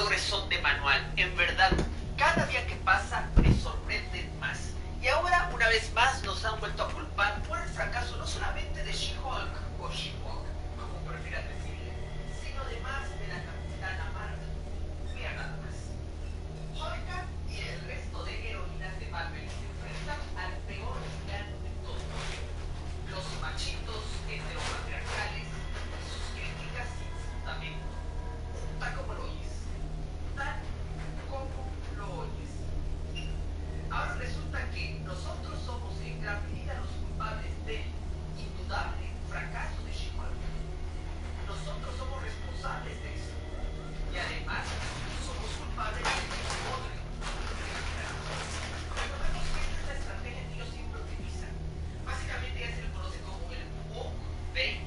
progres son de manual. En verdad, cada día que pasa me sorprenden más. Y ahora, una vez más, nos han vuelto a culpar por el fracaso no solamente de She-Hulk, o She-Hulk, como prefieran decirle, sino además de la capitana Marvel. Mira nada más. Hulk y el resto de heroínas de Marvel se enfrentan al peor villano de todos. Los machitos heteropatriarcales y sus críticas sin fundamento. Tal como lo oyes. Tal como lo oyes. Ahora resulta que nosotros somos en gran medida los culpables del indudable fracaso de She-Hulk. Nosotros somos responsables de eso. Y además, somos culpables de otro. Recordemos que esta es la estrategia que ellos siempre utilizan. Básicamente ya se le conoce como el woke bait.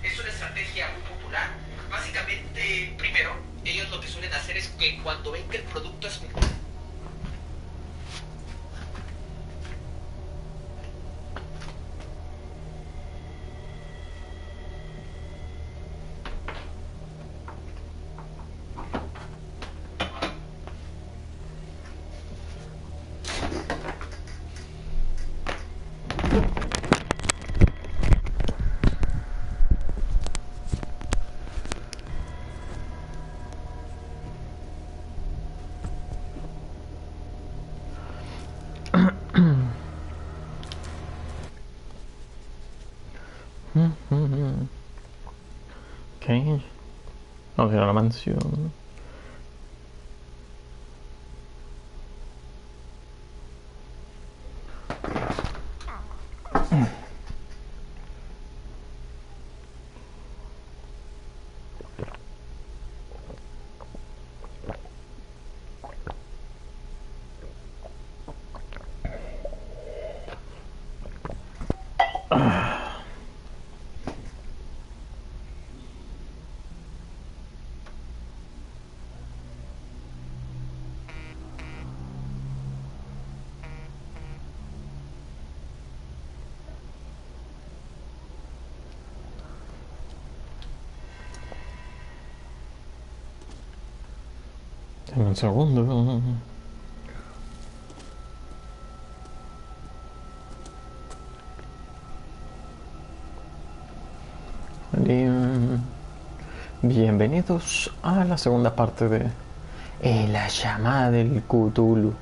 Es una estrategia muy popular. Básicamente, primero, ellos lo que suelen hacer es que cuando ven que el producto es muy Ok. Vamos a ir a la mansión. Dame un segundo. Bienvenidos a la segunda parte de la llamada del Cthulhu.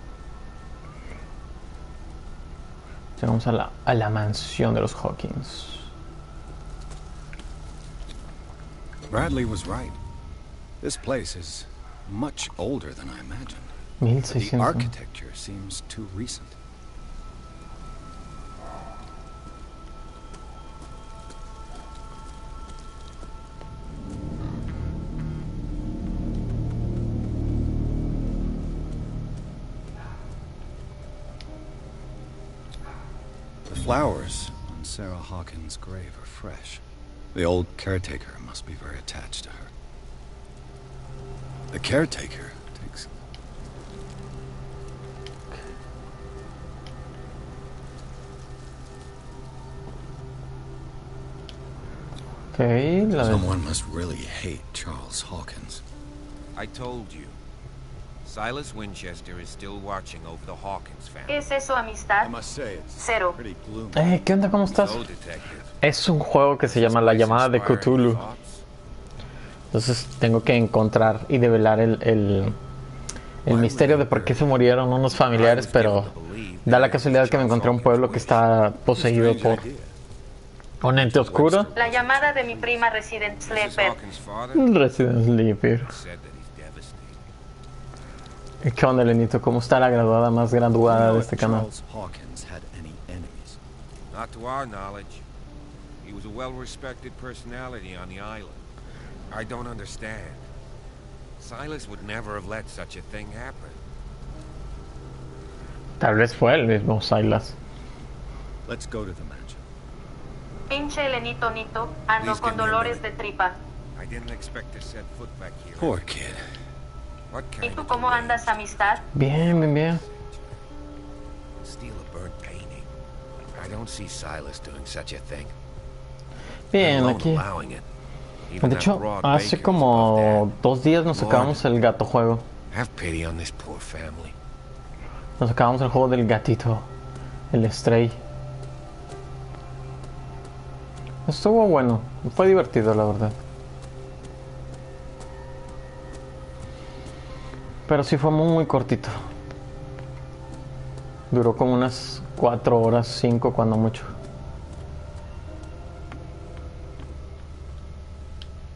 Llegamos a la mansión de los Hawkins. Bradley was right. This place is much older than I imagined. The 1600. architecture seems too recent. The flowers on Sarah Hawkins' grave are fresh. The old caretaker must be very attached to her. The caretaker takes... Okay, Someone must really hate Charles Hawkins. I told you. Silas Winchester is still watching over the Hawkins family. ¿Es eso amistad? I must say it's Cero. pretty gloomy. ¿Qué onda? ¿Cómo estás? So, detective, Es un juego que se llama La llamada de Cthulhu. Entonces tengo que encontrar y develar el misterio de por qué se murieron unos familiares, pero da la casualidad que me encontré un pueblo que está poseído por un ente oscuro. La llamada de mi prima Resident Sleeper. Hawkins' father Resident Sleeper. said that he's devastated. ¿Qué onda, Lenito? ¿Cómo está la graduada más graduada de este canal? Charles Hawkins had any enemies. Not to our knowledge. He was a well-respected personality on the island. I don't understand. Silas would never have let such a thing happen. Tal vez fue el mismo Silas. Let's go to the mansion. Pinche Elenito Nito, ando Please con give me a dolores minute. de tripa. I didn't expect to set foot back here. Poor kid. What ¿Y kind tú of cómo delay? andas, amistad? Bien, bien, bien. Steal a burnt painting. I don't see Silas doing such a thing. Bien, Let alone aquí. allowing it. Even De that hecho, broad hace bacon is above como that. 2 días nos Lord. acabamos el gato juego. Have pity on this poor family. Nos acabamos el juego del gatito. El Stray. Estuvo bueno. Fue divertido, la verdad. Pero sí fue muy cortito. Duró como unas 4 horas, 5 cuando mucho.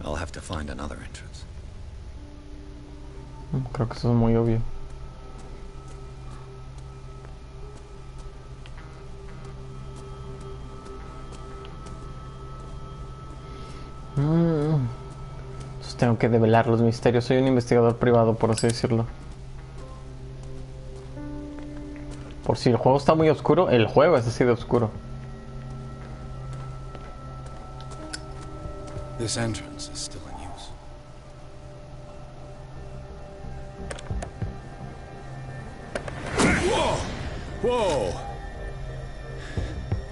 I'll have to find another entrance. Creo que eso es muy obvio. Entonces tengo que develar los misterios. Soy un investigador privado, por así decirlo. Por si el juego está muy oscuro, el juego es así de oscuro. This entrance is still in use. Whoa! Whoa!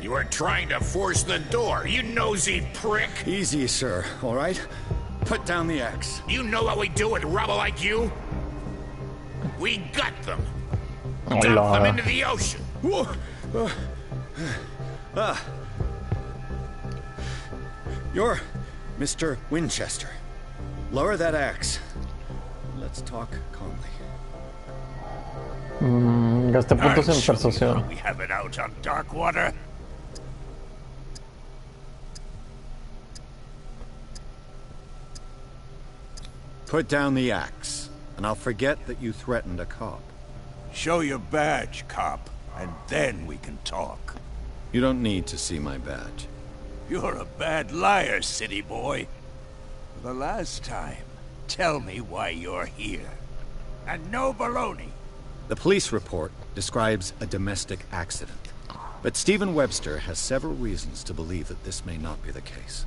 You are trying to force the door, you nosy prick! Easy, sir, all right? Put down the axe. You know what we do with rubble like you? We gut them. Dump Hola. them into the ocean. Whoa! You're Mr. Winchester. Lower that axe. Let's talk calmly. Gasté puntos en I'll show you persuasión. how we have it out on dark water. Put down the axe, and I'll forget that you threatened a cop. Show your badge, cop, and then we can talk. You don't need to see my badge. You're a bad liar, city boy. For the last time, tell me why you're here. And no baloney. The police report describes a domestic accident. But Stephen Webster has several reasons to believe that this may not be the case.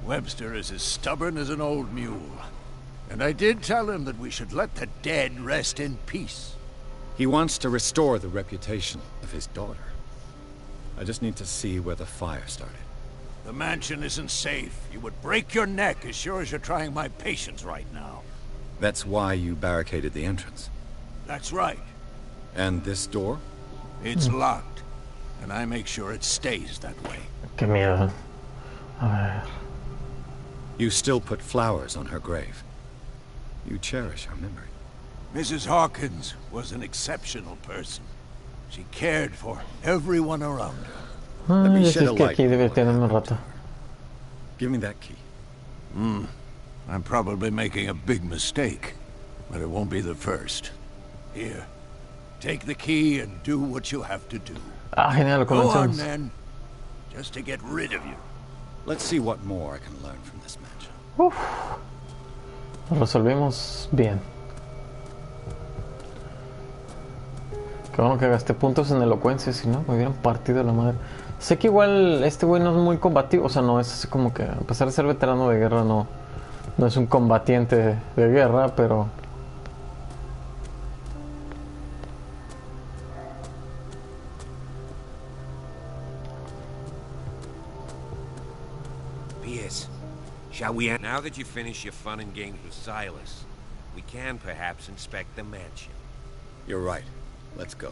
Webster is as stubborn as an old mule. And I did tell him that we should let the dead rest in peace. He wants to restore the reputation of his daughter. I just need to see where the fire started. The mansion isn't safe. You would break your neck as sure as you're trying my patience right now. That's why you barricaded the entrance. That's right. And this door? It's locked. And I make sure it stays that way. Qué miedo. A ver. You still put flowers on her grave. You cherish her memory. Mrs. Hawkins was an exceptional person. She cared for everyone around her. Let me Yo shed sí a es que light aquí on divirtiéndome un what rato. Give me that key. I'm probably making a big mistake, but it won't be the first. Here, take the key and do what you have to do. Ah, genial, Go on, comencemos. then. Just to get rid of you. Let's see what more I can learn from this mansion. Lo resolvimos bien. Qué bueno que gasté puntos en elocuencia, si no me hubieran partido la madre. Sé que igual este güey no es muy combativo, o sea, no es así como que, a pesar de ser veterano de guerra, no es un combatiente de guerra, pero... P.S. Shall we... Now that you finish your fun and games with Silas, we can perhaps inspect the mansion. You're right. Let's go.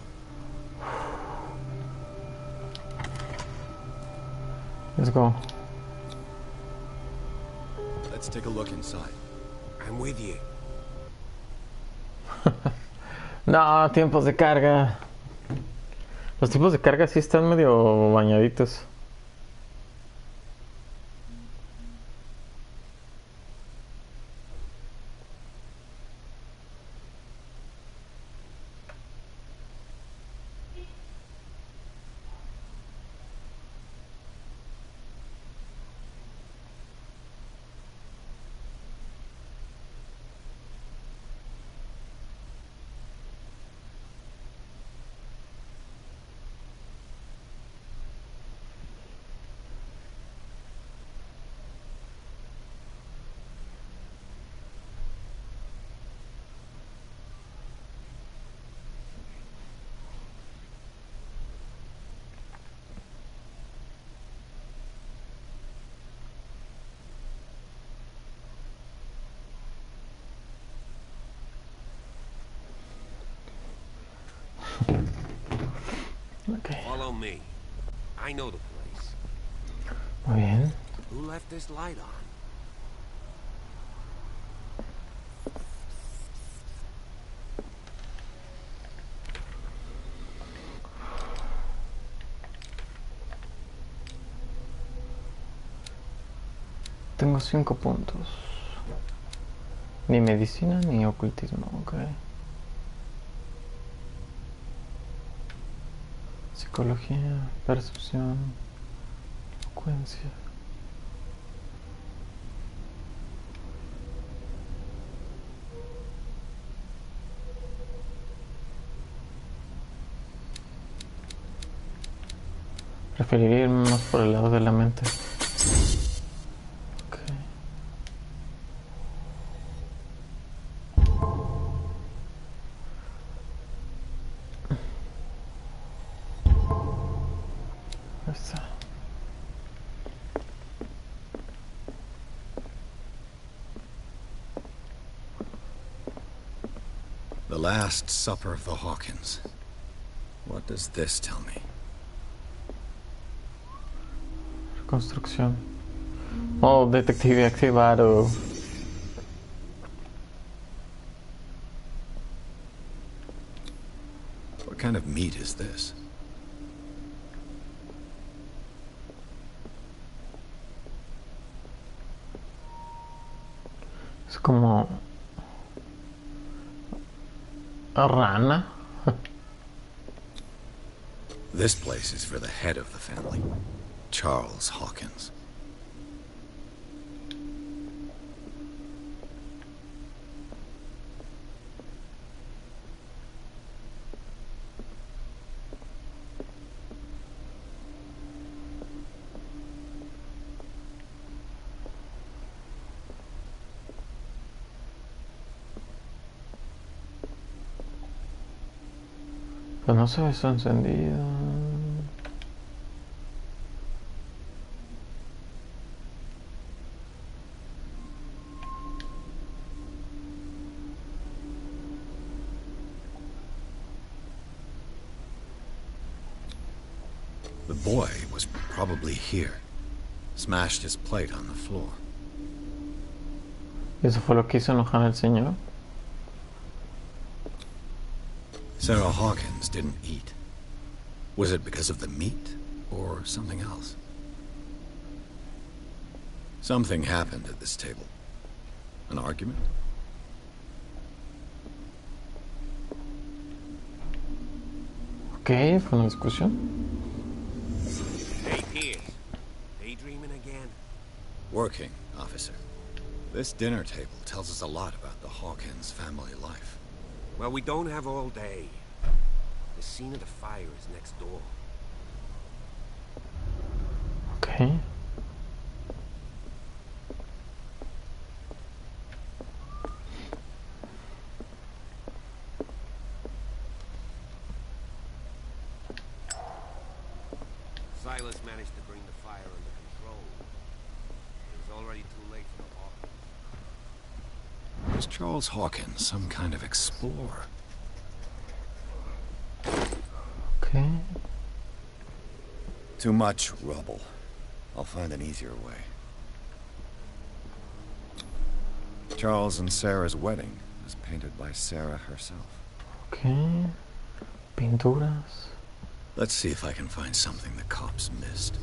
Let's go. Let's take a look inside. I'm with you. No, tiempos de carga. Los tiempos de carga sí están medio bañaditos. me. I know the place. Muy bien. Who left this light on? Tengo 5 puntos. Ni medicina ni ocultismo, ok. Psicología, percepción, elocuencia. Preferiría irme más por el lado de la mente. Ok. Ahí está. The Last Supper of the Hawkins. What does this tell me? Reconstrucción. Oh, detective activado. What kind of meat is this? Es como rana. This place is for the head of the family, Charles Hawkins. Pues no se ve eso encendido. The boy was probably here. Smashed his plate on the floor. ¿Y eso fue lo que hizo enojar al señor? Sarah Hawkins didn't eat. Was it because of the meat or something else? Something happened at this table. An argument? Ok, fue una discusión. Hey, Pierce. Daydreaming again? Working, officer. This dinner table tells us a lot about the Hawkins family life. Well, we don't have all day. The scene of the fire is next door. Ok. Silas managed to bring the fire under control. It was already too late for the Hawkins. Was Charles Hawkins some kind of explorer? Ok. Too much rubble. I'll find an easier way. Charles and Sarah's wedding was painted by Sarah herself. Ok. Pinturas. Let's see if I can find something the cops missed.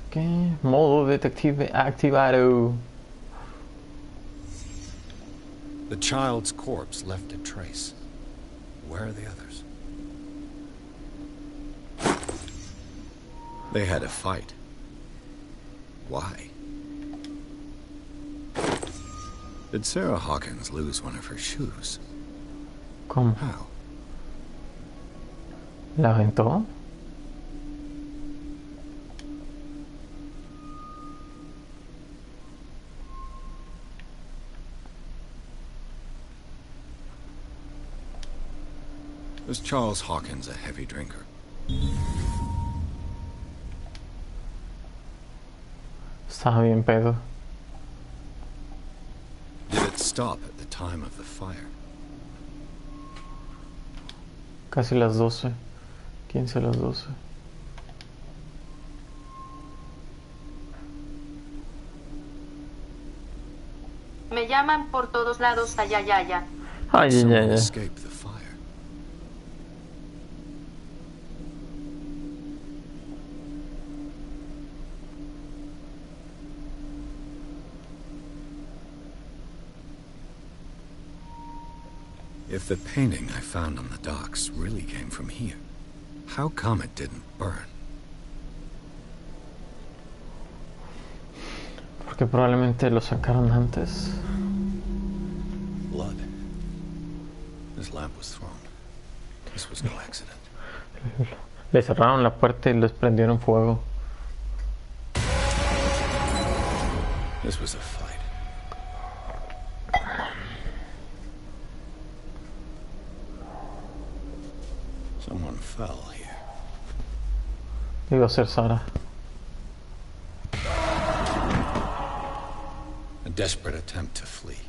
Ok. Modo detective activado. The child's corpse left a trace. Where are the others? They had a fight. Why? Did Sarah Hawkins lose one of her shoes? ¿Cómo? How? ¿La aventó? Was Charles Hawkins a heavy drinker? Estaba bien pedo. Did it stop at the time of the fire? Casi las 12. 15 a las 12. Me llaman por todos lados, ayayaya. Ay, ay, Someone ay, ay. escaped the fire. If the painting I found on the docks really came from here, how come it didn't burn? Porque probablemente lo sacaron antes. Blood. This lamp was thrown. This was no accident. Le cerraron la puerta y les prendieron fuego. This was a fight. Someone fell here. Iba a ser Sara. A desperate attempt to flee.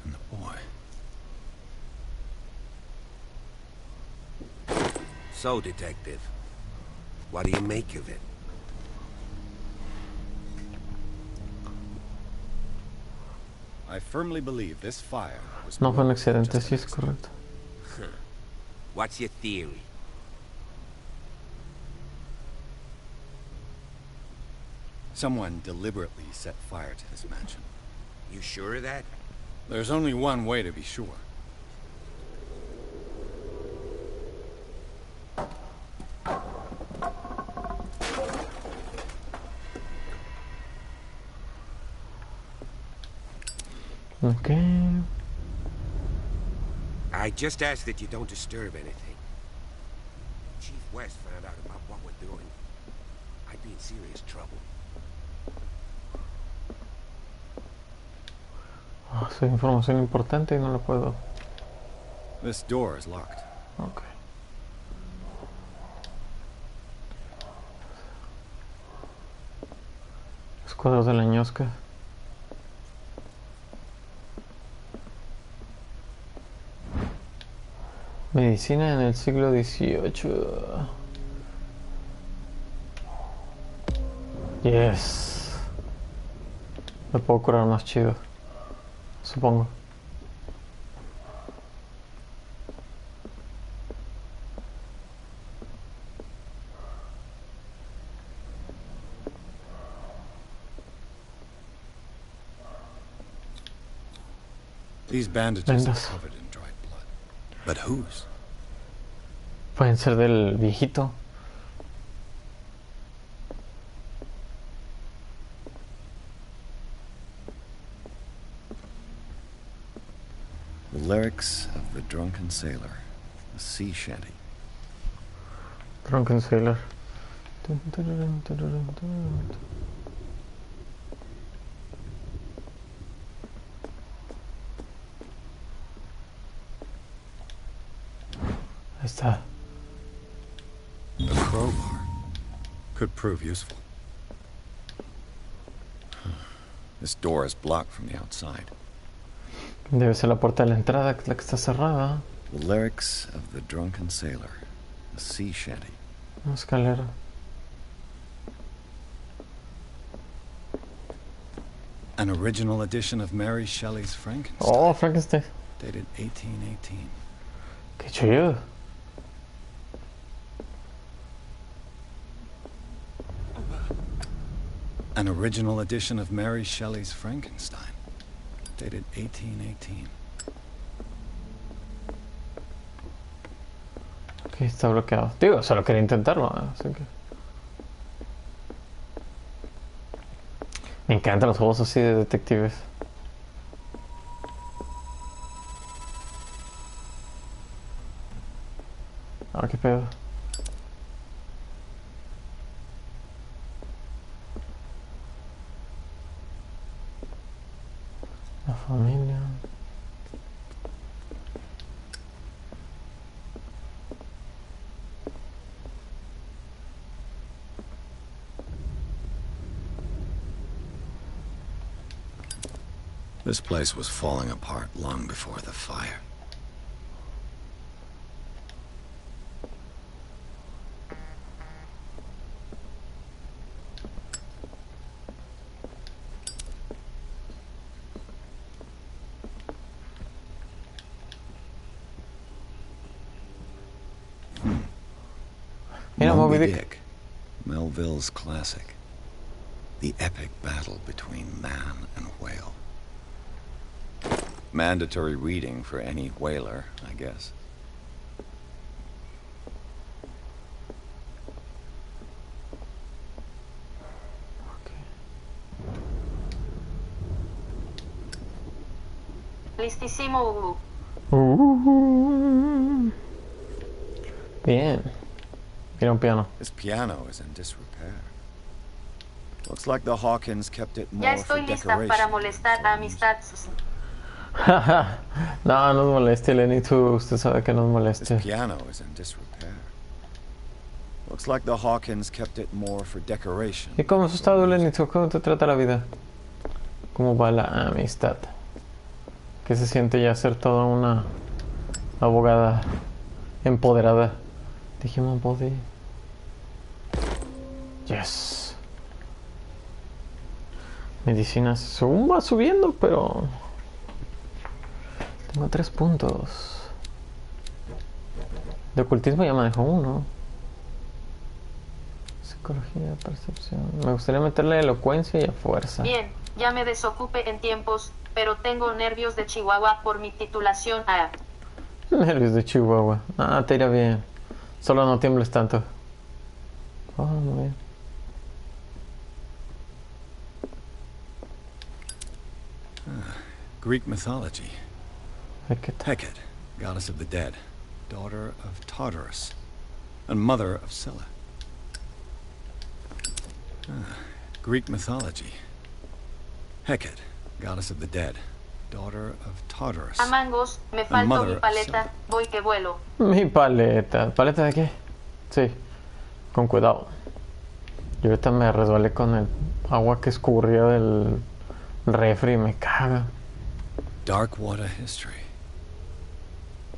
And the boy. So, Detective, what do you make of it? I firmly believe this fire was No fue un more than accidente, just sí an es accident. correcto. What's your theory? Someone deliberately set fire to this mansion. You sure of that? There's only one way to be sure. Okay. I just ask that you don't disturb anything. Chief West found out about what we're doing. I'd be in serious trouble. Oh, soy información importante y no la puedo. This door is locked. Okay. Los cuadros de la ñosca. Medicina en el siglo XVIII. Yes. Me puedo curar más chido. Supongo. These bandages are Vendas. covered in dried blood. But whose? Pueden ser del viejito. The lyrics of the drunken sailor, a sea shanty. Drunken Sailor. Ahí está. A crowbar could prove useful. This door is blocked from the outside. Debe ser la puerta de la entrada, la que está cerrada. The lyrics of the drunken sailor, a sea shanty. Una escalera. An original edition of Mary Shelley's Frankenstein, Oh, Frankenstein. dated 1818. Qué chido. An original edition of Mary Shelley's Frankenstein, dated 1818. Ok, está bloqueado. Digo, solo quería intentarlo, ¿eh? Así que... Me encantan los juegos así de detectives. Ahora qué pedo. La familia. This place was falling apart long before the fire. Mira, Moby Moby Dick. Dick, Melville's classic. The epic battle between man and whale. Mandatory reading for any whaler, I guess. Listísimo. Bien. Mira un piano. This piano is in disrepair. Looks like the Hawkins kept it Ya more for estoy lista decoration. para molestar a amistad. No, nos moleste, Lenny, tú, usted sabe que nos This moleste. piano is in disrepair. Looks like the Hawkins kept it more for decoration. ¿Y cómo has estado, Lenny? ¿Cómo te trata la vida? ¿Cómo va la amistad? ¿Qué se siente ya ser toda una abogada empoderada? Dijimos body. Yes. Medicinas. Según va subiendo, pero tengo 3 puntos. De ocultismo ya me dejó 1. Psicología, percepción. Me gustaría meterle elocuencia y a fuerza. Bien, ya me desocupé en tiempos, pero tengo nervios de Chihuahua por mi titulación a... Nervios de Chihuahua. Ah, te irá bien. Solo no tiembles tanto. Oh, muy bien. Greek mythology. Hecate. Hecate, goddess of the dead, daughter of Tartarus, and mother of Scylla. Greek mythology. Hecate, goddess of the dead, daughter of Tartarus. A mangos, me faltó mi paleta, voy que vuelo. Mi paleta. ¿Paleta de qué? Sí. Con cuidado. Yo ahorita me resbalé con el agua que escurría del refri y me caga. Dark water history.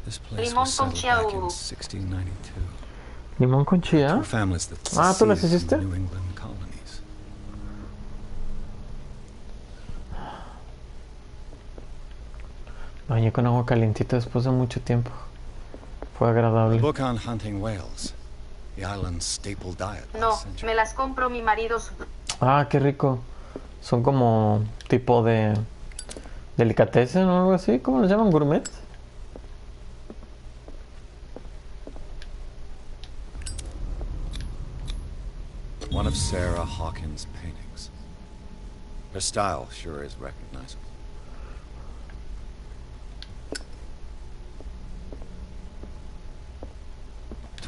This place Limón was con settled back in chiaú. 1692. ¿Limón con chía? Two families that Ah, ¿tú las seceded hiciste? from New England colonies. Bañé con agua calientita después de mucho tiempo. Fue A agradable. book on hunting whales. The island's staple diet No, last century. me las compro mi marido. Ah, qué rico. Son como tipo de delicatessen o algo así. ¿Cómo los llaman? ¿Gourmet? One of Sarah Hawkins' paintings. Her style sure is recognizable.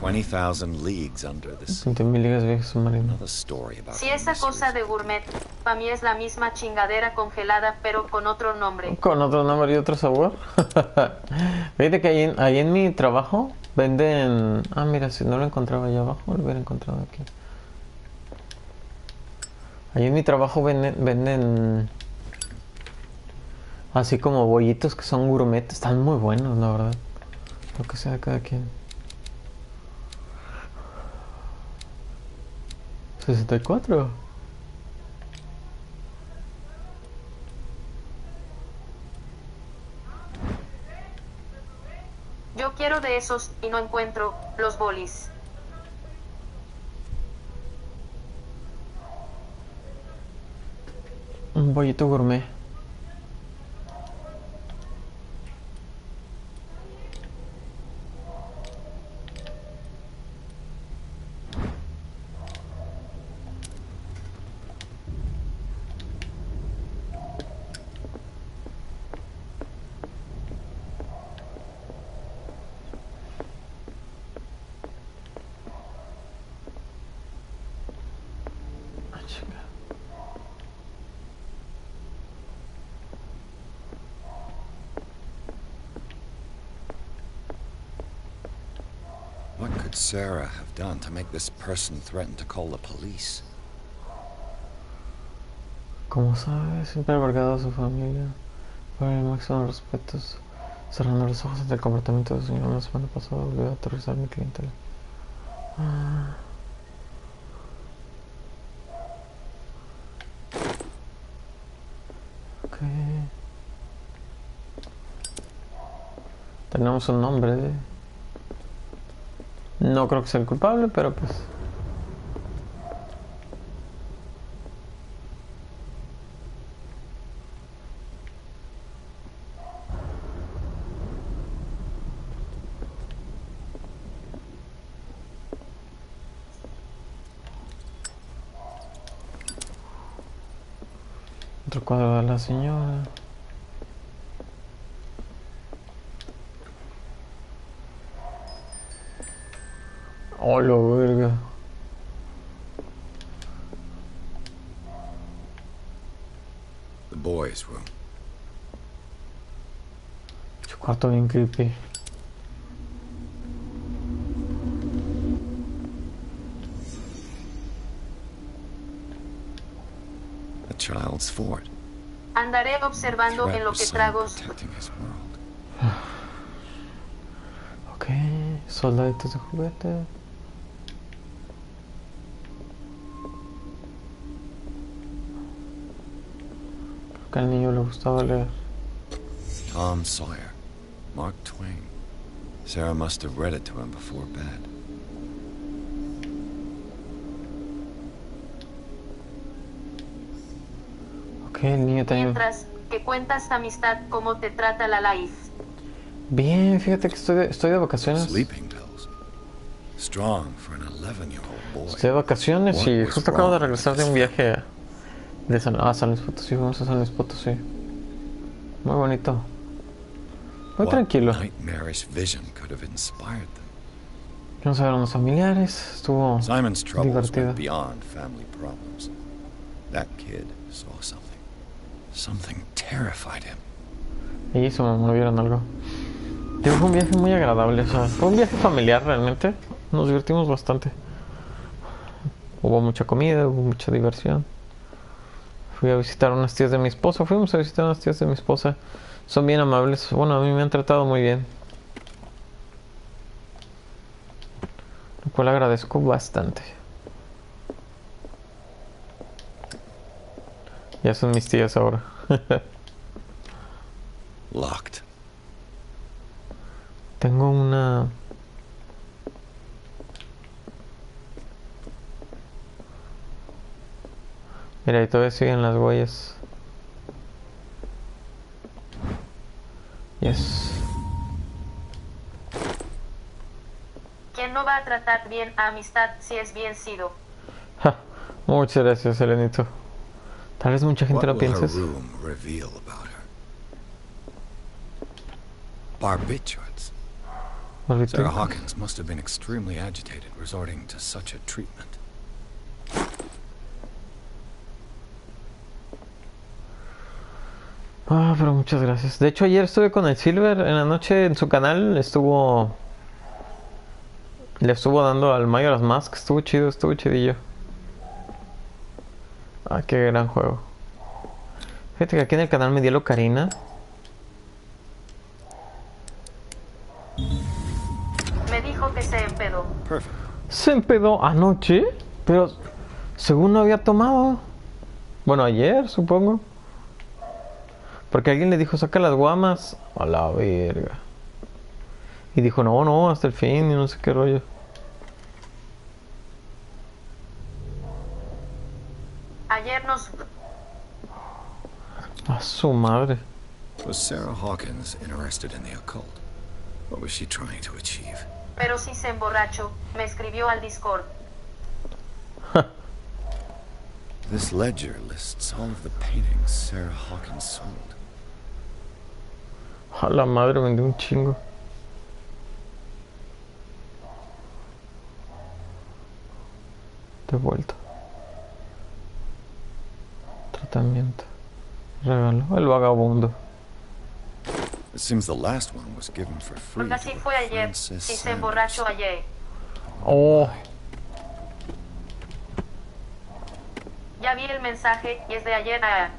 "20,000 leagues under the sea." 20,000 ligas viajes submarinos. Another story about Si the esa cosa mysteries de of gourmet, para mí es la misma chingadera congelada, pero con otro nombre. Con otro nombre y otro sabor. Fíjate que ahí en mi trabajo venden... Ah, mira, si no lo encontraba allá abajo, lo hubiera encontrado aquí. Ahí en mi trabajo venden así como bollitos que son gourmet. Están muy buenos, la verdad. Lo que sea de cada quien. 64. Yo quiero de esos y no encuentro los bolis. Un bollito gourmet. Ah, chinga. What could Sarah have done to make this person threaten to call the police? Como sabes, siempre ha albergado a su familia. Por el máximo respetos. Cerrando los ojos ante el comportamiento de su señor la semana pasada, volvió a aterrorizar mi clientela. Ok. Tenemos un nombre. No creo que sea el culpable, pero pues... Otro cuadro de la señora. Oh, la verga. The boys' room. Su cuarto bien creepy. A child's fort. Andaré observando en lo que tragos. Protecting his world. Ok, soldaditos de juguete. Creo que al niño le gustaba leer. Tom Sawyer. Mark Twain. Sarah must have read it to him before bed. Ok, el niño tenía... Mientras que cuentas amistad, cómo te trata la life. Bien, fíjate que estoy de vacaciones. Sleeping pills. Strong for an 11-year-old boy. Estoy de vacaciones y What was justo acabo de wrong regresar with de this un viaje de San Luis Potosí. Fuimos a San Luis Potosí. Muy bonito. Muy What tranquilo. nightmarish vision could have inspired them? Fuimos a ver a unos familiares. Estuvo Simon's troubles divertido. went beyond family problems. That kid saw something. Something terrified him. Y su mamá vieron algo. Digo, fue un viaje muy agradable. O sea, fue un viaje familiar realmente. Nos divertimos bastante. Hubo mucha comida, hubo mucha diversión. Fui a visitar a unas tías de mi esposa. Fuimos a visitar a unas tías de mi esposa. Son bien amables. Bueno, a mí me han tratado muy bien. Lo cual agradezco bastante. Ya son mis tías ahora. Locked. Tengo una... Mira, ahí todavía siguen las huellas. Yes. ¿Quién no va a tratar bien a amistad si es bien sido? Ja, muchas gracias, Elenito. Tal vez mucha gente What lo will her pienses. room reveal about her? Barbiturates. Sarah Hawkins must have been extremely agitated, resorting to such a treatment. Ah, pero muchas gracias. De hecho, ayer estuve con el Silver en la noche en su canal. Le estuvo dando al Majora's Mask. Estuvo chido, estuvo chidillo. Ah, qué gran juego. Fíjate que aquí en el canal me dio lo Karina. Me dijo que se empedó. Perfect. Se empedó anoche, pero según no había tomado. Bueno, ayer, supongo. Porque alguien le dijo, saca las guamas. A la verga. Y dijo, no, hasta el fin y no sé qué rollo. Ayer nos... A su madre. Was Sarah Hawkins interested in the occult? What was she trying to achieve? Pero si se emborrachó, me escribió al Discord. This ledger lists all of the paintings Sarah Hawkins sold. A la madre, vendió un chingo. De vuelta. Tratamiento. Regalo. El vagabundo. It seems the last one was given for free. Porque así fue ayer. Si se emborrachó ayer. Oh. Ya vi el mensaje y es de ayer a...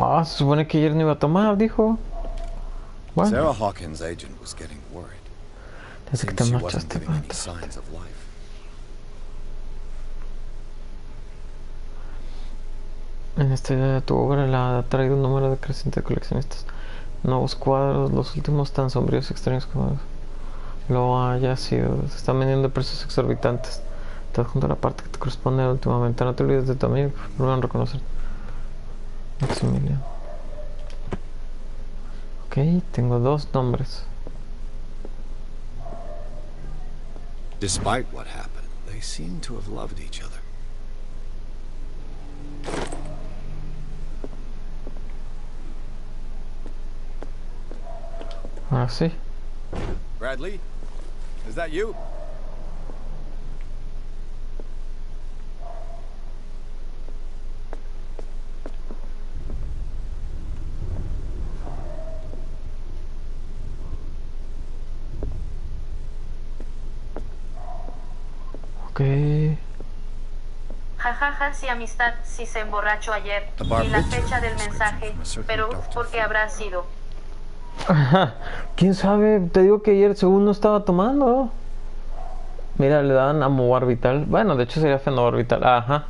Ah, se supone que ayer no iba a tomar, dijo. Bueno, Sarah Hawkins' agent was getting worried. desde que te Seems she wasn't marchaste. giving any signs of life. En tu obra la ha traído un número creciente de coleccionistas. Nuevos cuadros, los últimos tan sombríos y extraños como lo haya sido. Se están vendiendo a precios exorbitantes. Te adjunto la parte que te corresponde últimamente. No te olvides de tu amigo. No van a reconocer. Maximiliano. Ok, tengo 2 nombres. Despite what happened, they seem to have loved each other. Ahora sí. Bradley, is that you? Ok. Jajaja, sí, amistad, sí se emborrachó ayer. Y la fecha del mensaje, pero ¿por qué habrá sido? Ajá. ¿Quién sabe? Te digo que ayer según no estaba tomando. Mira, le daban amobarbital. Bueno, de hecho sería fenobarbital. Ajá.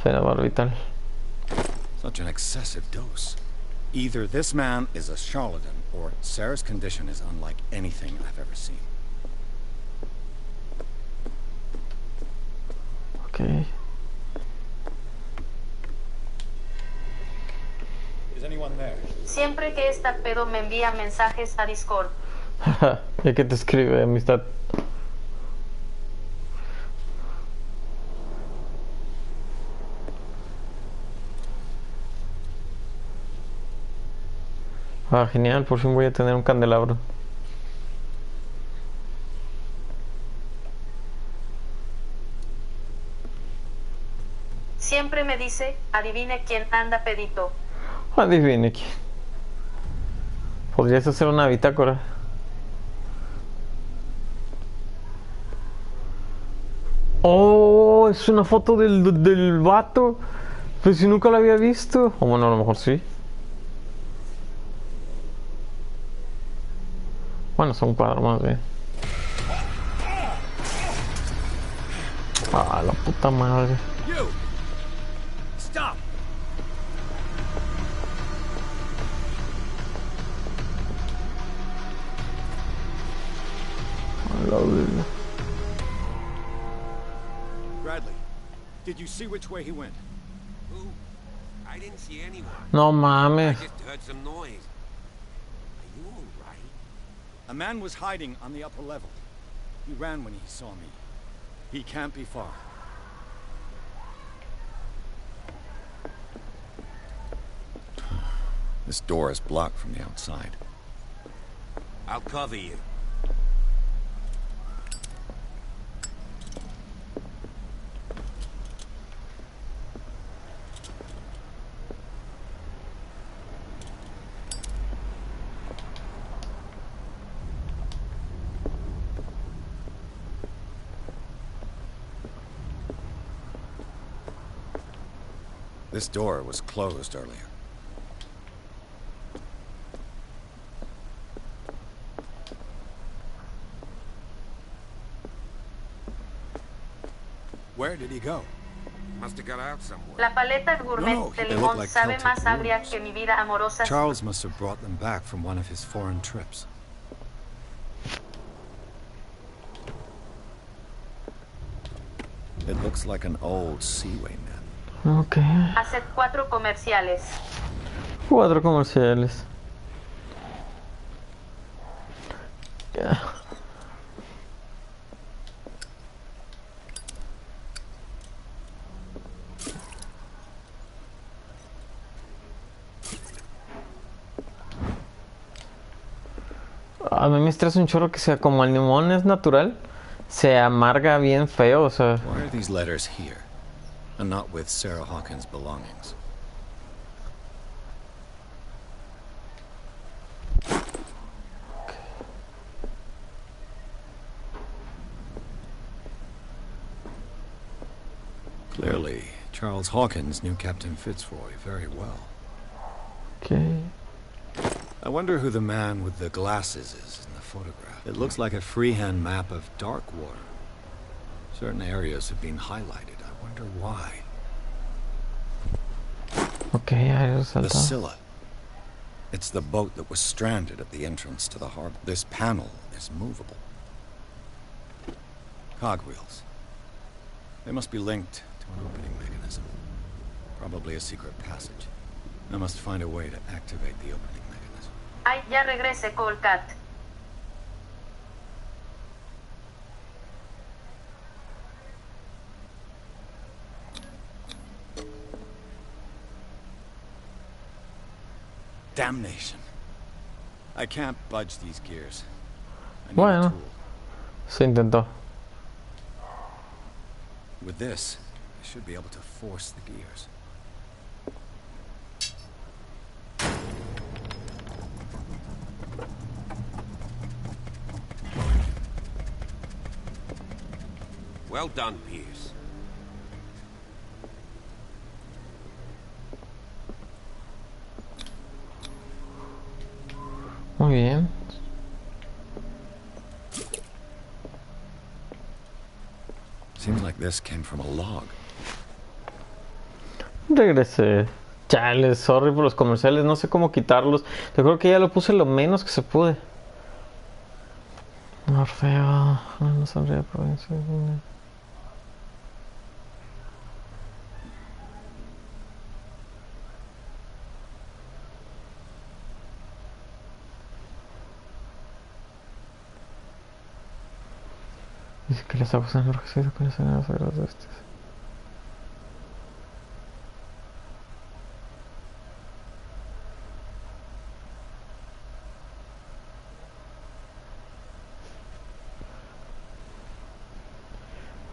Fenobarbital. Such an excessive dose. Either this man is a charlatan, or Sarah's condition is unlike anything I've ever seen. Ok. Is anyone there? Siempre que está pedo me envía mensajes a Discord. ¿Y qué te escribe, amistad? Ah, genial, por fin voy a tener un candelabro. Siempre me dice, adivine quién anda pedito. Adivine quién. Podrías hacer una bitácora. Oh, es una foto del vato. Pero si nunca lo había visto. O bueno, a lo mejor sí. Bueno, son un cuadro más bien. Ah, la puta madre. You! Stop! Bradley, did you see which way he went? Who? I didn't see anyone. No I mames. just heard some noise. Are you all right? A man was hiding on the upper level. He ran when he saw me. He can't be far. This door is blocked from the outside. I'll cover you. This door was closed earlier. Where did he go? Must have got out somewhere. La paleta gourmet No, de they look limón like sabe Celtic más agria runes. que mi vida amorosa. Charles must have brought them back from one of his foreign trips. It looks like an old Seaway net. Ok. Hace 4 comerciales. 4 comerciales. Ya. A mí me estresa un chorro que sea como el limón es natural, se amarga bien feo, o sea. Why are these letters here, and not with Sarah Hawkins' belongings? Clearly, Charles Hawkins knew Captain Fitzroy very well. Okay. I wonder who the man with the glasses is in the photograph. It looks like a freehand map of Darkwater. Certain areas have been highlighted. I wonder why. Okay, ahí The resalta. Scylla. It's the boat that was stranded at the entrance to the harbor. This panel is movable. Cogwheels. They must be linked to an opening mechanism. Probably a secret passage. I must find a way to activate the opening mechanism. Ay, ya regrese, Colcat. Damnation. I can't budge these gears. I need a Bueno, tool. se intentó. With this, I should be able to force the gears. Well done, Pierce. Muy bien. Seems like this came from a log. Regresé. Chale, sorry por los comerciales, no sé cómo quitarlos. Yo creo que ya lo puse lo menos que se pude. Orfeo, no sabría provincia. Dice que las aguas han enrojecido con las arenas sagradas de estos.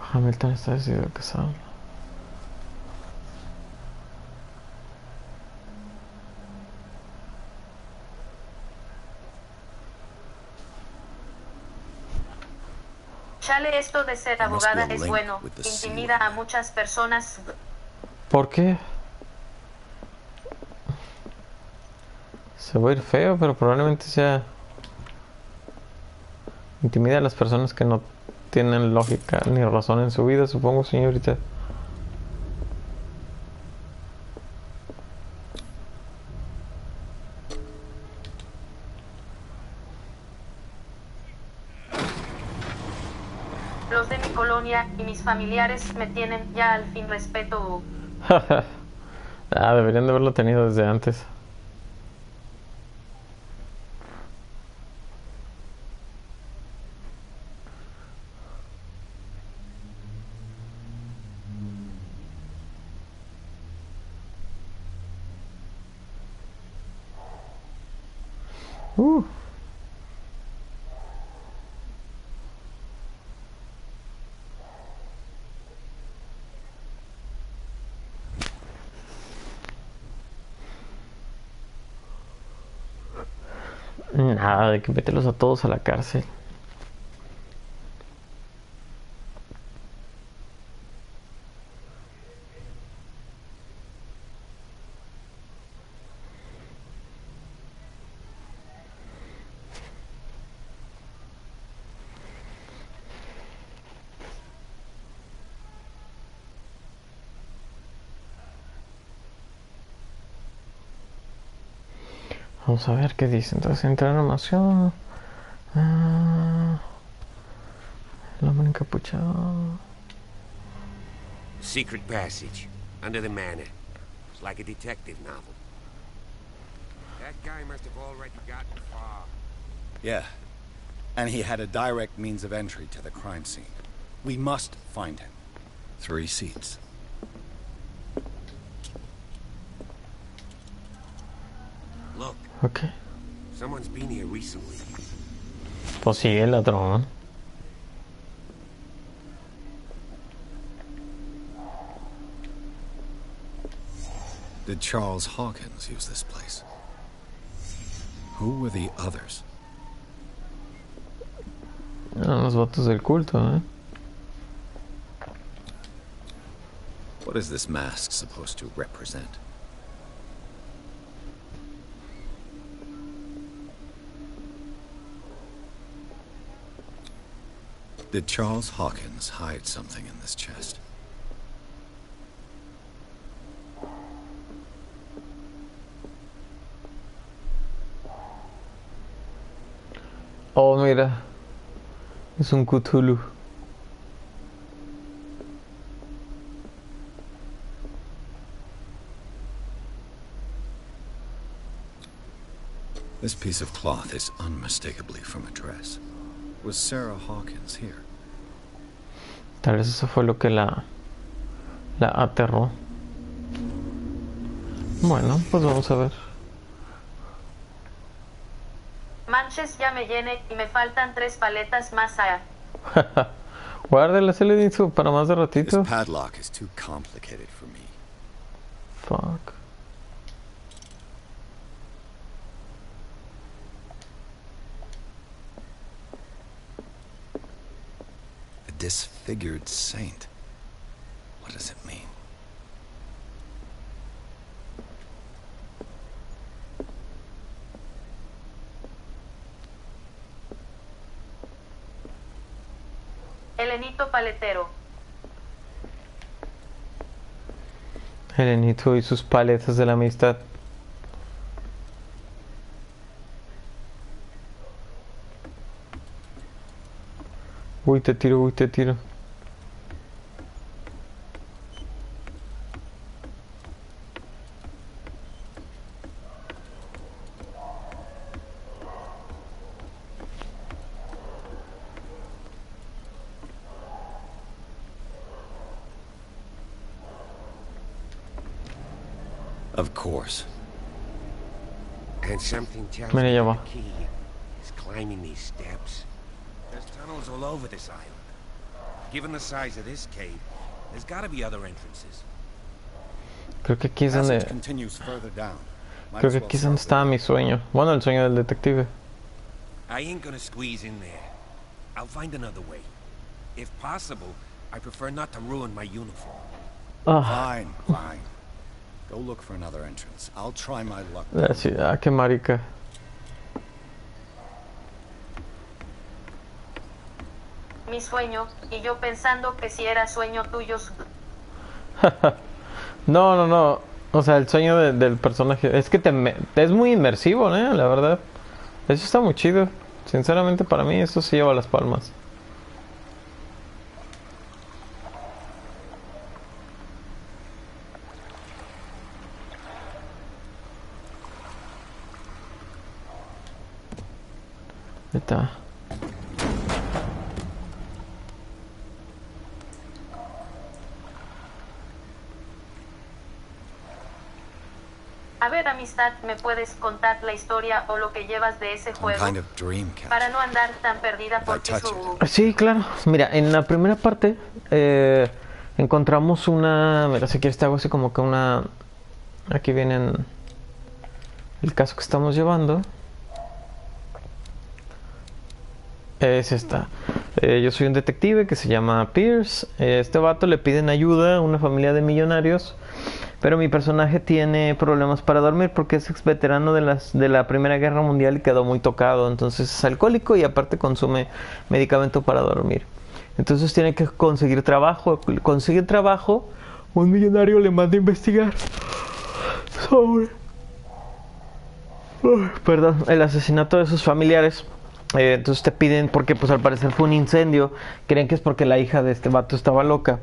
Hamilton está decidido a casarlo. Chale, esto de ser There must be abogada a es link bueno. with the Intimida seal. a muchas personas. ¿Por qué? Se va a ir feo, pero probablemente sea... Intimida a las personas que no tienen lógica ni razón en su vida, supongo, señorita. Los de mi colonia y mis familiares me tienen ya al fin respeto. Deberían de haberlo tenido desde antes. Uh. Nada de que mételos a todos a la cárcel. Vamos a ver qué dice. Entonces entra en animación. El hombre encapuchado. Secret passage under the manor. It's like a detective novel. That guy must have already gotten far. Yeah. And he had a direct means of entry to the crime scene. We must find him. 3 seats. Look, Ok. someone's been here recently. Pues sí, el ladrón. Did Charles Hawkins use this place? Who were the others? Eran los votos del culto, ¿eh? What is this mask supposed to represent? Did Charles Hawkins hide something in this chest? Oh, mira. Es un Cthulhu. This piece of cloth is unmistakably from a dress. Was Sarah Hawkins here? Tal vez eso fue lo que la aterró. Bueno, pues vamos a ver. Manches, ya me llené y me faltan 3 paletas más a... Guárdala, se le dijo para más de This ratito. padlock is too complicated for me. Fuck. A disfigured saint. What does it mean? Helenito paletero. Helenito y sus paletas de la amistad. Uy, te tiro, uy, te tiro. Of course. And something tells Mira, me ya the va. key is climbing these steps. There's tunnels all over this island. Given the size of this cave, there's gotta be other entrances. Creo que aquí es Passage donde... continues further down. Might Creo as que well aquí es donde start estaba mi sueño. Bueno, el sueño del detective. I ain't gonna squeeze in there. I'll find another way. If possible, I prefer not to ruin my uniform. there. Ah, Fine, fine. Go look for another entrance. I'll try my luck. la ciudad, qué marica. Mi sueño, y yo pensando que si era sueño tuyo. No, no, no. O sea, el sueño del personaje. Es que es muy inmersivo, ¿eh? La verdad. Eso está muy chido. Sinceramente, para mí, eso sí lleva las palmas. Ahí está. A ver, amistad, ¿me puedes contar la historia o lo que llevas de ese Some juego? kind of dream Para catcher. no andar tan perdida por touch Cthulhu. Sí, claro. Mira, en la primera parte encontramos una... Mira, si quieres te hago así como que una... Aquí vienen el caso que estamos llevando. Es esta. Yo soy un detective que se llama Pierce. Este vato le piden ayuda a una familia de millonarios. Pero mi personaje tiene problemas para dormir porque es ex veterano de la Primera Guerra Mundial y quedó muy tocado. Entonces es alcohólico y aparte consume medicamento para dormir. Entonces tiene que conseguir trabajo. Consigue trabajo. Un millonario le manda a investigar sobre... perdón, el asesinato de sus familiares. Entonces te piden, porque pues al parecer fue un incendio, creen que es porque la hija de este vato estaba loca,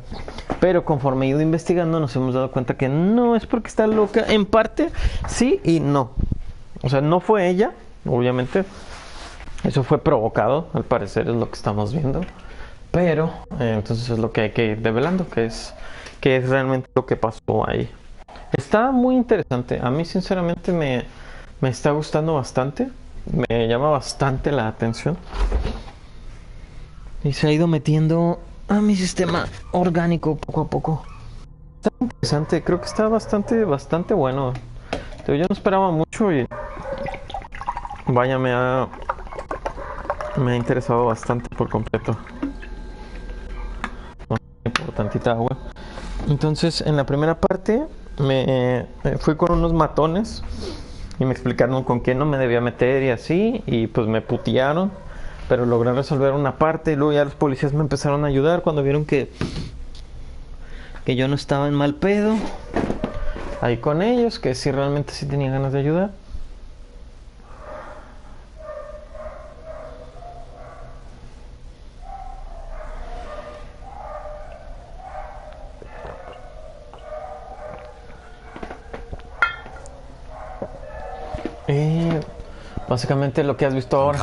pero conforme he ido investigando nos hemos dado cuenta que no es porque está loca, en parte sí y no. O sea, no fue ella, obviamente, eso fue provocado, al parecer es lo que estamos viendo, pero entonces es lo que hay que ir develando, que es realmente lo que pasó ahí. Está muy interesante, a mí sinceramente me está gustando bastante. Me llama bastante la atención y se ha ido metiendo a mi sistema orgánico poco a poco. Está interesante, creo que está bastante bueno. Yo no esperaba mucho y vaya, me ha interesado bastante por completo. Por tantita agua. Entonces, en la primera parte me fui con unos matones y me explicaron con quién no me debía meter y así, y pues me putearon Pero logré resolver una parte y luego ya los policías me empezaron a ayudar cuando vieron que yo no estaba en mal pedo. Ahí con ellos, que sí realmente sí tenía ganas de ayudar. Y básicamente lo que has visto ahora.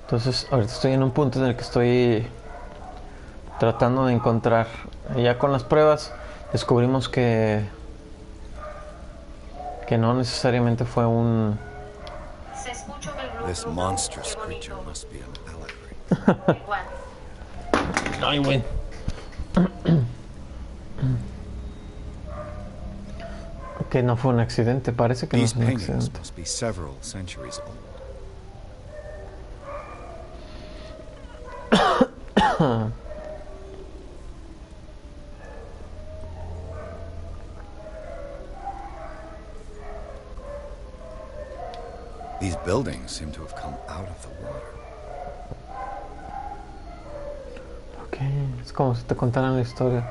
Entonces ahorita estoy en un punto en el que estoy tratando de encontrar. Ya con las pruebas descubrimos que no necesariamente fue un... Se escucha el glu, This glu, glu, monstrous qué bonito. creature must be an allegory. Igual. Ay, güey. Que no fue un accidente, parece que no es These un paintings accidente. must be several centuries old. These buildings seem to have come out of the water. Ok, es como si te contaran la historia.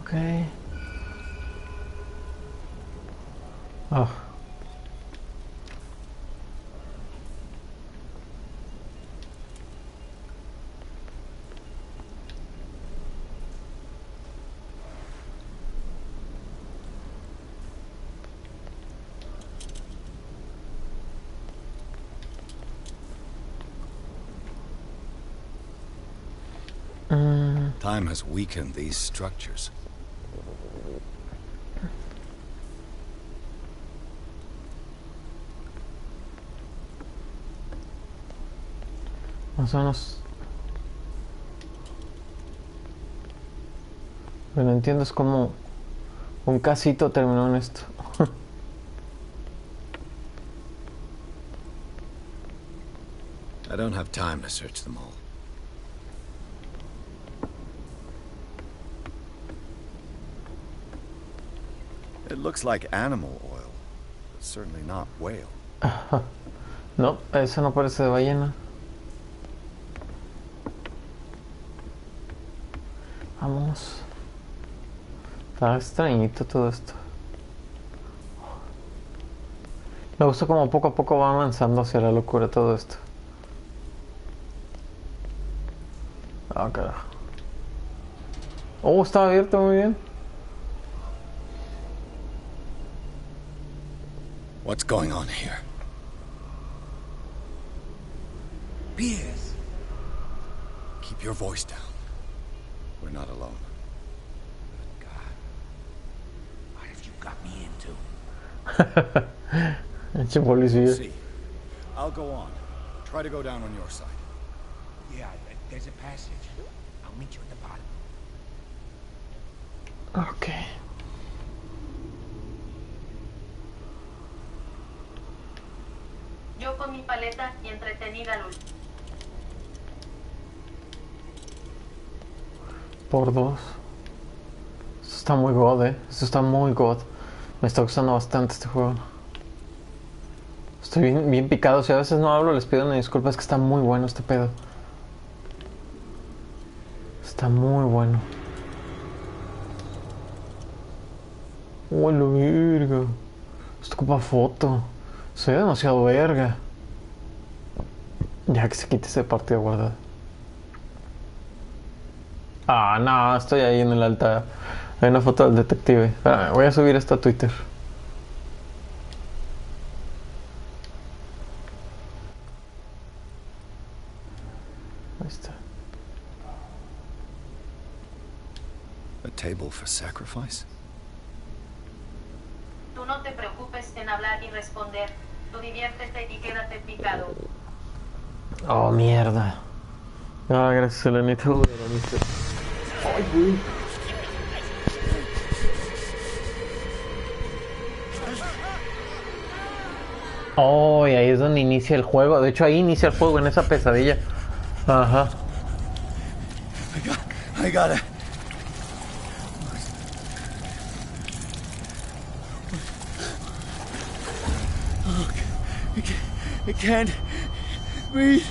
Ok. Oh. Time has weakened these structures. Más o menos. Lo que no entiendo es cómo un casito terminó en esto. I don't have time to search them all. It looks like animal oil, but certainly not whale. No, eso no parece de ballena. Vamos. Está extrañito todo esto. Me gusta como poco a poco va avanzando hacia la locura todo esto. Ah, carajo. Oh, estaba abierto muy bien. What's going on here? Pierce! Keep your voice down. We're not alone. God. What have you got me into? Eche policía. See, I'll go on. Try to go down on your side. Yeah, there's a passage. I'll meet you at the bottom. Ok. Yo con mi paleta y entretenida luz. Por dos. Esto está muy god, Esto está muy god. Me está gustando bastante este juego. Estoy bien picado. Si a veces no hablo, les pido una disculpa. Es que está muy bueno este pedo. Está muy bueno. ¡Oh, la verga! Esto ocupa foto. Soy demasiado verga. Ya que se quite ese partido guardado. Ah, no, estoy ahí en el altar. Hay una foto del detective. Espérame, voy a subir esto a Twitter. Ahí está. A table for sacrifice? Tú no te preocupes en hablar y responder. Tú diviértete y quédate picado. Oh, mierda. Ah, gracias, Elenita. Ay, güey. Oh, y ahí es donde inicia el juego. De hecho, ahí inicia el juego, en esa pesadilla. Ajá. I gotta... Oh, I can't breathe.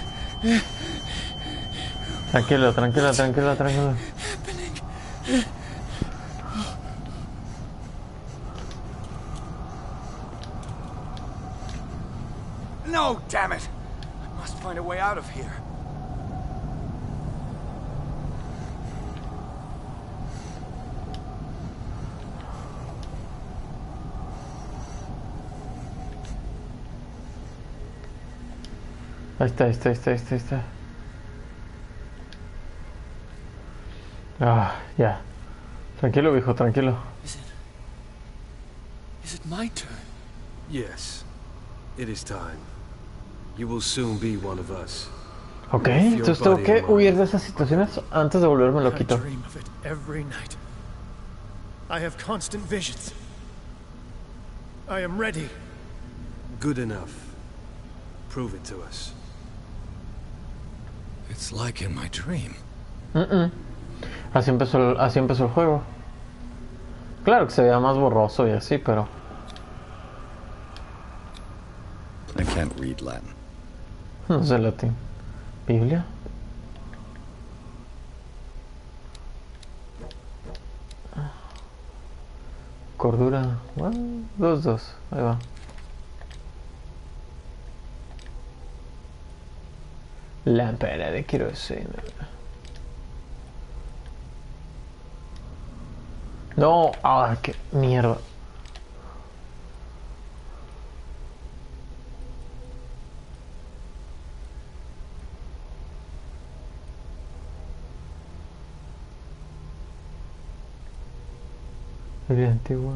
Tranquilo, tranquilo, tranquilo, tranquilo. No, damn it! I must find a way out of here. Ahí está, ahí está, ahí está, ahí está, ahí está. Ah, ya. Tranquilo, viejo, tranquilo. Is it my turn? Yes, it is time. You will soon be one of us. Ok, entonces tengo que huir de esas situaciones antes de volverme I loquito. dream of it every night. I have constant visions. I am ready. Good enough. Prove it to us. It's like in my dream. Así empezó el juego. Claro que se veía más borroso y así, pero... I can't read Latin. No sé latín. ¿Biblia? Cordura. Bueno, 2-2. Ahí va. Lámpara de queroseno. No, ah, qué mierda. El antiguo.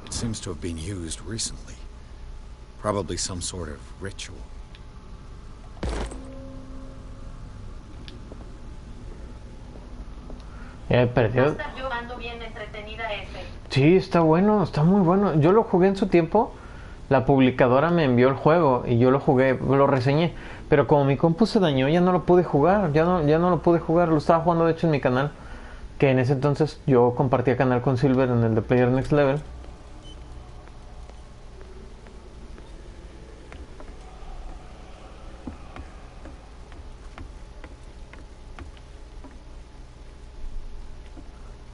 It seems to have been used recently. Probably some sort of ritual. Perdió. Hasta yo ando bien entretenida ese. Sí, está bueno, está muy bueno. Yo lo jugué en su tiempo. La publicadora me envió el juego y yo lo jugué, lo reseñé. Pero como mi compu se dañó, ya no lo pude jugar. Ya no lo pude jugar. Lo estaba jugando de hecho en mi canal. Que en ese entonces yo compartía canal con Silver en el de Player Next Level.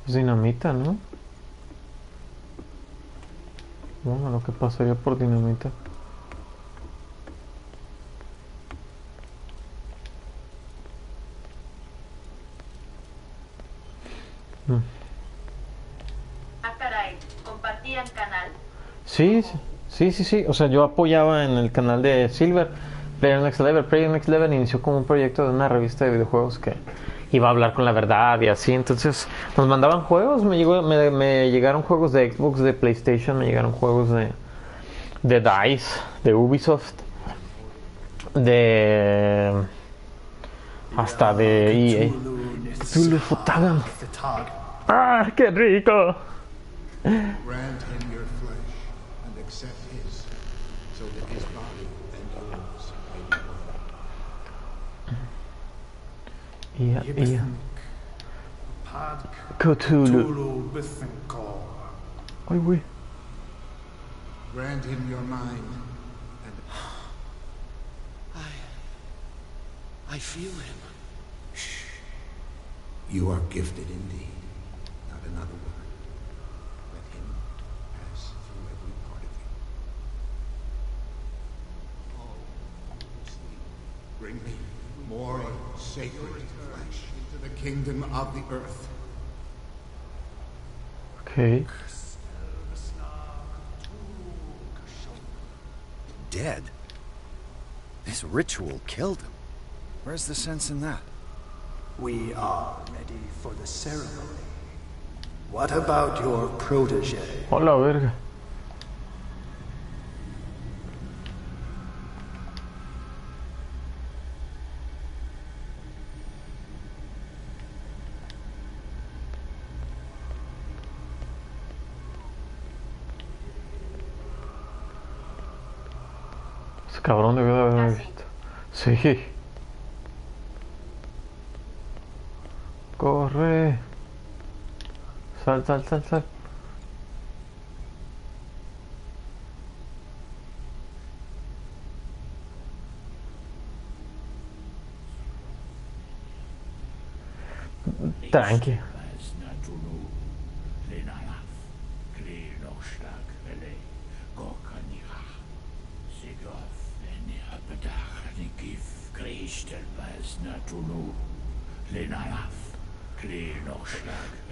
Es dinamita, ¿no? Bueno, lo que pasaría por dinamita. Ah, caray, compartían canal. Sí, sí. O sea, yo apoyaba en el canal de Silver, Player Next Level. Player Next Level inició como un proyecto de una revista de videojuegos que iba a hablar con la verdad y así. Entonces nos mandaban juegos, me llegaron juegos de Xbox, de PlayStation, me llegaron juegos de DICE, de Ubisoft, de... hasta de EA. Cthulhu Futagam. ¡Ah, qué rico! Grant him your flesh and accept his, so that his body and yours may be one. Cthulhu. Ay, güey. Grant him your mind and I feel him. you are gifted indeed. Not another word. Let him pass through every part of you. Oh, sleep. Bring me more sacred flesh into the kingdom of the earth. Okay. Dead? This ritual killed him. Where's the sense in that? We are ready for the ceremony. What about your protege? Hola, verga. Ese cabrón debió de haberme Casi. visto. Sí. Corre. Sal, sal, sal, sal. Tranqui.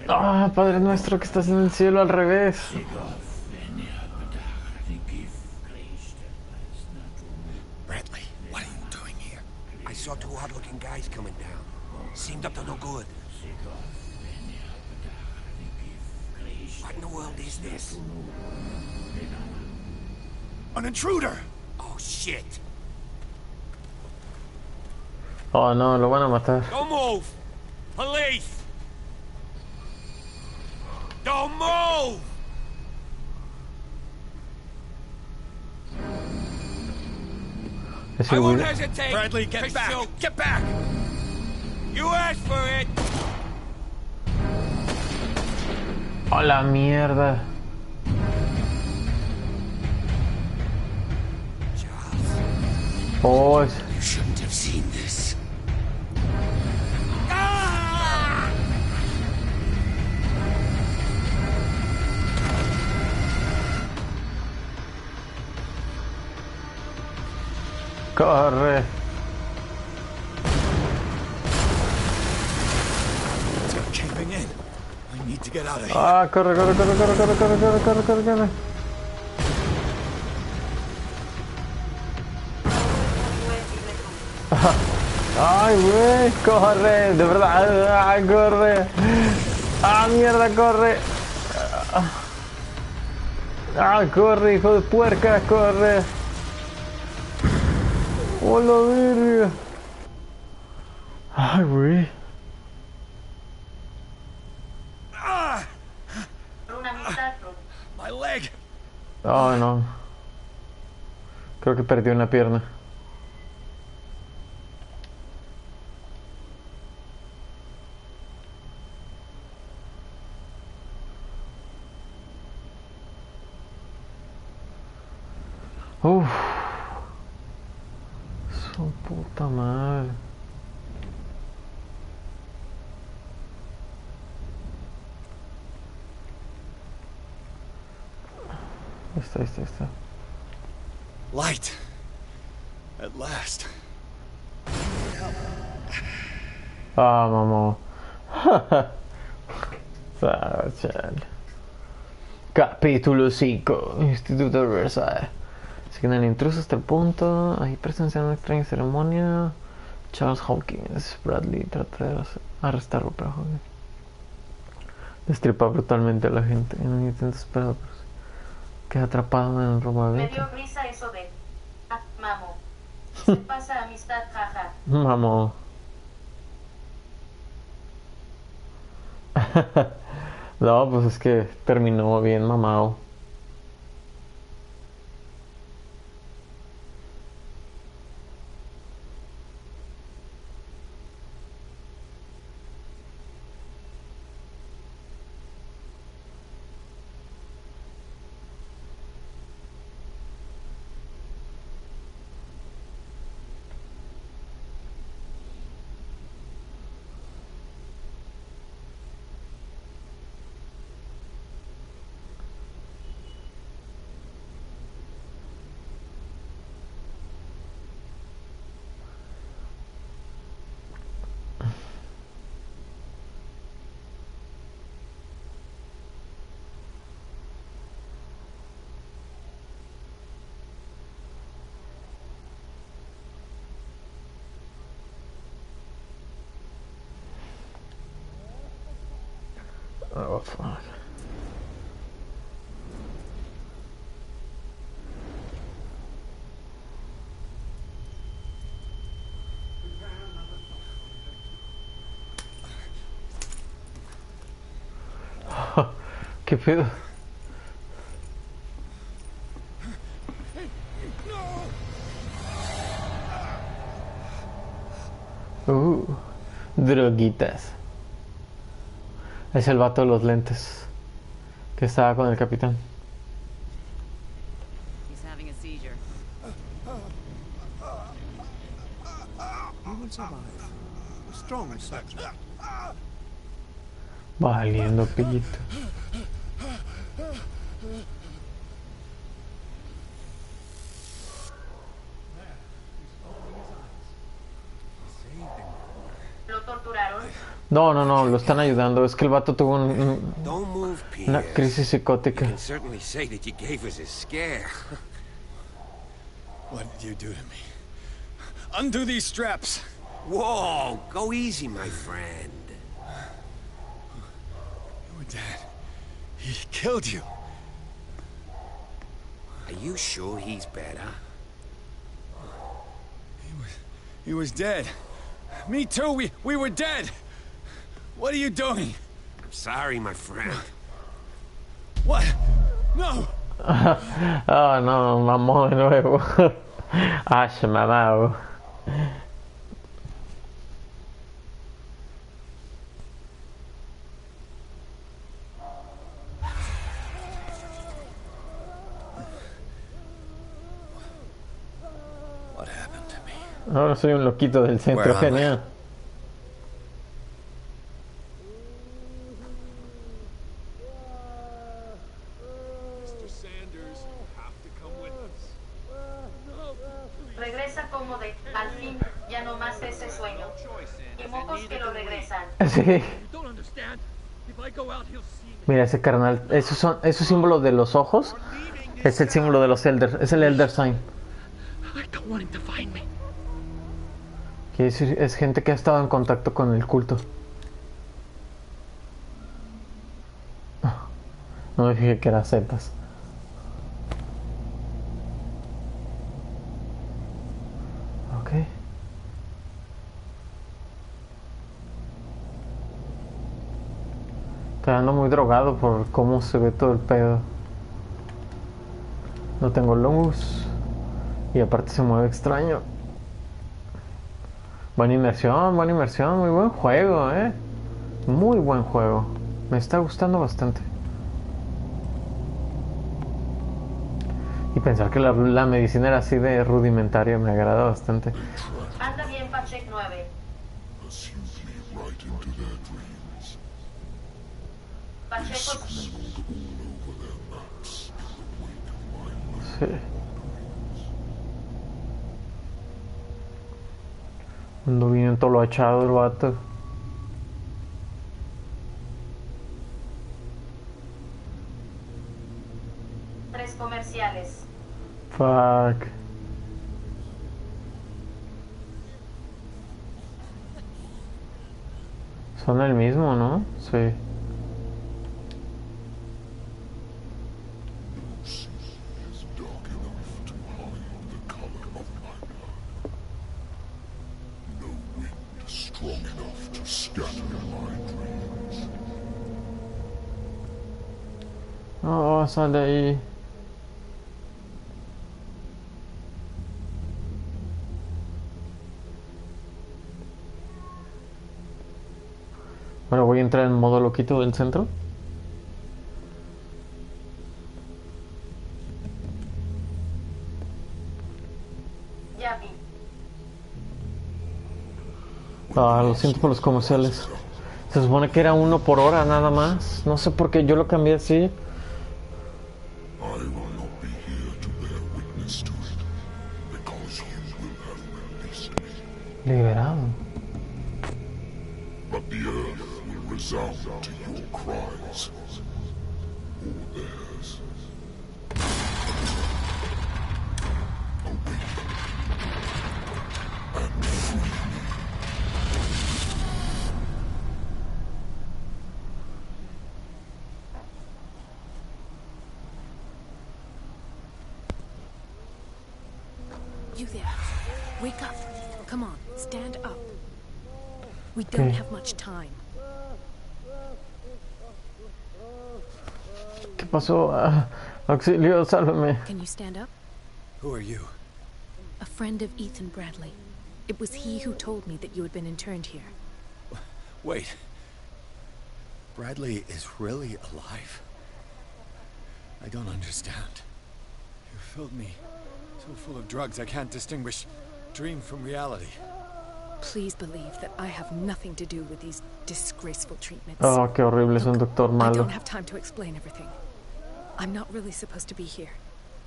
Ah, Padre nuestro que estás en el cielo al revés. Bradley, what are you doing here? I saw two odd-looking guys coming down. Seemed up to no good. What in the world is this? An intruder! Oh, shit. Oh no, lo van a matar. Don't move! Police! Don't move! Ese I won't güey. hesitate. Bradley, get to back! shoot. Get back! You asked for it. Oh la mierda. Charles, Oh, you shouldn't have seen this. corre. They're caving in. I need to get out of here. Ah, corre, corre, corre, corre, corre, corre, corre, corre, corre, corre. Ay, güey, corre, de verdad, ay, corre. Ah, mierda, corre. Ah, corre, hijo de puerca, corre. Hola, verga. Ay, güey. Por una amistad. My leg! Oh, no. Creo que perdió una pierna. Uf. Su puta madre. Ahí está. Light! At last. Ah, mamá. Ah, chale. Capítulo 5. Instituto Versailles. Asignan intrusos hasta el punto. Ahí presencian una extraña ceremonia. Charles Hawkins. Bradley trata de arrestarlo, pero Hawkins destripa brutalmente a la gente en un intento esperado. Queda atrapado en el robo de Me venta. dio risa eso de... Ah, mamo. Se pasa amistad, jaja. Mamó. No, pues es que terminó bien mamado. Oh, fuck. ¿Qué pedo? Droguitas. Es el vato de los lentes que estaba con el capitán. He's having a seizure. You will survive. A strong subject. Valiendo pillito. ¿Lo torturaron? No, lo están ayudando. Es que el vato tuvo Don't move, una Pierce. crisis You psicótica. can certainly say that you gave us a scare. What did you do to me? Undo these straps! Whoa, go easy, my friend. Your dad. He killed you. Are you sure he's better? He was dead. Me too, we were dead! What are you doing? I'm sorry, my friend. What? No! Ah, no, mamó de nuevo. Ah, se me ha dado. What happened to me? Ahora soy un loquito del centro, Where am I? genial. Regresa como de, al fin, ya no más ese sueño. Y mocos que lo regresan. Sí. Mira ese carnal. Esos símbolos de los ojos. Es el símbolo de los Elder. Es el Elder Sign. Quiere decir, es gente que ha estado en contacto con el culto. No me fijé que era Zetas. Ok. Estoy ando muy drogado por cómo se ve todo el pedo. No tengo luz. Y aparte se mueve extraño. Buena inmersión, muy buen juego, muy buen juego. Me está gustando bastante. Y pensar que la medicina era así de rudimentaria me agrada bastante. Anda bien, Pachek 9. Pacheco. Sí. Ando bien entoloachado el vato. Tres comerciales. Fuck. Son el mismo, ¿no? Sí. Oh, sal de ahí. Bueno, voy a entrar en modo loquito del centro. Ya vi. Ah, lo siento por los comerciales. Se supone que era 1 por hora nada más. No sé por qué yo lo cambié así. Liberado. But the earth will resound to your cries, or theirs. Awake and free me. You there. Wake up. Come on, stand up. We don't have much time. ¿Qué pasó? Auxilio, sálvame. Can you stand up? Who are you? A friend of Ethan Bradley. It was he who told me that you had been interned here. Wait. Bradley is really alive? I don't understand. You filled me so full of drugs I can't distinguish dream from reality. Please believe that I have nothing to do with these disgraceful treatments. Oh, qué horrible, es un doctor I malo. don't have time to explain everything. I'm not really supposed to be here.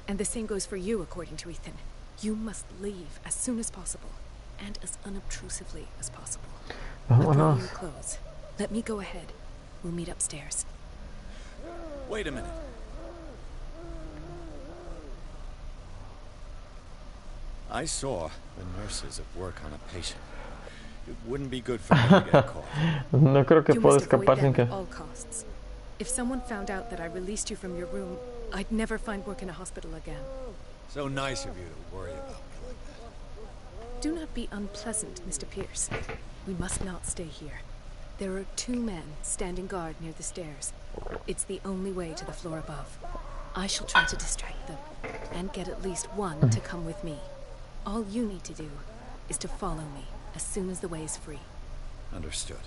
And the same goes for you, according to Ethan. You must leave as soon as possible. And as unobtrusively as possible. I'll bring you your clothes. Let me go ahead. We'll meet upstairs. Wait a minute. I saw the nurses at work on a patient. It wouldn't be good for me to get caught. No creo que You pueda must avoid escapar sin them que... at all costs. If someone found out that I released you from your room, I'd never find work in a hospital again. So nice of you to worry about me like that. Do not be unpleasant, Mr. Pierce. We must not stay here. There are 2 men standing guard near the stairs. It's the only way to the floor above. I shall try to distract them, and get at least one to come with me. All you need to do is to follow me as soon as the way is free. Understood.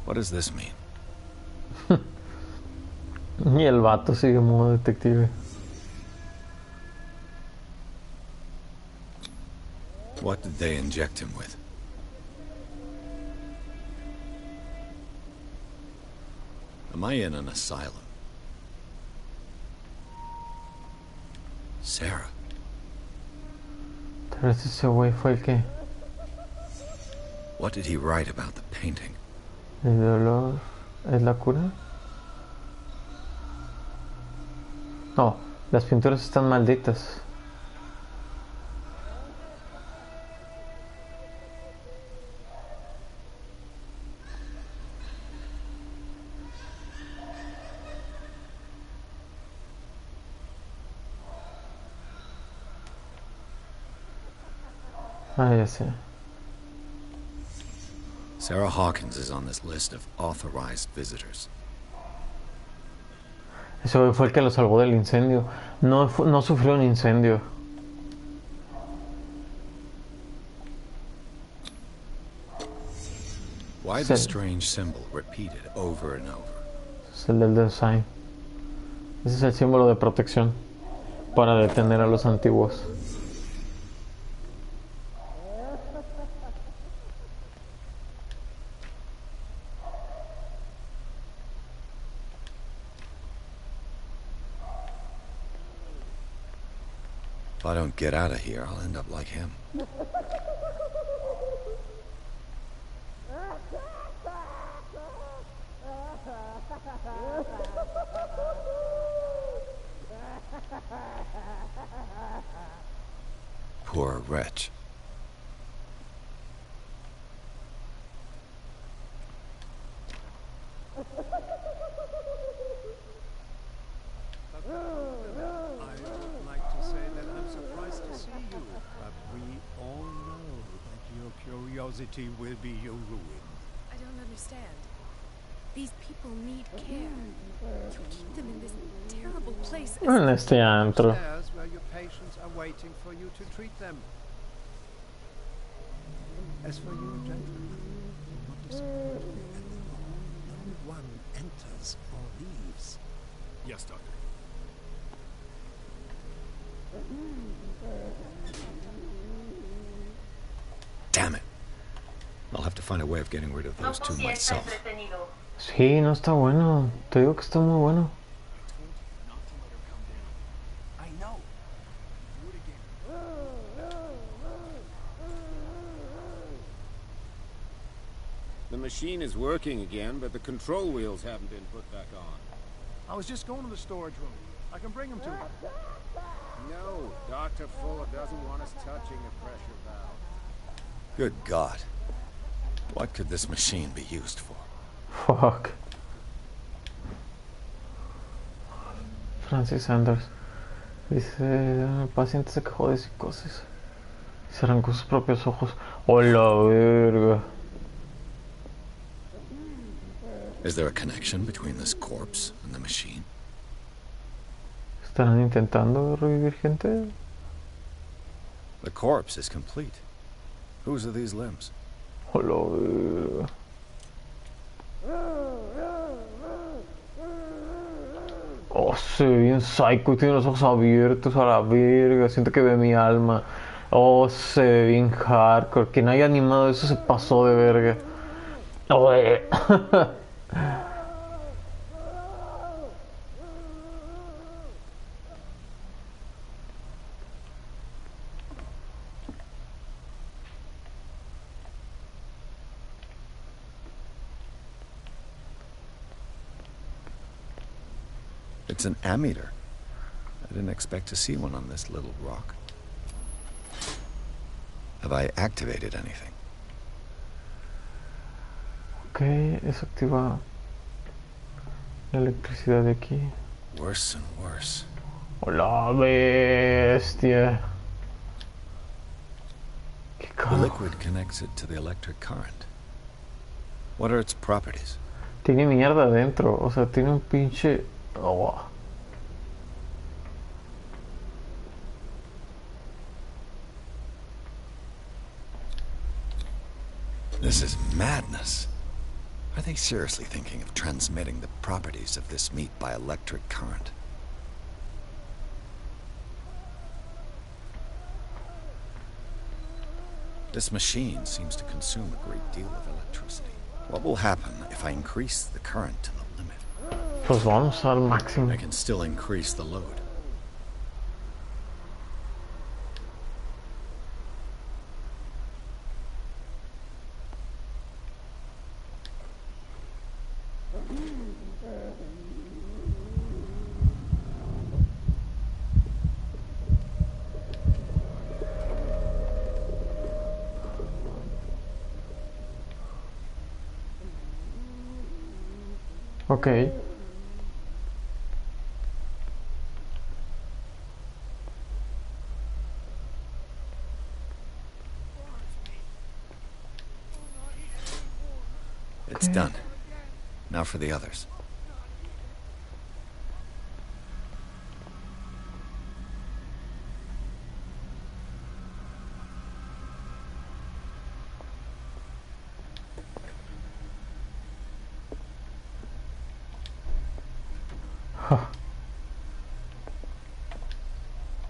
What does this mean? Y el vato sigue modo detective. What did they inject him with? Am I in an asylum? Sarah. Tal vez ese güey fue el que... What did he write about the painting? El dolor es la cura. No, las pinturas están malditas. Ah, ya sé. Sarah Hawkins is on this list of authorized visitors. Ese fue el que lo salvó del incendio. No, no sufrió un incendio. Why the strange symbol repeated over and over? Es el del design. Ese es el símbolo de protección para detener a los antiguos. If I don't get out of here, I'll end up like him. Poor wretch. Will be your ruin. I don't understand. These people need care. You keep them in this terrible place. En este antro. Upstairs where your patients are waiting for you to treat them. As for you, gentlemen, do not disappoint me anymore. No one enters or leaves. Yes, Doctor. Damn it. I'll have to find a way of getting rid of those 2 myself. Sí, no está bueno. Te digo que está muy bueno. I know. Do it again. The machine is working again, but the control wheels haven't been put back on. I was just going to the storage room. I can bring them to you. No, Dr. Fuller doesn't want us touching the pressure valve. Good God. What could this machine be used for? Fuck. Francis Sanders dice: el paciente se quejó de psicosis. Se arrancó sus propios ojos. ¡Oh, la verga! Is there a connection between this corpse and the machine? ¿Están intentando revivir gente? The corpse is complete. Whose are these limbs? Hola. Oh, se ve bien psycho, tiene los ojos abiertos a la verga, siento que ve mi alma. Oh, se ve bien hardcore, quien haya animado eso se pasó de verga. Oh, It's an ammeter. I didn't expect to see one on this little rock. Have I activated anything? Ok, eso activa la electricidad de aquí. Worse and worse. Hola, bestia. The liquid connects it to the electric current. What are its properties? Tiene mierda adentro, o sea, tiene un pinche... Oh. This is madness. Are they seriously thinking of transmitting the properties of this meat by electric current? This machine seems to consume a great deal of electricity. What will happen if I increase the current to the limit? Pues vamos al máximo. I can still increase the load. Ok. It's done. Now for the others.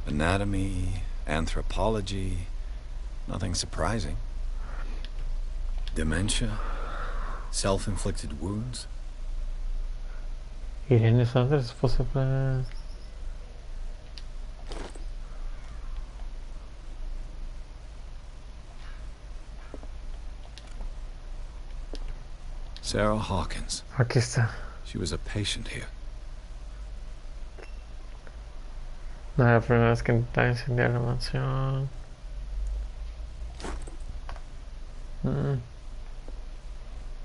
Anatomy, anthropology, nothing surprising. Dementia, self-inflicted wounds. Irene Sanders, esposa plan. Sarah Hawkins. Aquí está. She was a patient here. No, la primera vez que intentaba incendiar la mansión.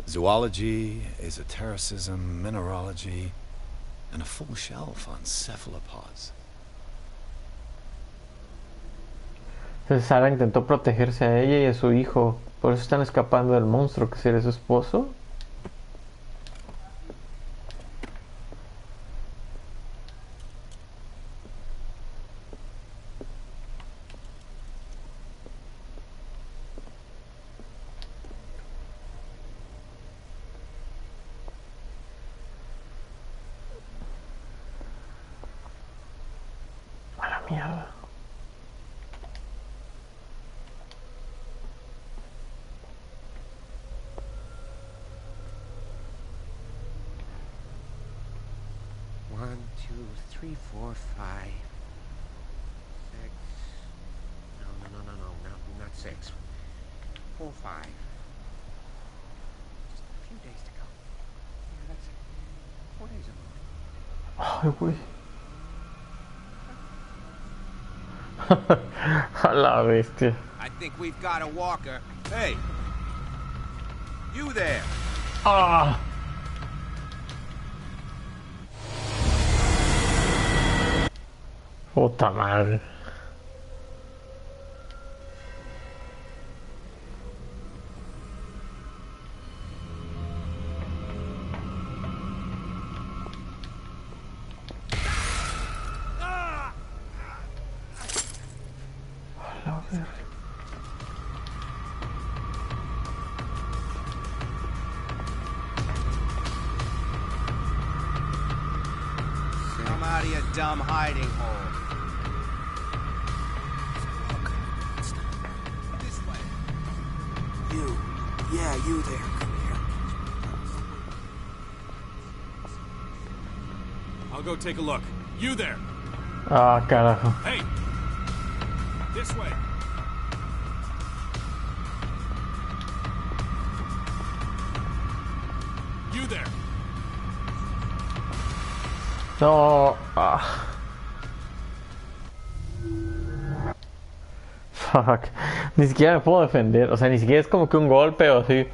Zoology, esotericism, mineralogy, and a full shelf on cephalopods. Sara intentó protegerse a ella y a su hijo. Por eso están escapando del monstruo que sería su esposo. A la mierda. One, two, three, four, five, six. No, not six. 4, 5. Just a few days to go. Yeah, that's it. 4 days ago. Ay, güey. A la bestia. I think we've got a walker. Hey! You there! Ah. Puta madre. out of your dumb hiding hole. This way. You. Yeah, you there. Come here. I'll go take a look. You there. Ah, carajo. Hey. This way. You there. No. Ah. Fuck. Ni siquiera me puedo defender. O sea, ni siquiera es como que un golpe o así.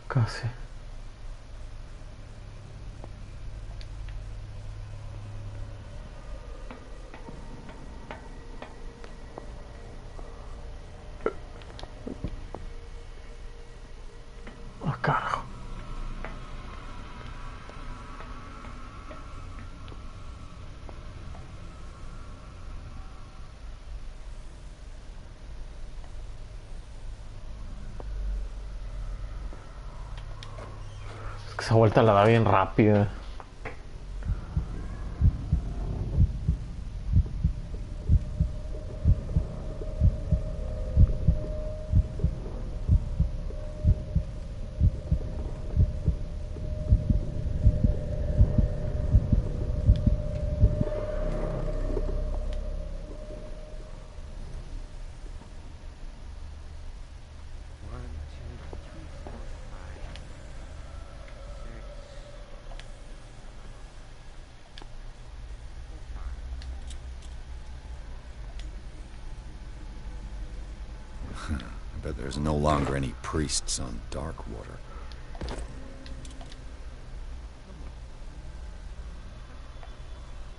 Casi. Oh, carajo. Es que esa vuelta la da bien rápida. I bet there's no longer any priests on Darkwater.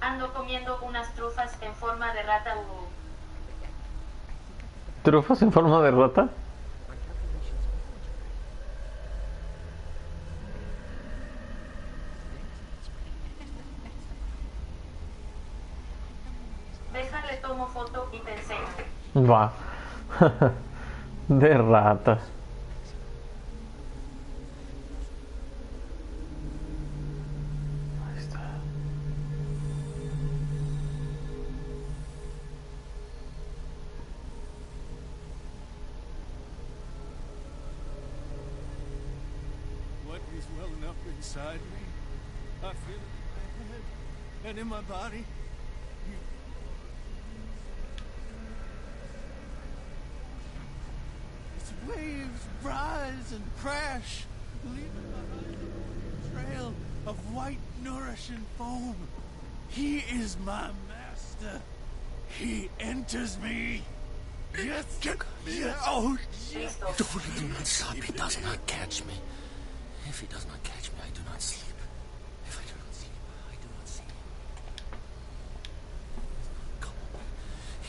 Ando comiendo unas trufas en forma de rata. ¿Trufas en forma de rata? Déjale tomo foto y te enseño. Va. De ratas. Ahí está. What is welling up inside me? I feel it in my head and in my body. Waves rise and crash, leaving behind a trail of white, nourishing foam. He is my master. He enters me. Yes, oh, yes. Do not stop. He does not catch me. If he does not catch me, I do not sleep. If I do not sleep, I do not see him.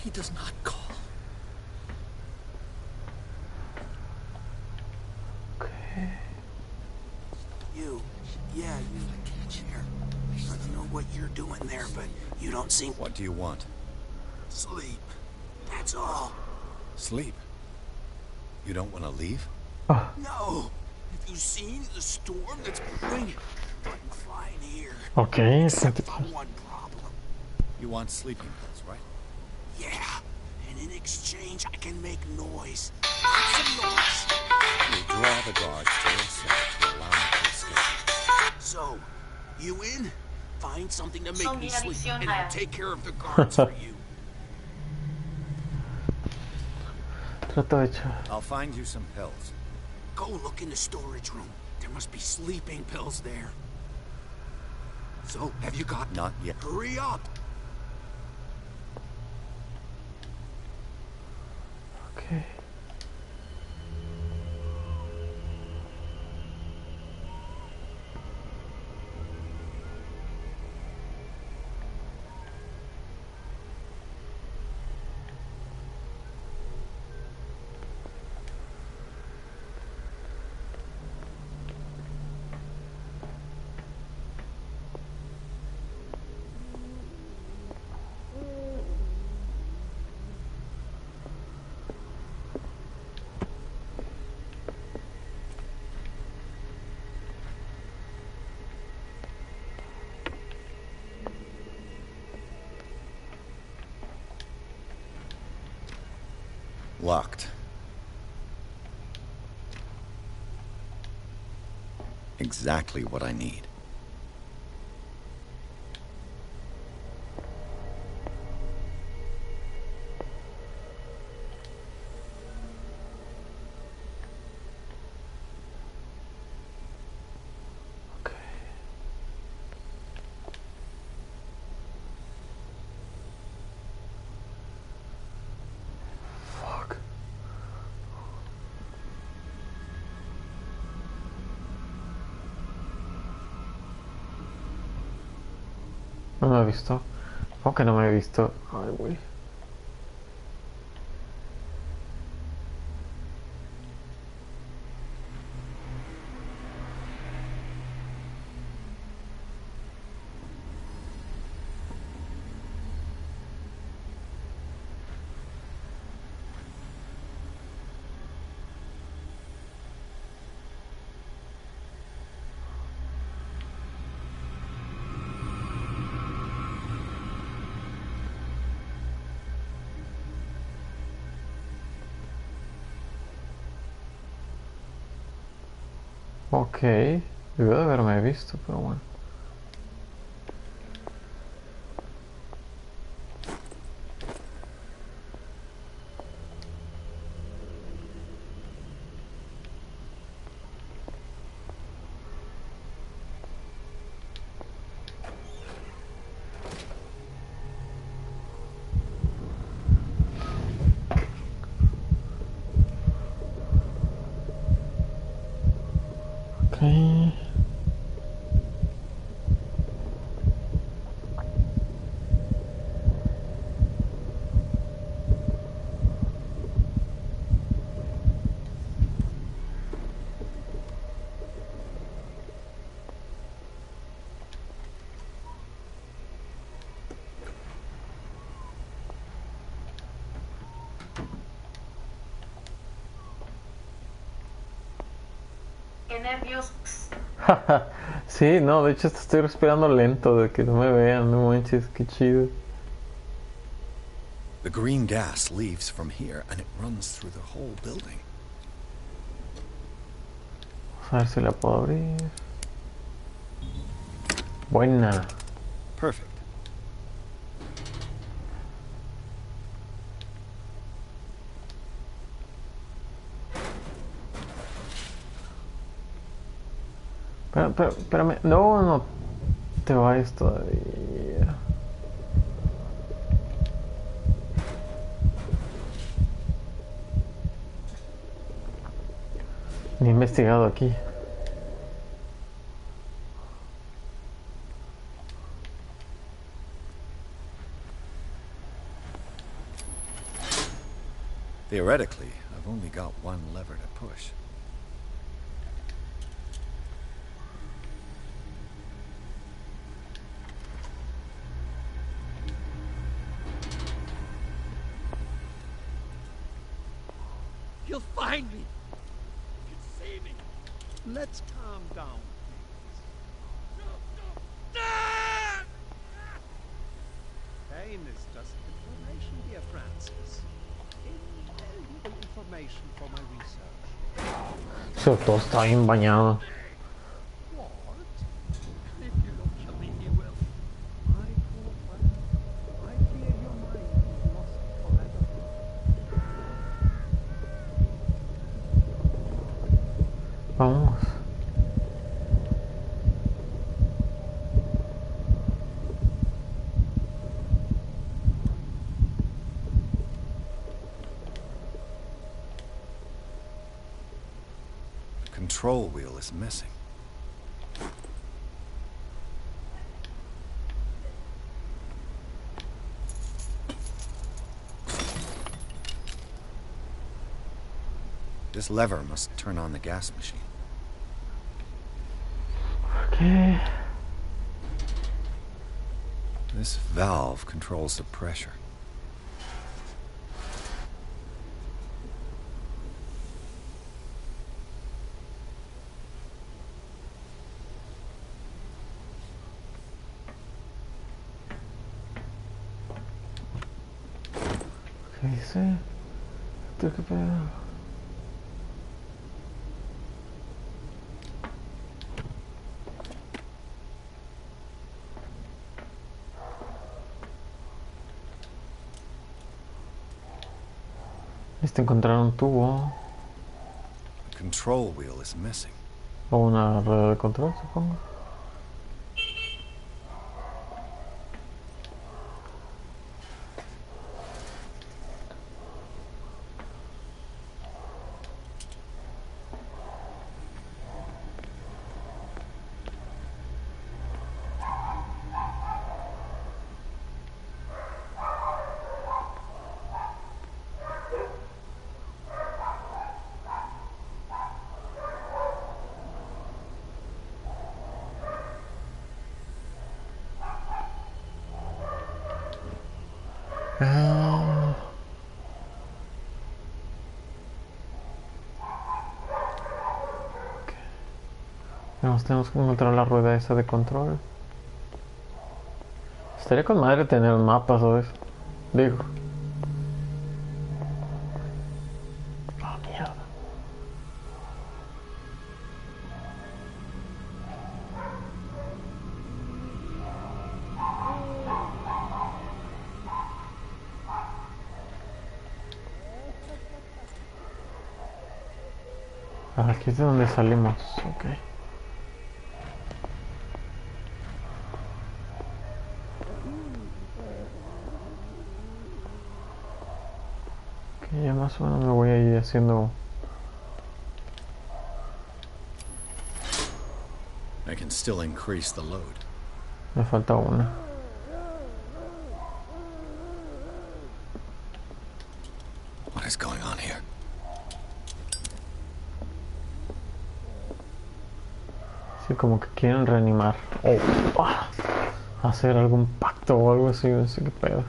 He does not call. You. Yeah, you. I catch here. I don't know what you're doing there, but you don't seem... What do you want? Sleep. That's all. Sleep? You don't want to leave? No. Have you seen the storm that's brewing? I'm flying here. Okay. Except for one problem. You want sleeping pills, right? Yeah. And in exchange, I can make noise. Some noise. You draw the guards to your cell to allow me to escape. So, you in? Find something to make Son me mi sleep, adicción and a- I'll take care of the guards for you. Trato hecho. I'll find you some pills. Go look in the storage room. There must be sleeping pills there. So, have you got... Not yet. Hurry up! Okay. Locked. Exactly what I need. No me ha visto. ¿Cómo que no me he visto? Ay, güey. Ok, debió de haberme visto, pero bueno. Okay. Qué nervios. Sí, no, de hecho estoy respirando lento de que no me vean, no manches, qué chido. The green gas leaves from here and it runs through the whole building. Vamos a ver si la puedo abrir. Buena. Perfect. Espérame. No, no te vayas todavía. Ni he investigado aquí. Theoretically, I've only got one lever to push. You'll find me. You can see me. Let's calm down, please. Pain is just information, dear Francis. Invaluable information for my research. Eso todo está bien bañado. What? If you don't kill me, he will. My poor friend, I fear your mind is lost forever. Vamos. control wheel is missing. This lever must turn on the gas machine. Okay. This valve controls the pressure. ¿Qué dice? ¿Tú qué pedo? Encontrar un tubo. The control wheel is missing. O una rueda de control, supongo. Tenemos que encontrar la rueda esa de control. Estaría con madre tener un mapa, ¿sabes? Digo. Ah, mierda. Aquí es de donde salimos, ok. Ya más o menos me voy a ir haciendo. I can still increase the load. Me falta una. What is going on here? Sí, como que quieren reanimar. O hacer algún pacto o algo así, no sé qué pedo.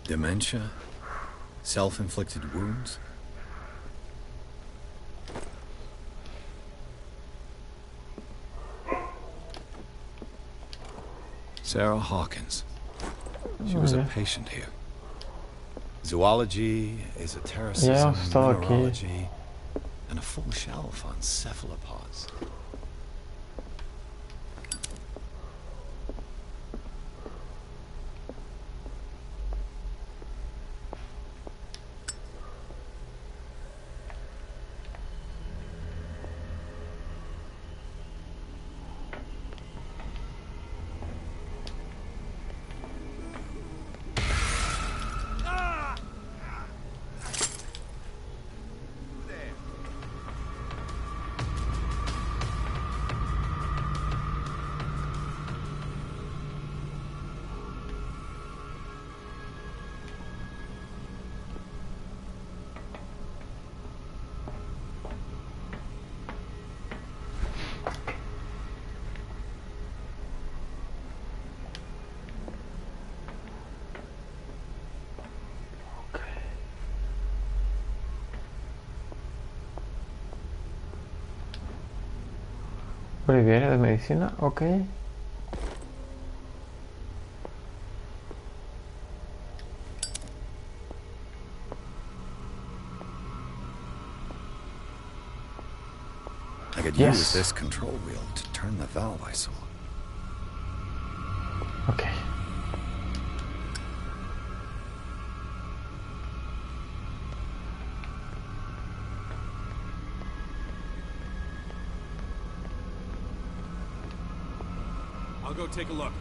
Dementia? Self-inflicted wounds? Sarah Hawkins. She was a patient here. Zoology, esotericism, mineralogy, and a full shelf on cephalopods. Breviario de medicina, ok. I could use this control wheel to turn the valve I saw. Ok. go take a look.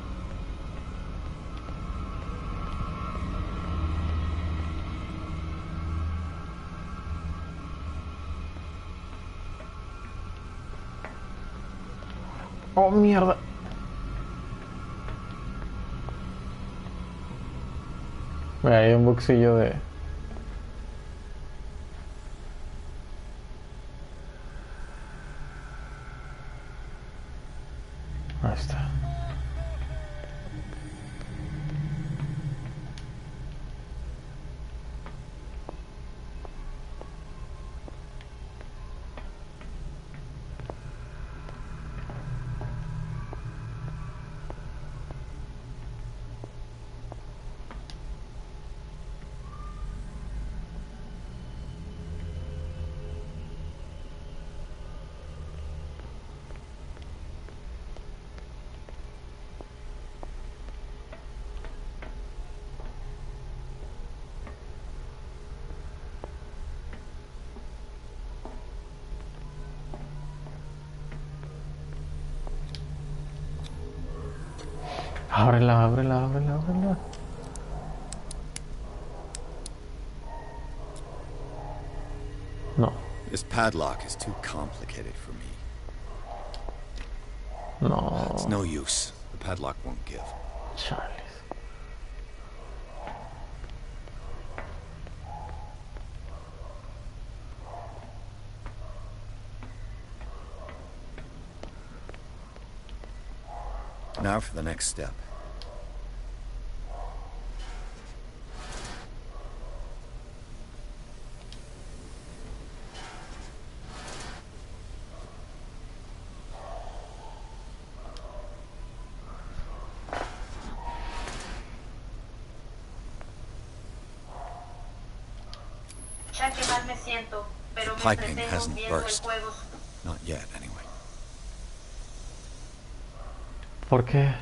Oh, mierda. Hay un boxillo de... Ahí está. Ábrela, ábrela, ábrela, ábrela. No. This padlock is too complicated for me. No. It's no use. The padlock won't give. Charles. Now for the next step. Ya que mal me siento, pero me Piping entretengo hasn't viendo el burst. juego. Not yet, anyway. ¿Por qué?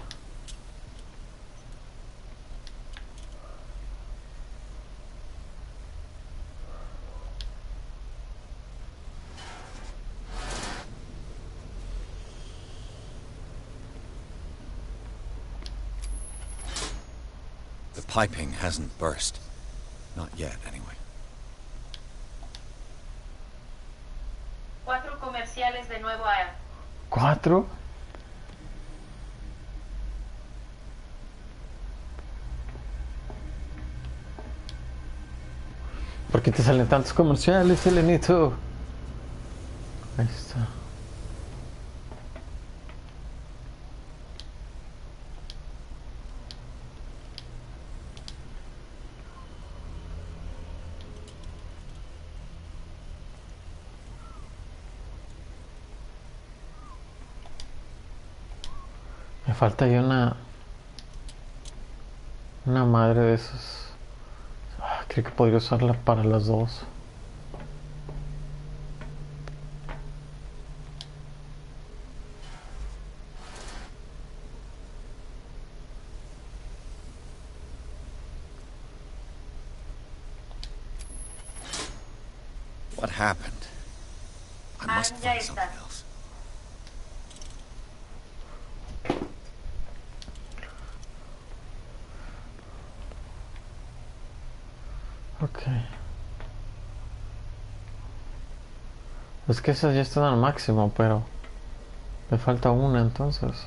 The piping hasn't burst. Not yet, anyway. 4 comerciales de nuevo a... ¿4? ¿Por qué te salen tantos comerciales, Elenito? Ahí está. Me falta ahí una madre de esos. Creo que podría usarla para las dos. What happened? I must ya find está. something else. Ok. Es que esas ya están al máximo, pero me falta una entonces.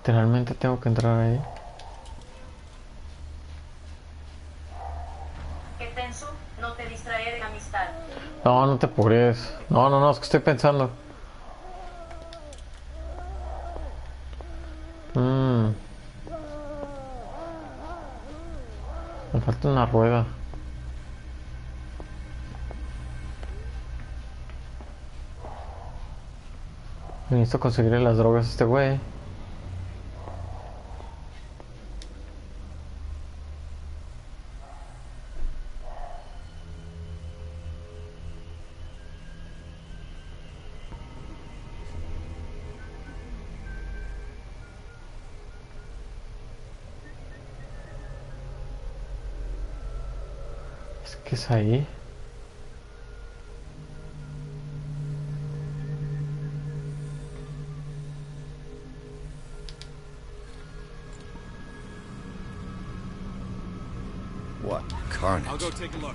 Literalmente tengo que entrar ahí. ¿Qué tenso? No te distraer en amistad. No, no te apures. No, no, no, es que estoy pensando. Necesito una rueda. Necesito conseguirle las drogas a este güey. ¿Qué es ahí? What carnage? I'll go take a look.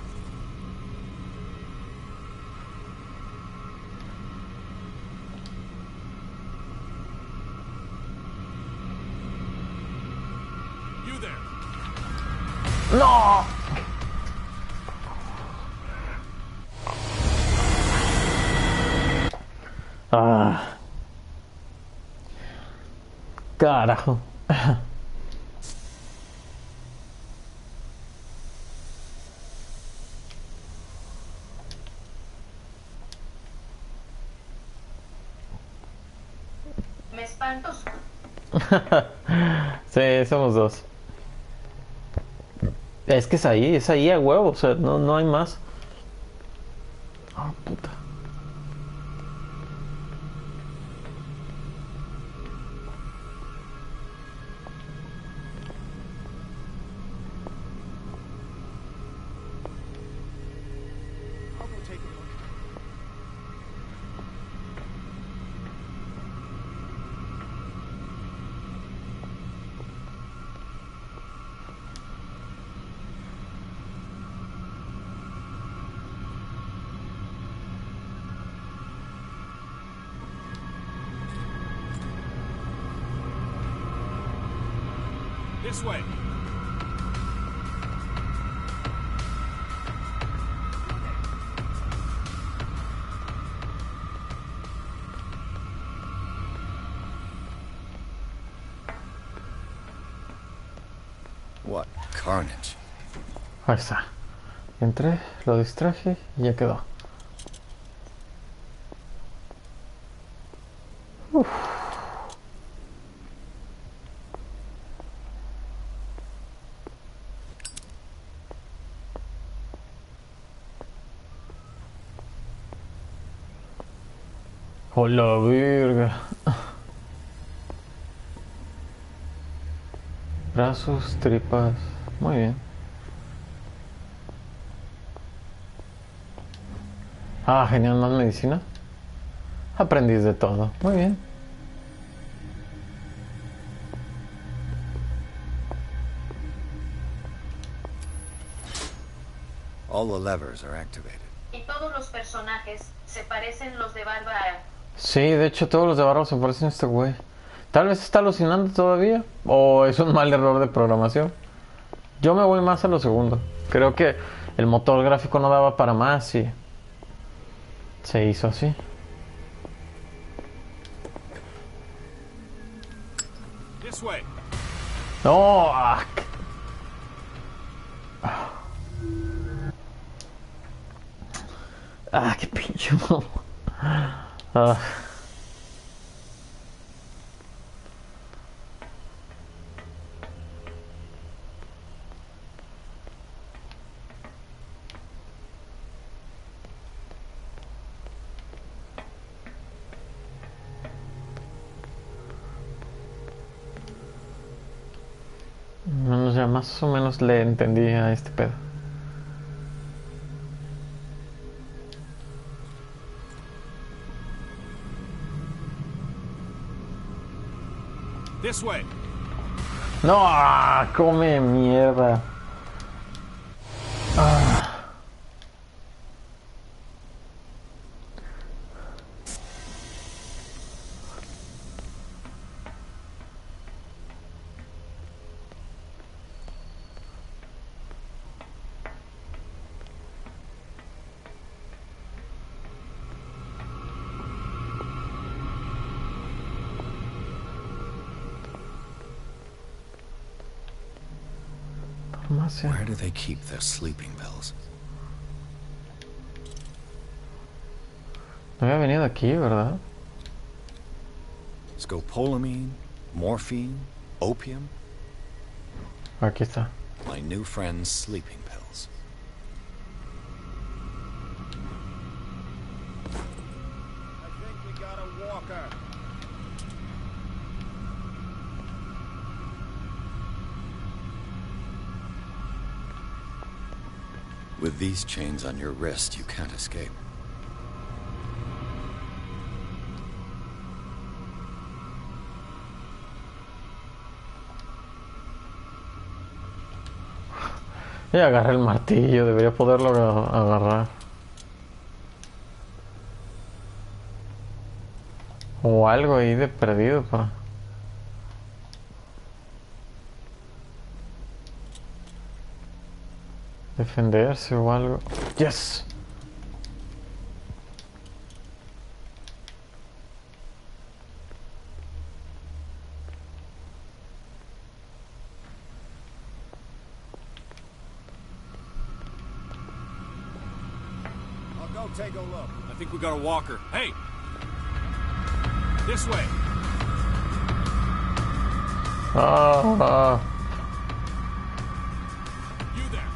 You there? ¡No! Ah. Carajo. Me espanto. Sí, somos dos. Es que es ahí a huevo, o sea, no hay más. Oh, puta. I'll go take a look. This way. What carnage? Ahí está. Entré, lo distraje y ya quedó. Uf. Hola, verga. Brazos, tripas. Muy bien. Ah, genial, más medicina. Aprendiz de todo. Muy bien. All the levers are activated. Y todos los personajes se parecen los de Barba a... Sí, de hecho todos los de Barro se parecen a este güey. Tal vez está alucinando todavía. O es un mal error de programación. Yo me voy más a lo segundo. Creo que el motor gráfico no daba para más y se hizo así. This way. No. Qué pinche mamá. Ya más o menos le entendí a este pedo. This way. No, come mierda. farmacia. Where do they keep their sleeping pills? No había venido aquí, ¿verdad? Scopolamine, morphine, opium. Aquí está. My new friend's sleeping pills. I think we got a walker. With these chains on your wrist, you can't escape. Y agarré el martillo, debería poderlo agarrar. O algo ahí de perdido para defenderse o algo. Yes. I'll go take a look. I think we got a walker. Hey! This way! You there!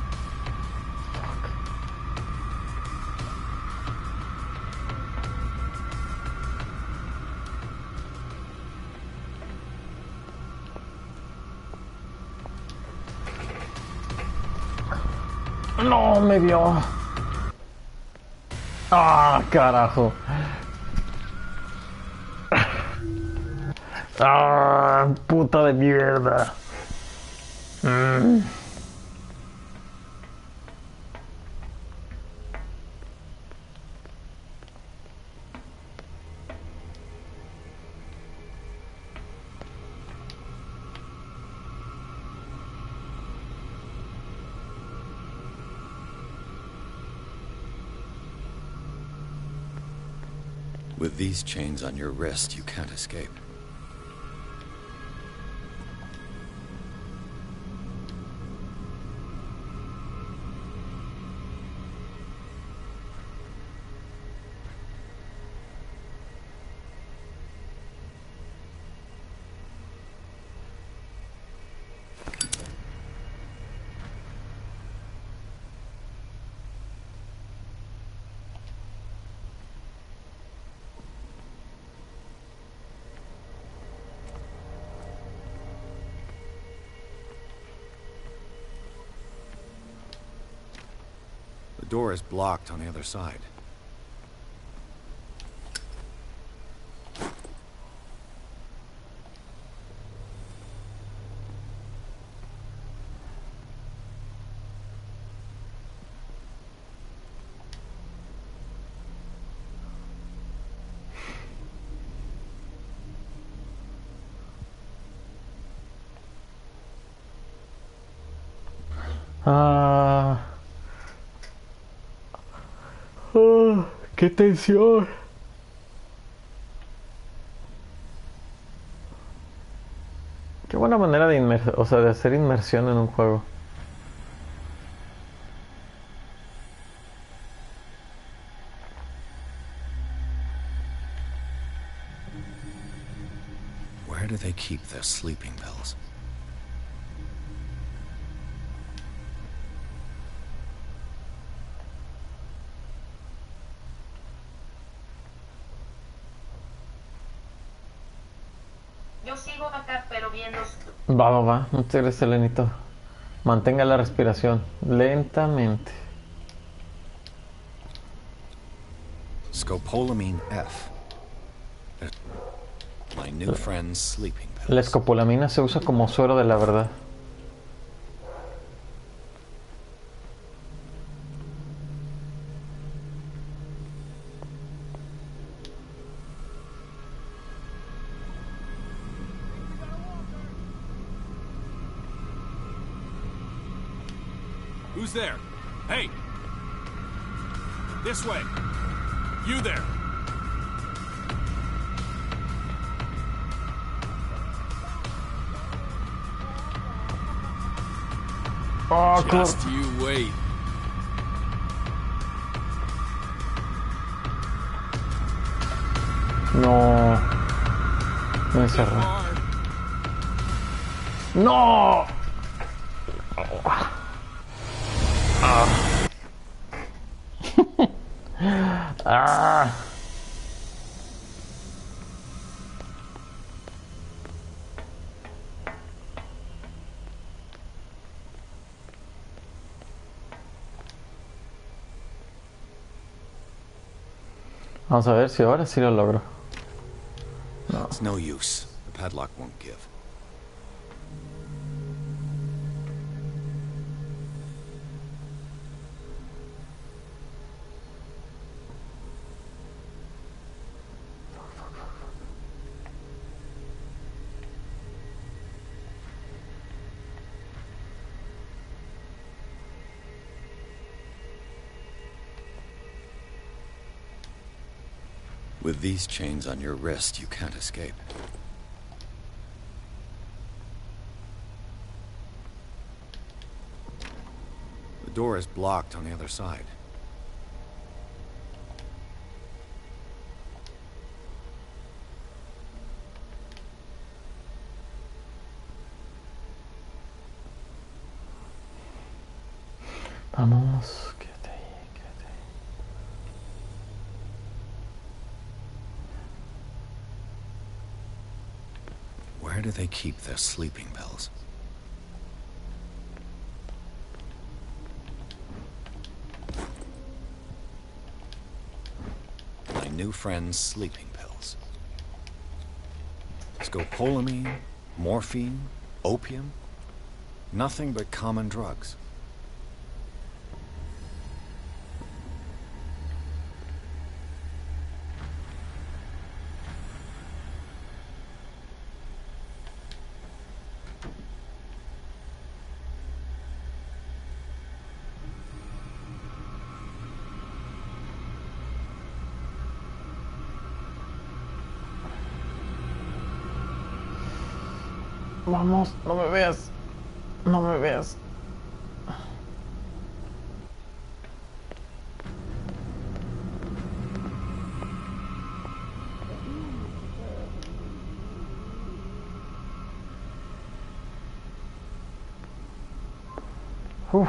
No, me vio. Ah, carajo. Ah, puta de mierda. With these chains on your wrist, you can't escape. The door is blocked on the other side. ¡Qué tensión! Qué buena manera de de hacer inmersión en un juego. Where do they keep their sleeping pills? Yo sigo acá, pero viendo. Va. Muchas gracias, Elenito. Mantenga la respiración lentamente. Scopolamine F. My new friend's sleeping pills. La escopolamina se usa como suero de la verdad. Who's there? Hey! This way! You there! Oh, Just you wait. No. Me cerró. No. Ah. Vamos a ver si ahora sí lo logro. No. It's no use. The padlock won't give. With these chains on your wrist, you can't escape. The door is blocked on the other side. Vamos, quédate ahí, quédate ahí. Where do they keep their sleeping pills? My new friend's sleeping pills. Scopolamine, morphine, opium. Nothing but common drugs. Vamos, no me veas. No me veas. Uf.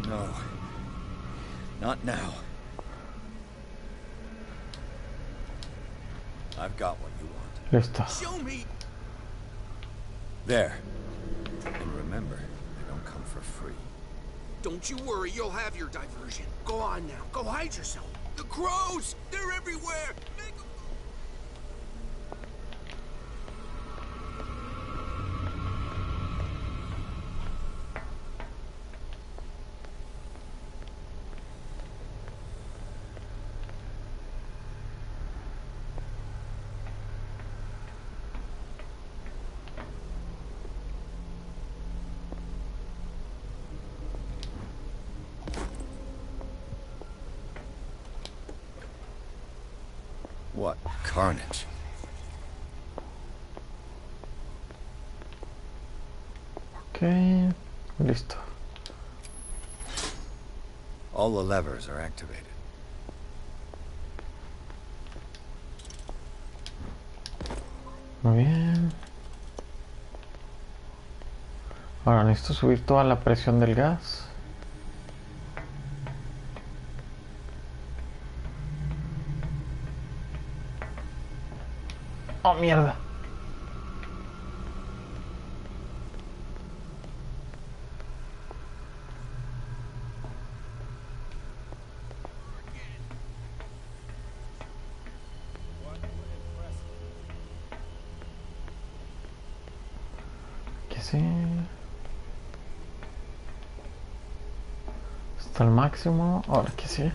No. Not now. I've got what you want. Listo. Show me. There. And remember, they don't come for free. Don't you worry, you'll have your diversion. Go on now, go hide yourself. The crows, they're everywhere. Make 'em... What carnage. Ok, listo. All the levers are activated. Muy bien. Ahora necesito subir toda la presión del gas. Oh, mierda. ¿Qué sé? hasta el máximo. Ahora que sí.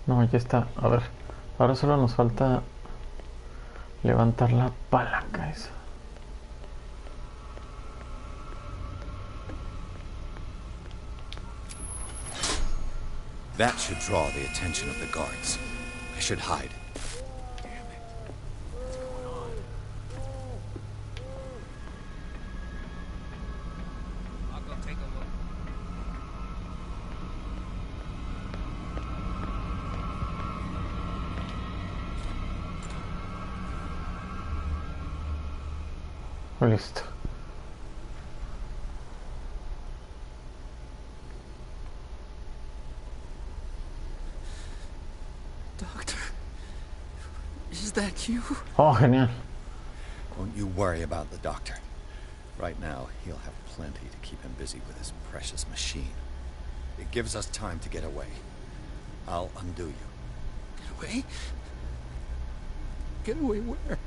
No, ya está. A ver. Ahora solo nos falta levantar la palanca esa. That should draw the attention of the guards. I should hide. I'll go take a look. Listo. Doctor, is that you? Oh, genial. Don't you worry about the doctor. Right now, he'll have plenty to keep him busy with his precious machine. It gives us time to get away. I'll undo you. Get away? Get away where?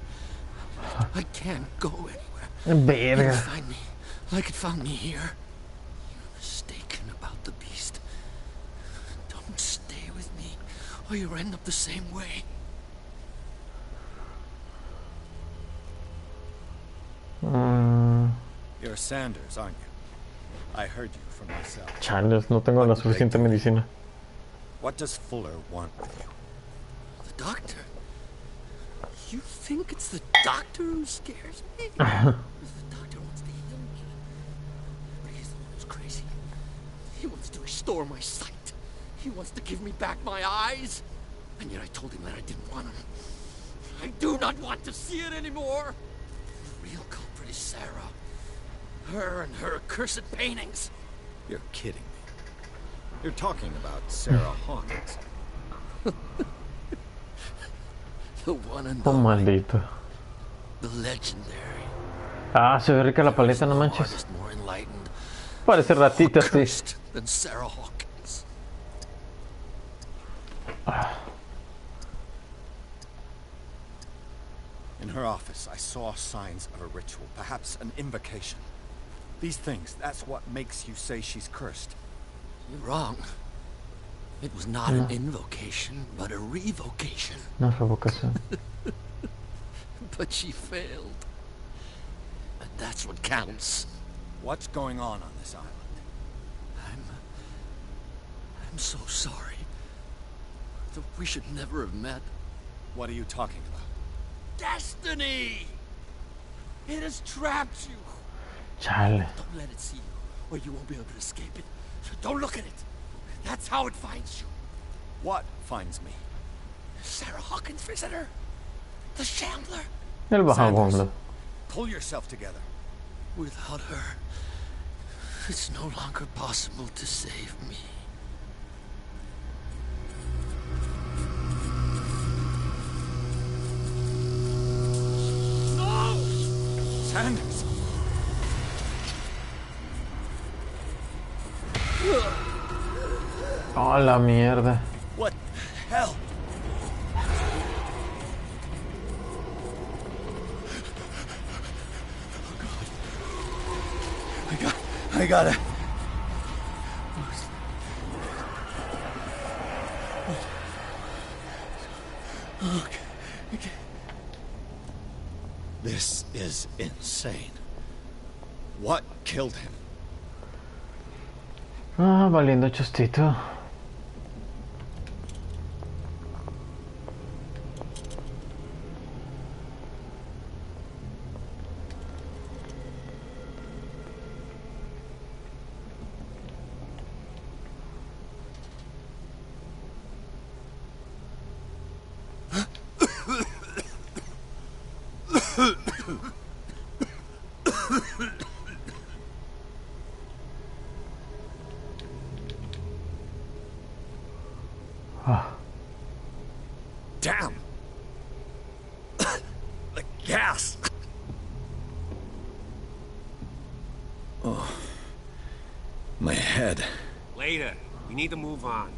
I can't go anywhere. You can find me like it found me here. You're mistaken about the beast. Don't stay with me, or you'll end up the same way. You're Sanders, aren't you? I heard you from myself. Chales, no tengo la suficiente medicina. What does Fuller want with you? The doctor? You think it's the doctor who scares me? The doctor wants to heal me. But he's the one who's crazy. He wants to restore my sight. He wants to give me back my eyes. And yet I told him that I didn't want him. I do not want to see it anymore. The real culprit is Sarah. Her and her accursed paintings. You're kidding me. You're talking about Sarah Hawkins. The one and Oh, only. maldito. The legendary. Ah, se ve rica la paleta, no manches. Artist more enlightened. Parece ratita, sí. Cursed than Sarah Hawkins. In her office, I saw signs of a ritual, perhaps an invocation. These things, that's what makes you say she's cursed. You're wrong. It was not an invocation, but a revocation. No revocación. But she failed. And that's what counts. What's going on this island? I'm so sorry. We should never have met. What are you talking about? Destiny! It has trapped you. Chale. Don't let it see you, or you won't be able to escape it. Don't look at it. That's how it finds you. What finds me? Sarah Hawkins' visitor. The Shambler. El vagabundo. Pull yourself together. Without her, it's no longer possible to save me. No! Sanders! Oh, la mierda. What the hell? Oh God. I gotta. Okay. This is insane. What killed him? Ah, valiendo chustito. Damn! The gas! Oh. My head. Later. We need to move on.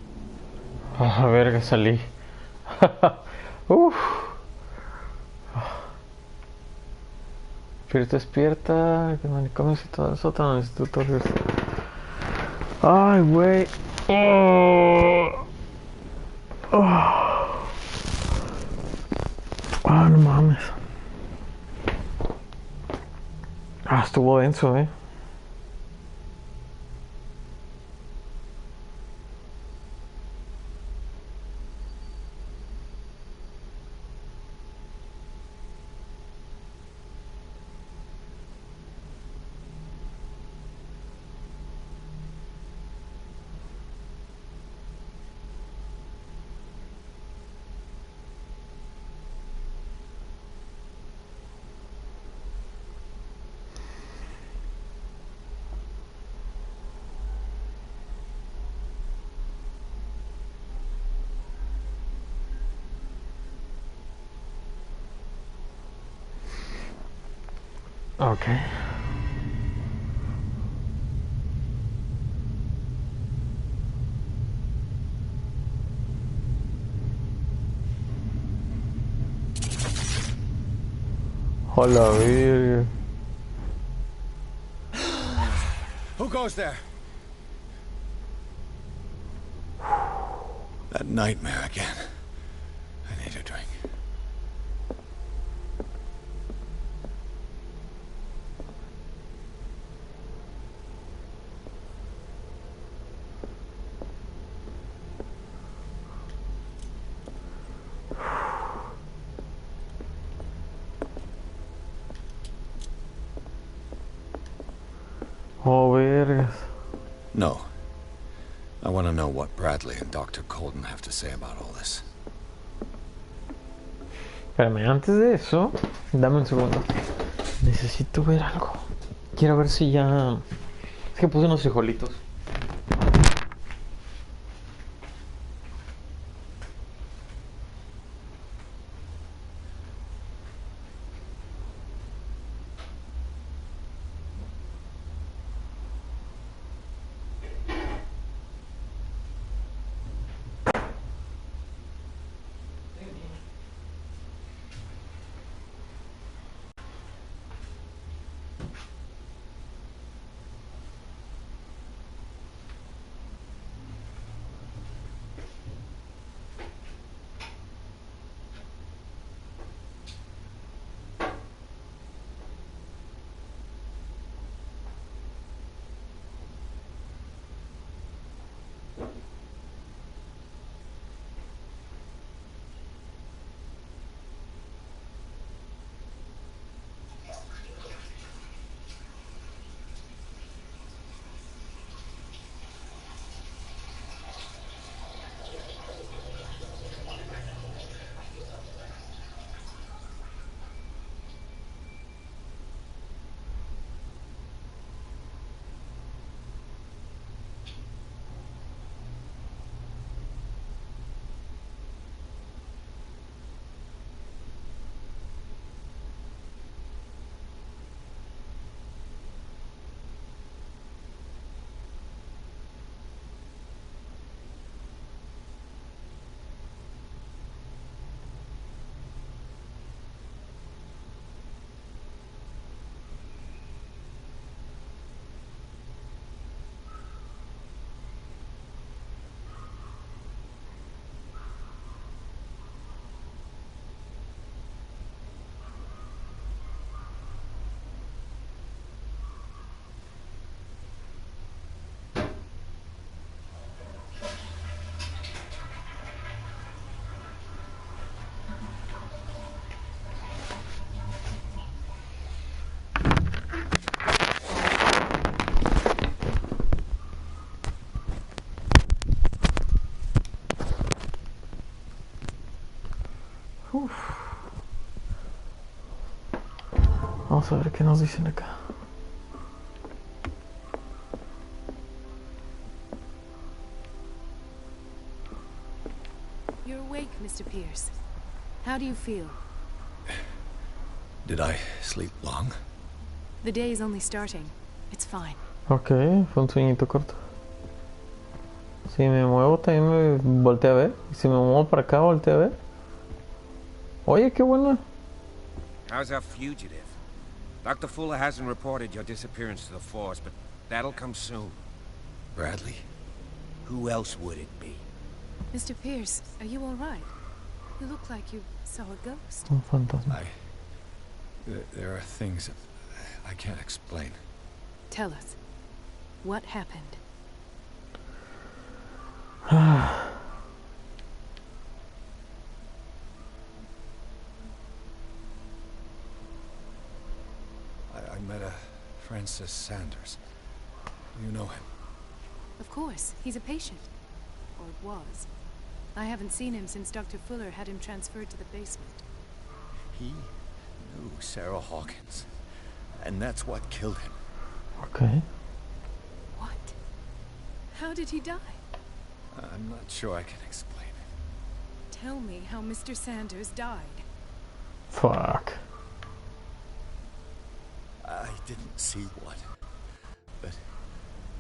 Ah, verga, salí. Uf. Pierce despierta, que manicomios y todo eso, todo el instituto. Ay, güey. Oh. Oh. Ah, no mames. Ah, estuvo denso, Okay. Hola, virgen. Who goes there? That nightmare again. I need a drink. Oh, vergas. No. I want to know what Bradley and Dr. Colton have to say about all this. Espérame, antes de eso, dame un segundo. Necesito ver algo. Quiero ver si ya... Es que puse unos frijolitos. Vamos a ver qué nos dicen acá. You're awake, Mr. Pierce. How do you feel? Did I sleep long? The day is only starting. It's fine. Ok, fue un sueñito corto. Si me muevo también me volteé a ver. Y si me muevo para acá volteé a ver. Oye, qué bueno. How's our fugitive? Dr. Fuller hasn't reported your disappearance to the force, but that'll come soon. Bradley? Who else would it be? Mr. Pierce, are you all right? You look like you saw a ghost. Un fantasma. There are things I can't explain. Tell us. What happened? I met a Francis Sanders. You know him? Of course, he's a patient. Or was. I haven't seen him since Dr. Fuller had him transferred to the basement. He knew Sarah Hawkins. And that's what killed him. Okay. What? How did he die? I'm not sure I can explain. Tell me how Mr. Sanders died. Fuck. I didn't see what, but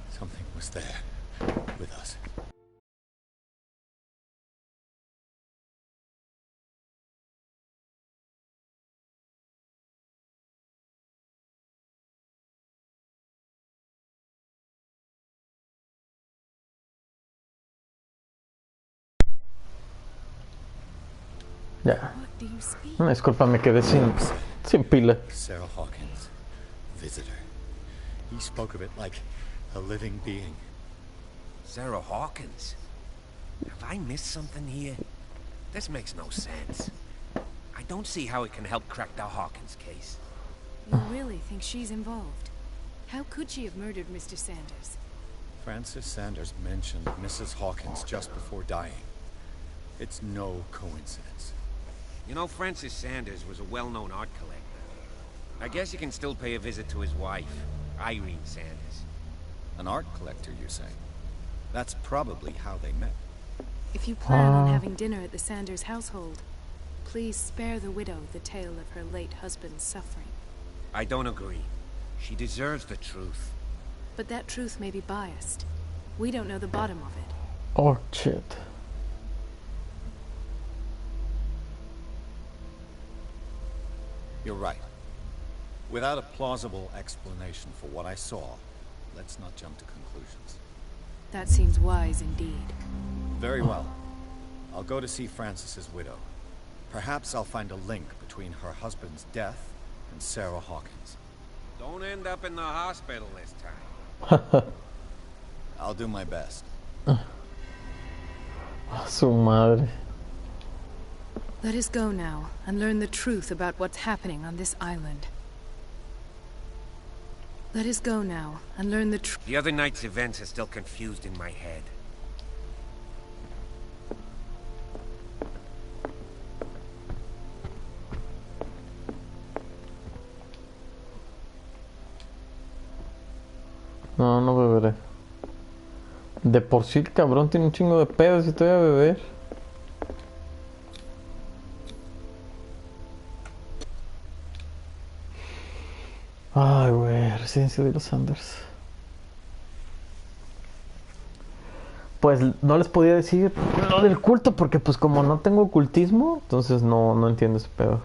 something was there with us. Ya. What do you speak? Disculpa, me quedé sin pila. Sarah Hawkins, visitor. He spoke of it like a living being. Sarah Hawkins? Have I missed something here? This makes no sense. I don't see how it can help crack the Hawkins case. You really think she's involved? How could she have murdered Mr. Sanders? Francis Sanders mentioned Mrs. Hawkins just before dying. It's no coincidence. You know, Francis Sanders was a well-known art collector. I guess you can still pay a visit to his wife, Irene Sanders. An art collector, you say? That's probably how they met. If you plan on having dinner at the Sanders household, please spare the widow the tale of her late husband's suffering. I don't agree. She deserves the truth. But that truth may be biased. We don't know the bottom of it. Oh, shit. You're right. Without a plausible explanation for what I saw, let's not jump to conclusions. That seems wise indeed. Very well. I'll go to see Francis's widow. Perhaps I'll find a link between her husband's death and Sarah Hawkins. Don't end up in the hospital this time. I'll do my best. Su madre. Let us go now and learn the truth about what's happening on this island. Let us go now and learn the truth. The other night's events are still confused in my head. No, no beberé. De por sí el cabrón tiene un chingo de pedos y te voy a beber. Ay, güey, residencia de los Sanders. Pues no les podía decir lo del culto porque pues como no tengo ocultismo, entonces no entiendo ese pedo.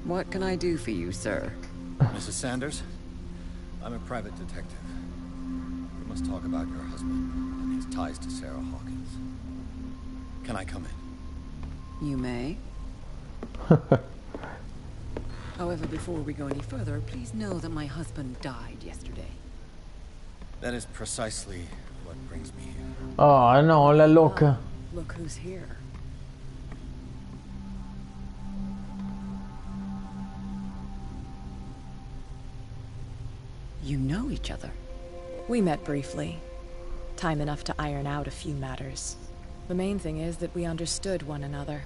What can I do for you, sir? Mrs. Sanders, I'm a private detective. We must talk about your husband and his ties to Sarah Hawkins. Can I come in? You may. However, before we go any further, please know that my husband died yesterday. That is precisely what brings me here. Oh, no, la loca. Look who's here. You know each other. We met briefly. Time enough to iron out a few matters. The main thing is that we understood one another.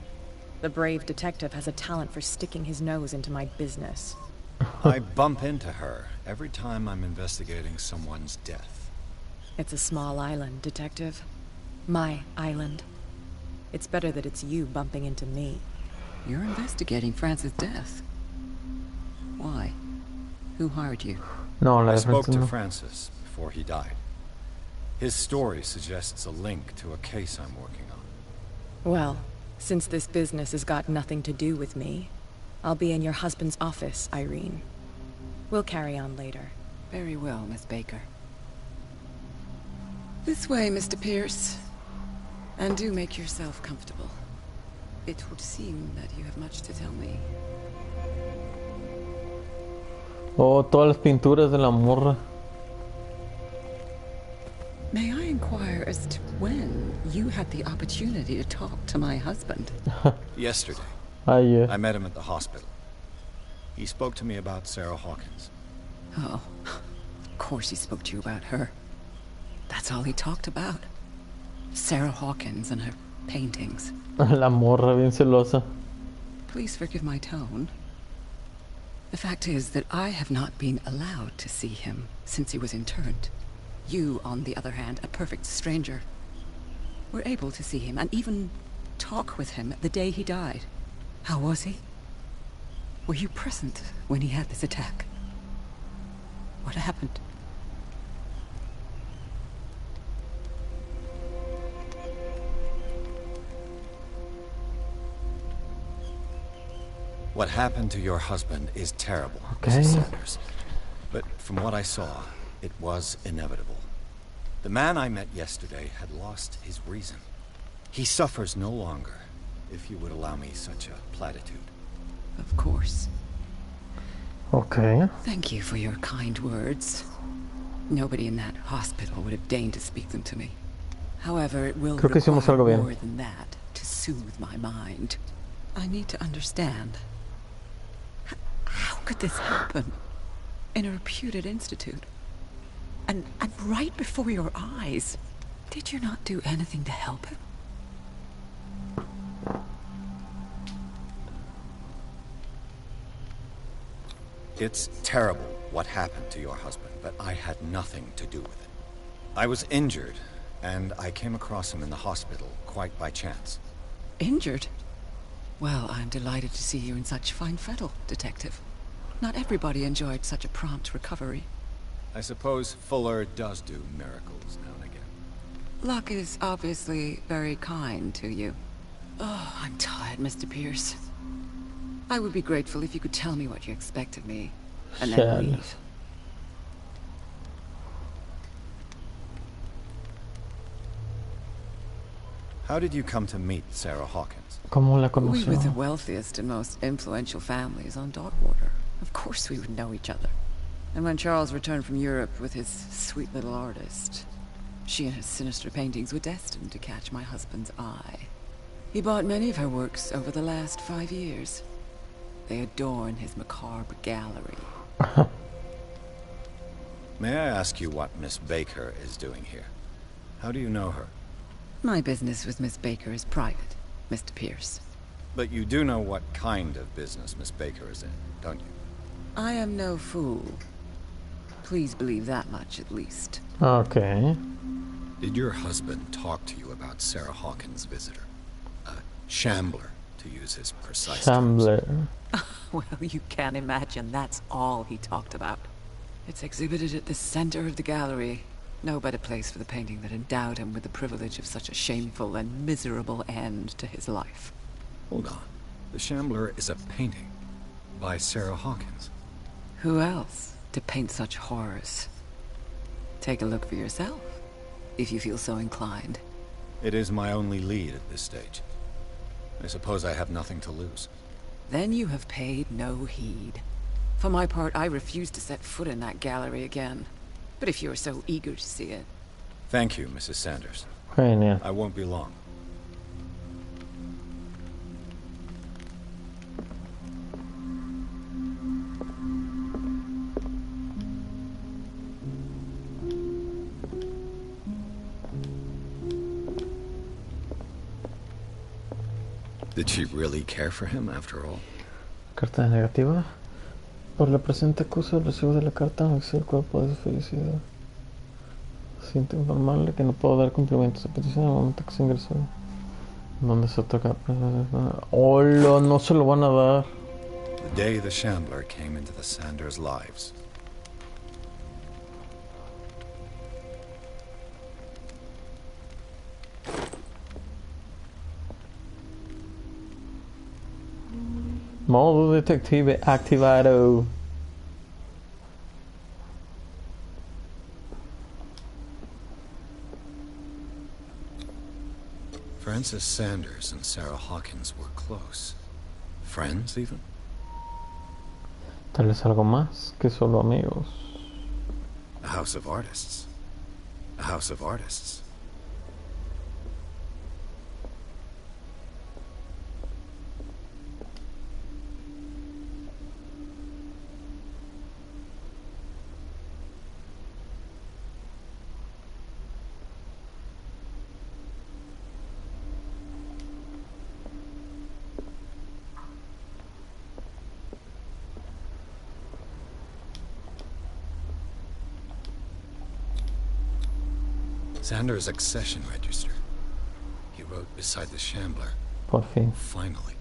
The brave detective has a talent for sticking his nose into my business. I bump into her every time I'm investigating someone's death. It's a small island, Detective. My island. It's better that it's you bumping into me. You're investigating Francis' death. Why? Who hired you? No, I spoke to Francis before he died. His story suggests a link to a case I'm working on. Well, since this business has got nothing to do with me, I'll be in your husband's office, Irene. We'll carry on later. Very well, Miss Baker. This way, Mr. Pierce. And do make yourself comfortable. It would seem that you have much to tell me. Oh, todas las pinturas de la morra. May I inquire as to when you had the opportunity to talk to my husband? Yesterday. Yeah. I met him at the hospital. He spoke to me about Sarah Hawkins. Oh, of course he spoke to you about her. That's all he talked about. Sarah Hawkins and her paintings. La morra bien celosa. Please forgive my tone. The fact is that I have not been allowed to see him since he was interned. You, on the other hand, a perfect stranger, were able to see him and even talk with him the day he died. How was he? Were you present when he had this attack? What happened? What happened to your husband is terrible, Okay. Mrs. Sanders. But from what I saw, it was inevitable. The man I met yesterday had lost his reason. He suffers no longer, if you would allow me such a platitude. Of course. Okay. Thank you for your kind words. Nobody in that hospital would have deigned to speak them to me. However, it will Creo que hicimos require algo bien. more than that to soothe my mind. I need to understand. How could this happen? In a reputed institute? And right before your eyes. Did you not do anything to help him? It's terrible what happened to your husband, but I had nothing to do with it. I was injured, and I came across him in the hospital quite by chance. Injured? Well, I'm delighted to see you in such fine fettle, Detective. Not everybody enjoyed such a prompt recovery. I suppose Fuller does do miracles now and again. Luck is obviously very kind to you. Oh, I'm tired, Mr. Pierce. I would be grateful if you could tell me what you expect of me, and then leave. How did you come to meet Sarah Hawkins? ¿Cómo la We were the conoció? wealthiest and most influential families on Darkwater. Of course we would know each other. And when Charles returned from Europe with his sweet little artist, she and her sinister paintings were destined to catch my husband's eye. He bought many of her works over the last 5 years. They adorn his macabre gallery. May I ask you what Miss Baker is doing here? How do you know her? My business with Miss Baker is private, Mr. Pierce. But you do know what kind of business Miss Baker is in, don't you? I am no fool. Please believe that much, at least. Okay. Did your husband talk to you about Sarah Hawkins' visitor? A shambler, to use his precise terms. Shambler. Well, you can't imagine that's all he talked about. It's exhibited at the center of the gallery. No better place for the painting that endowed him with the privilege of such a shameful and miserable end to his life. Hold on. The Shambler is a painting by Sarah Hawkins. Who else to paint such horrors? Take a look for yourself, if you feel so inclined. It is my only lead at this stage. I suppose I have nothing to lose. Then you have paid no heed. For my part, I refuse to set foot in that gallery again. But if you're so eager to see it... Thank you, Mrs. Sanders. Genial. I won't be long. Did she really care for him after all? Carta negativa. Por la presente acusa el recibo de la carta no es el cuerpo de su felicidad. Siento informarle que no puedo dar cumplimiento a su petición en el momento que se ingresó. ¿Dónde se toca? ¡Hola! No se lo van a dar. The day the Shambler came into the Sanders' lives. Modo detective activado. Francis Sanders and Sarah Hawkins were close. Friends, even? Tal vez algo más que solo amigos. A house of artists. A house of artists. Sanders' accession register. He wrote beside the Shambler. Por fin. Finally.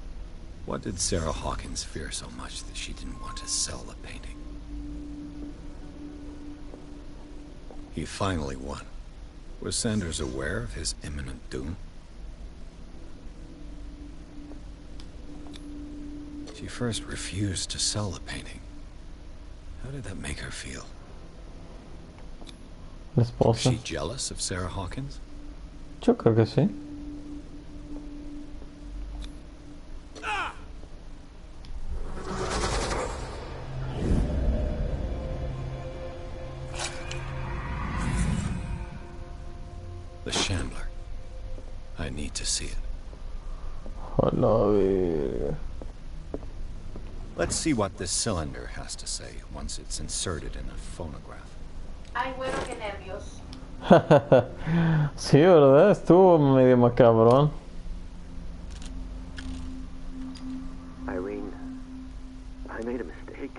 What did Sarah Hawkins fear so much that she didn't want to sell the painting? He finally won. Was Sanders aware of his imminent doom? She first refused to sell the painting. How did that make her feel? La Was esposa. she jealous of Sarah Hawkins? Yo creo que sí. The Shambler. I need to see it. Hola, verga. Let's see what this cylinder has to say once it's inserted in a phonograph. Ay, bueno, qué nervios. Sí, ¿verdad? Estuvo medio macabrón. Irene, I made a mistake.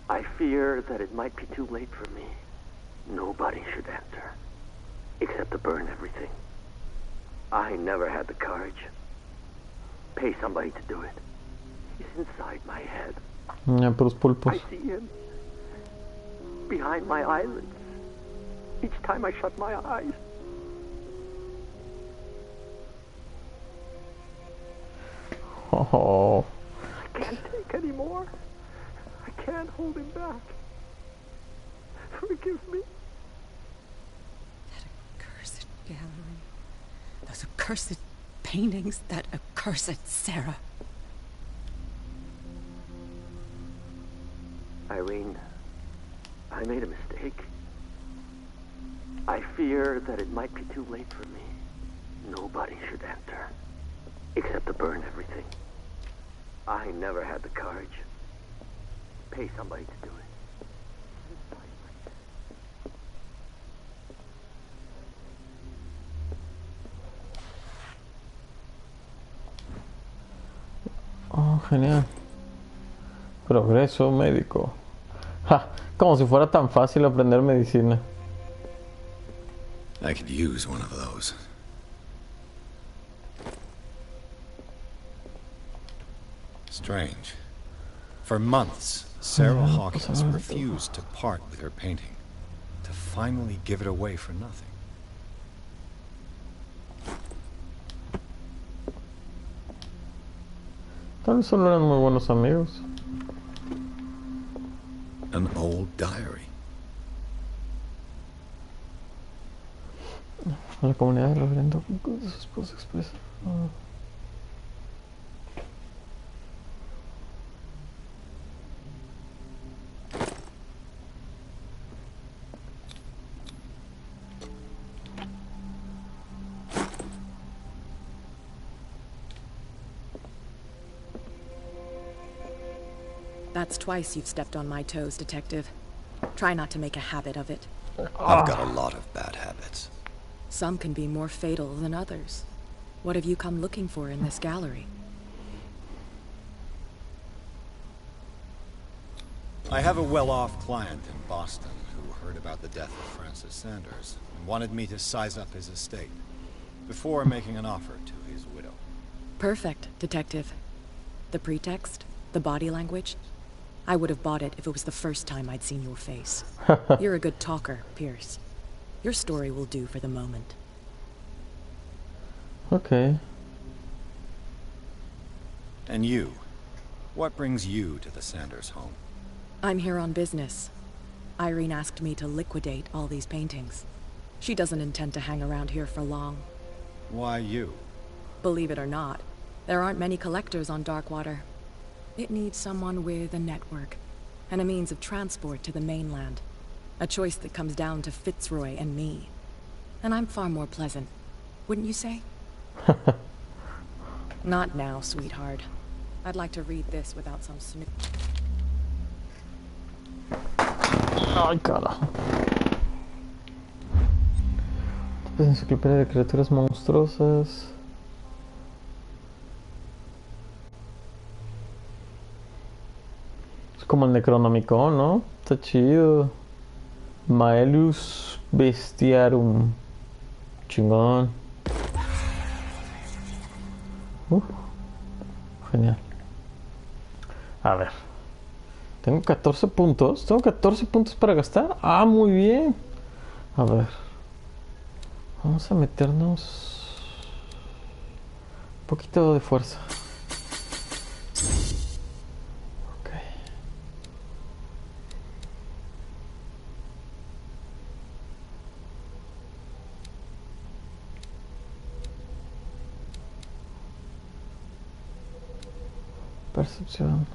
I fear that it might be too late for me. Nobody should enter, except to burn everything. I never had the courage. Pay somebody to do it. He's inside my head. Ya, puros pulpos. I see him. Behind my eyelids. Each time I shut my eyes. Oh. I can't take anymore. I can't hold him back. Forgive me. That accursed gallery. Those accursed paintings. That accursed Sarah. Irene, I made a mistake. I fear that it might be too late for me. Nobody should enter, except to burn everything. I never had the courage. Pay somebody to do it. Oh, genial. Progreso médico. Ja, como si fuera tan fácil aprender medicina. I could use one of those. Strange. For months, Sarah Hawkins refused to part with her painting, to finally give it away for nothing. Tal vez solo eran muy buenos amigos. An old diary. La comunidad de reverendo de su esposa expresa. That's twice you've stepped on my toes, Detective. Try not to make a habit of it. I've got a lot of bad habits. Some can be more fatal than others. What have you come looking for in this gallery? I have a well-off client in Boston who heard about the death of Francis Sanders and wanted me to size up his estate before making an offer to his widow. Perfect, Detective. The pretext? The body language? I would have bought it if it was the first time I'd seen your face. You're a good talker, Pierce. Your story will do for the moment. Okay. And you? What brings you to the Sanders home? I'm here on business. Irene asked me to liquidate all these paintings. She doesn't intend to hang around here for long. Why you? Believe it or not, there aren't many collectors on Darkwater. It needs someone with a network and a means of transport to the mainland. A choice that comes down to Fitzroy and me. And I'm far more pleasant, wouldn't you say? Not now, sweetheart. I'd like to read this without some snoop. Ay, carajo. Enciclopedia de criaturas monstruosas. Es como el Necronomicon, ¿no? Está chido. Maelus Bestiarum. Chingón. Genial. A ver. Tengo 14 puntos. ¿Tengo 14 puntos para gastar? Ah, muy bien. A ver. Vamos a meternos un poquito de fuerza. Ok. Percepción.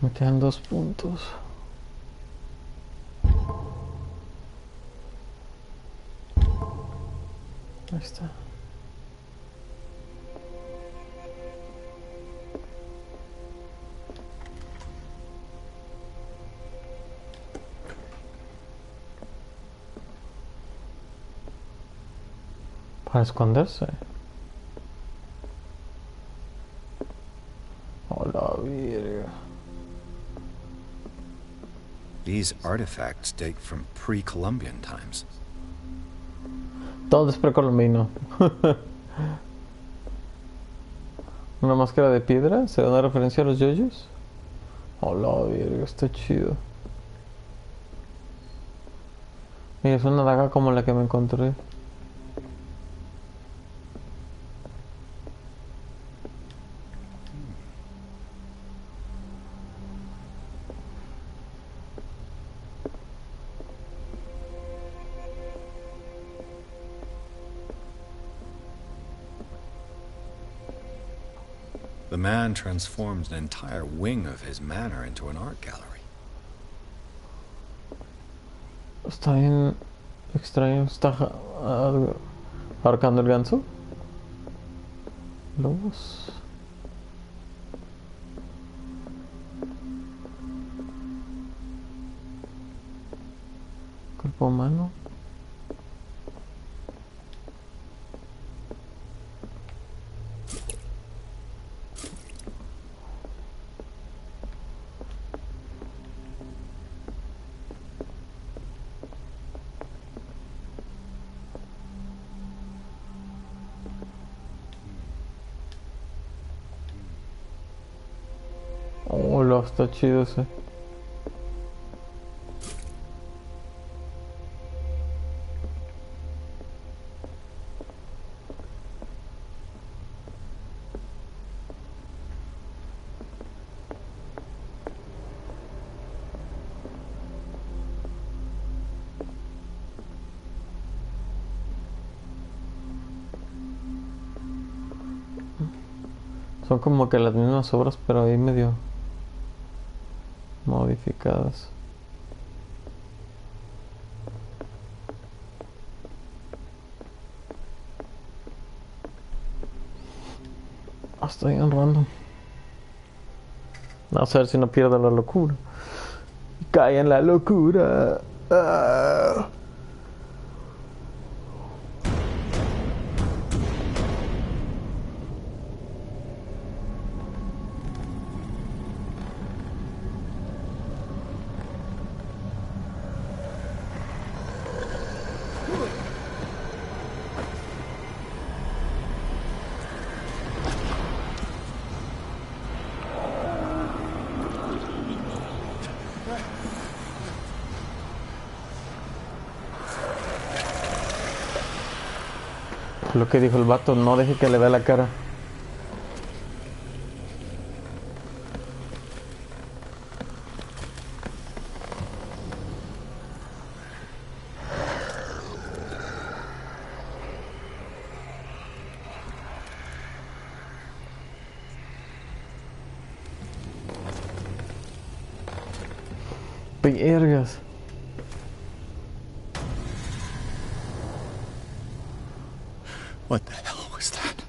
Me quedan 2 puntos. Ahí está. Para esconderse. Hola, virga. These artifacts date from pre-Columbian times. Todo es precolombino. Una máscara de piedra. ¿Se da una referencia a los yoyos? Hola, virga, está chido. Mira, es una daga como la que me encontré. The man transformed an entire wing of his manor into an art gallery. Está bien extraño. Está ahorcando el ganso. Lobos. Cuerpo humano. Hola, está chido ese. Son como que las mismas obras, pero ahí medio modificadas. Estoy en random. Vamos a ver si no pierdo la locura. Cae en la locura. Ah. Lo que dijo el vato, no deje que le vea la cara. Vergas. What the hell was that?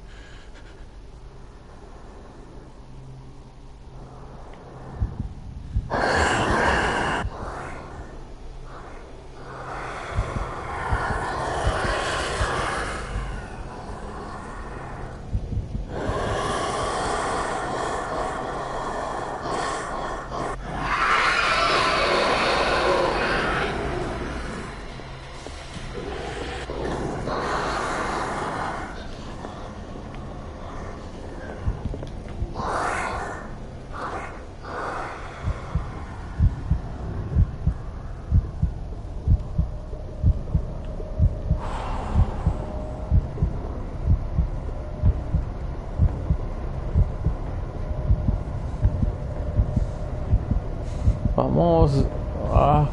Vamos. Ah,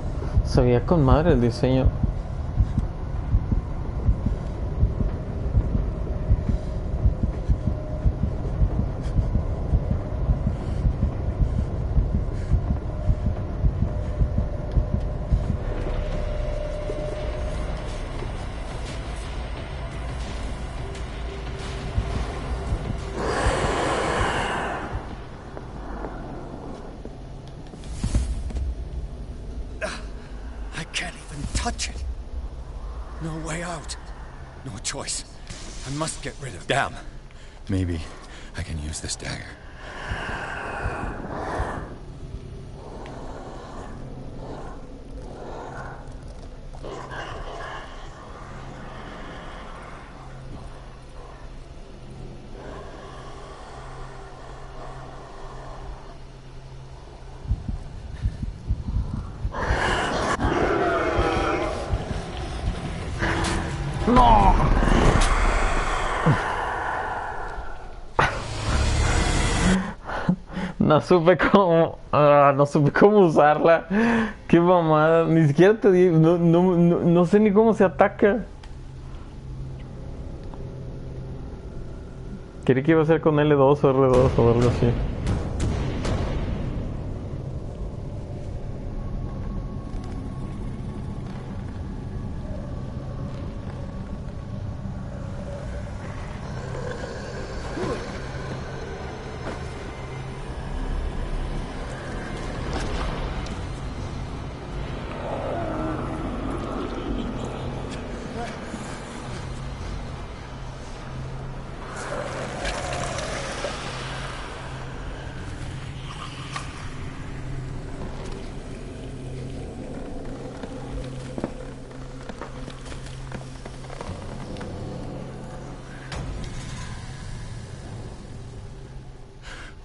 se veía con madre el diseño. Touch it. No way out. No choice. I must get rid of. Damn. Maybe I can use this dagger. No. No supe cómo usarla. Qué mamada. Ni siquiera te digo. No sé ni cómo se ataca. Creí que iba a ser con L2 o R2 o algo así.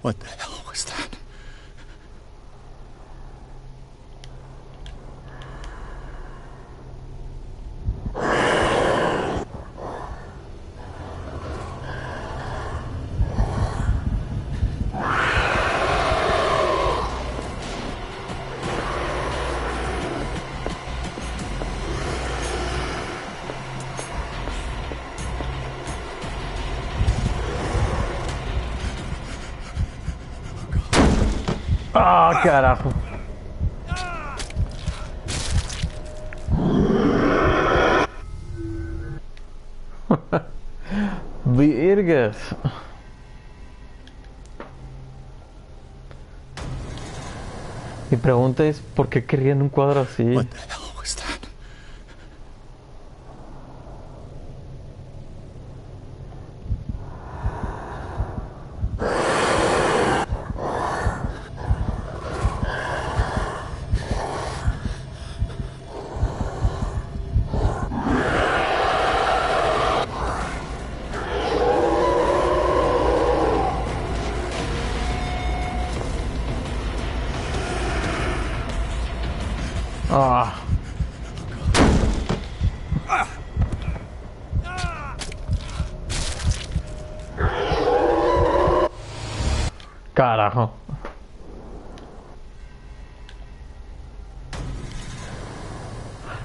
What the hell was that? Ah, carajo. Virgas. Mi pregunta es, ¿por qué querían un cuadro así? What the hell was that? Ah. Carajo.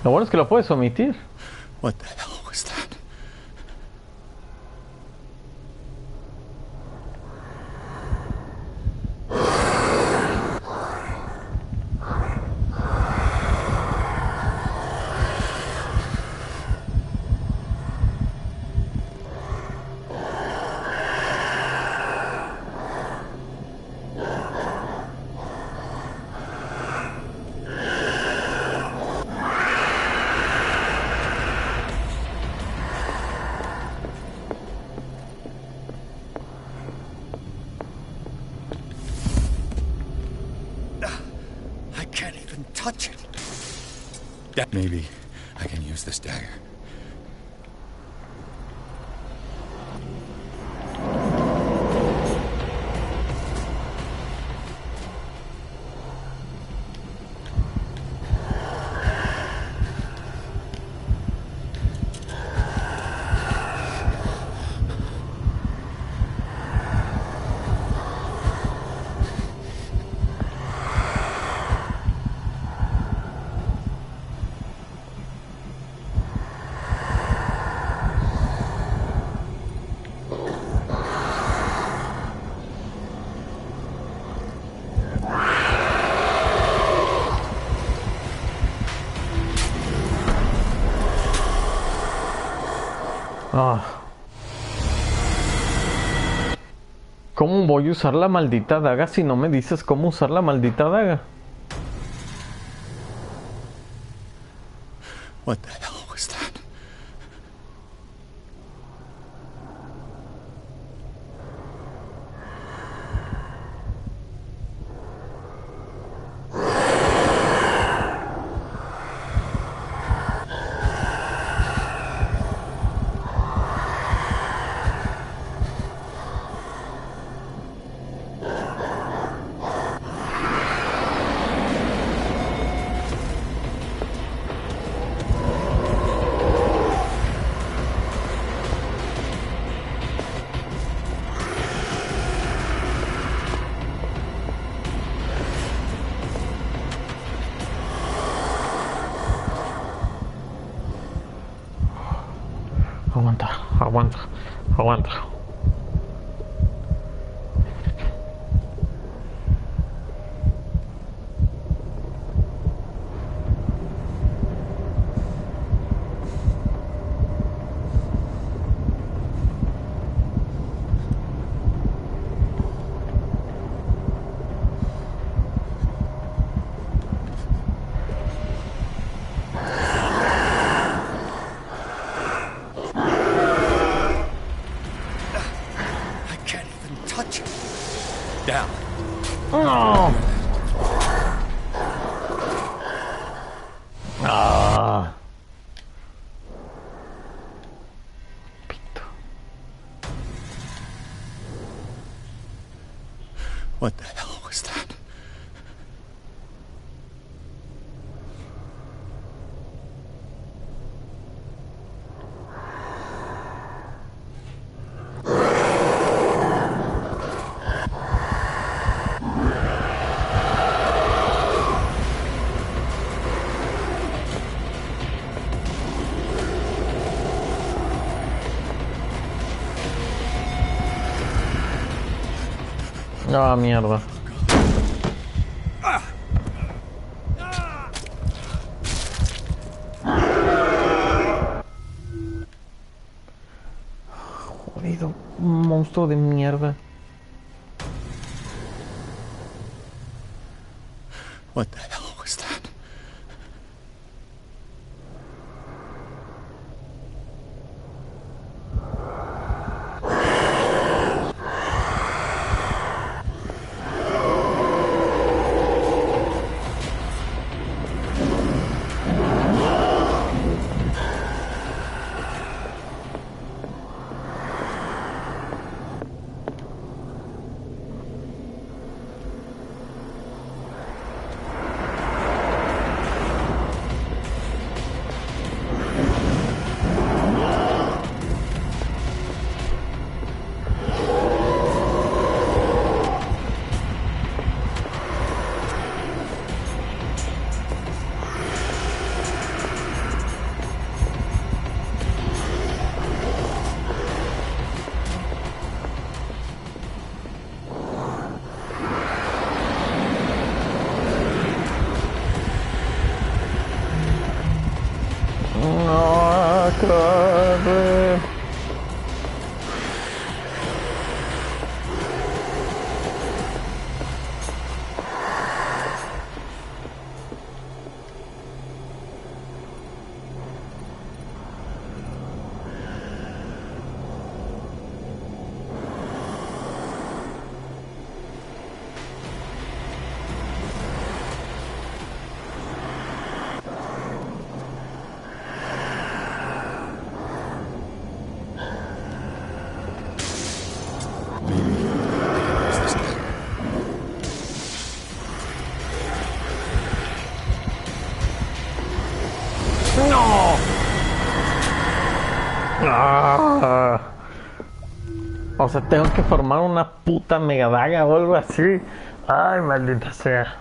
Lo bueno es que lo puedes omitir. What the hell was that? I can't even touch it. Maybe I can use this dagger. Ah. ¿Cómo voy a usar la maldita daga si no me dices cómo usar la maldita daga? What the hell was that? Aguanta, aguanta, aguanta. Down. Oh. Ah. Pito. What the hell was that? Ah, mierda. Maldito monstruo de mierda. What the hell was that? Corre. ¡No! Ah. O sea, tengo que formar una puta megadaga o algo así. Ay, maldita sea.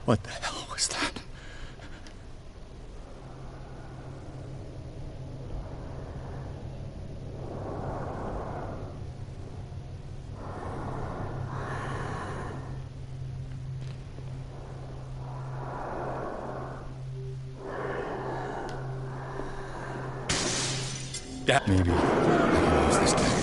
What the hell was that? Maybe I can use this dagger.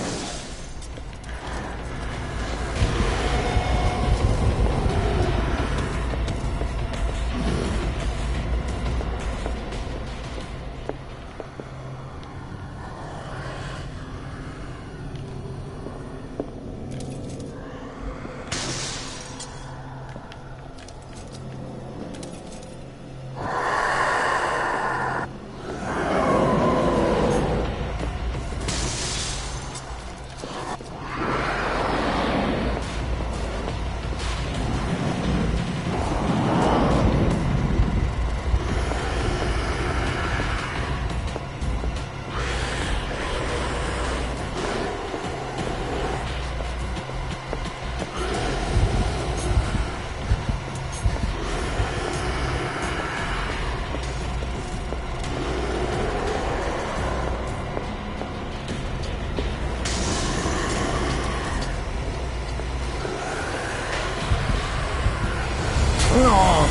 No.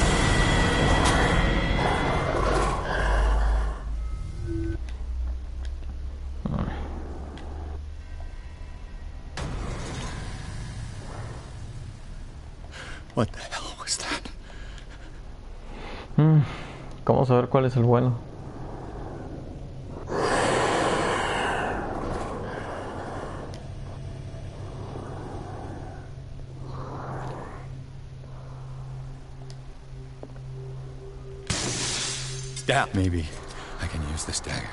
What the hell was that? ¿Cómo saber cuál es el bueno? Yeah, maybe I can use this dagger.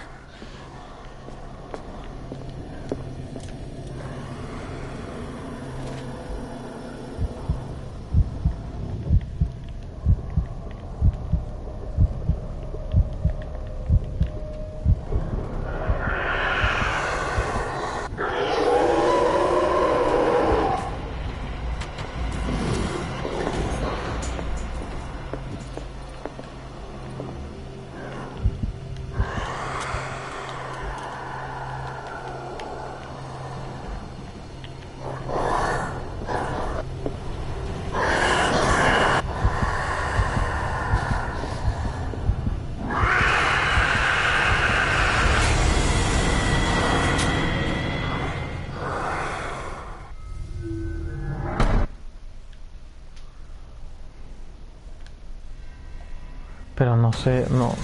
Pero no sé, no.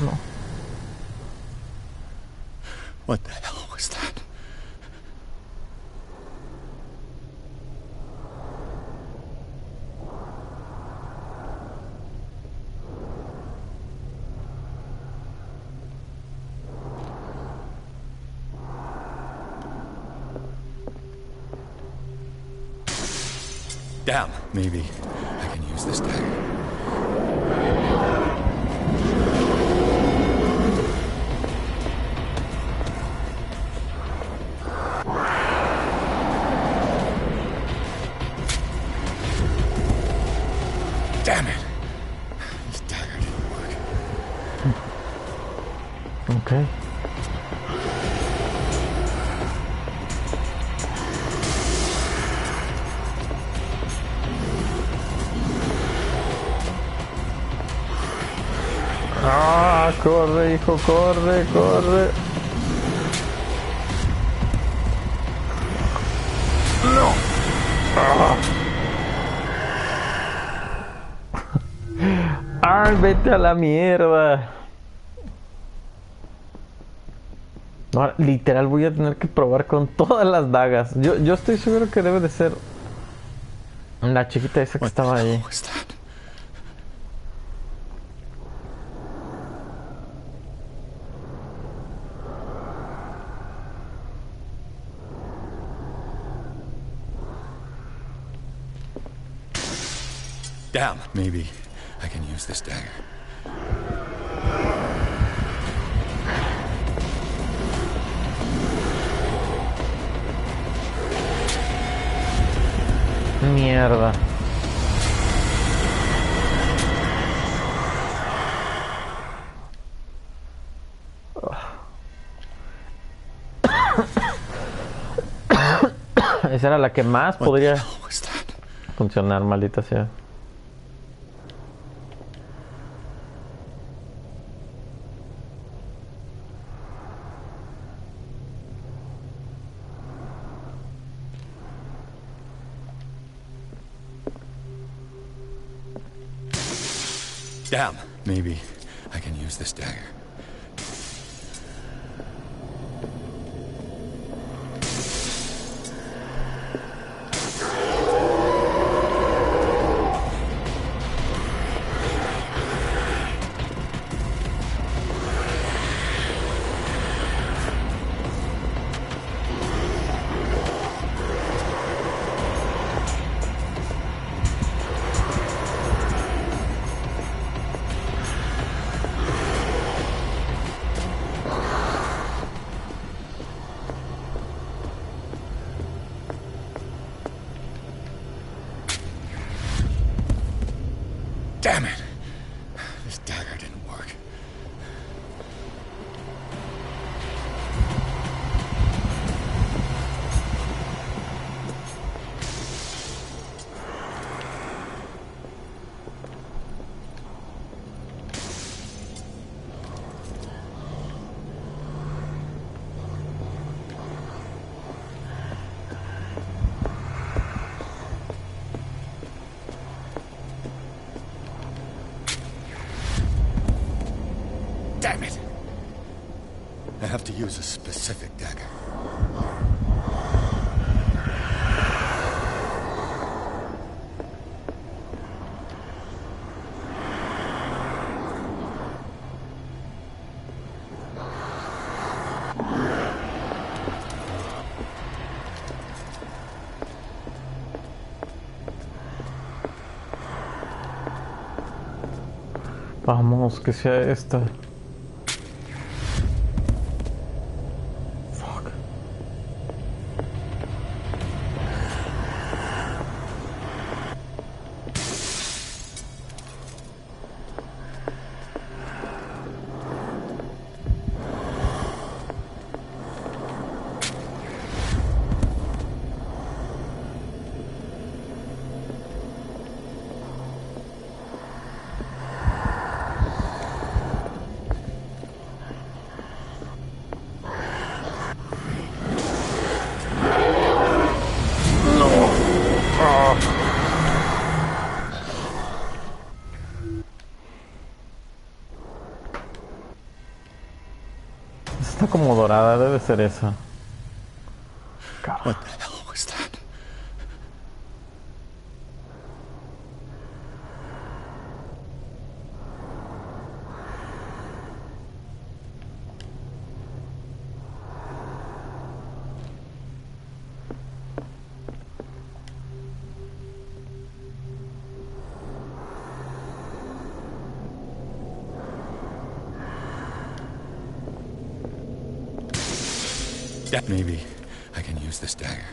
What the hell was that? Damn, maybe I can use this dagger. Damn it! This dagger didn't work. Okay. Ah, corre, hijo, corre. No. Ay, vete a la mierda. Ahora, literal voy a tener que probar con todas las dagas. Yo estoy seguro que debe de ser la chiquita esa que estaba ahí. Damn, maybe I can use this dagger. Mierda. Esa era la que más podría funcionar, maldita sea. Damn, maybe I can use this dagger. Damn it! This dagger didn't work. Damn it! I have to use a specific dagger. Vamos, que sea esta. Está como dorada, debe ser esa. What the hell was that? Maybe I can use this dagger.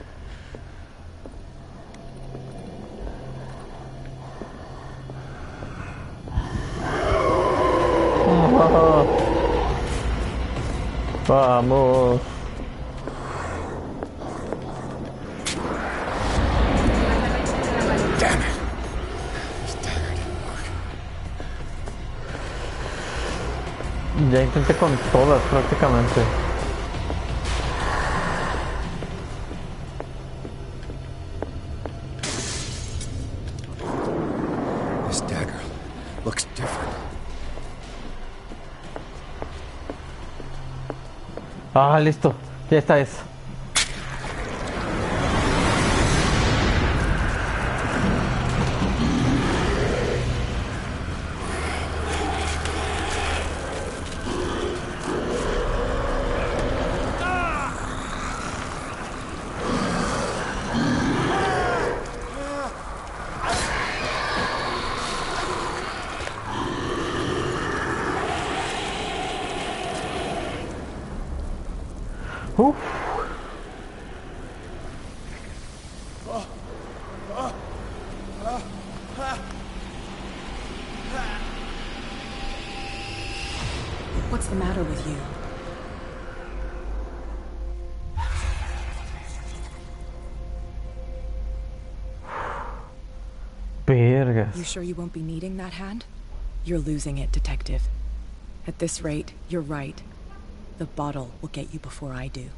Vamos. Damn it! This dagger didn't work. Ya intenté con todas prácticamente. This dagger looks different. Ah, listo. Ya está eso. Uf. What's the matter with you? Vergas. You sure you won't be needing that hand? You're losing it, Detective. At this rate, you're right. The bottle will get you before I do.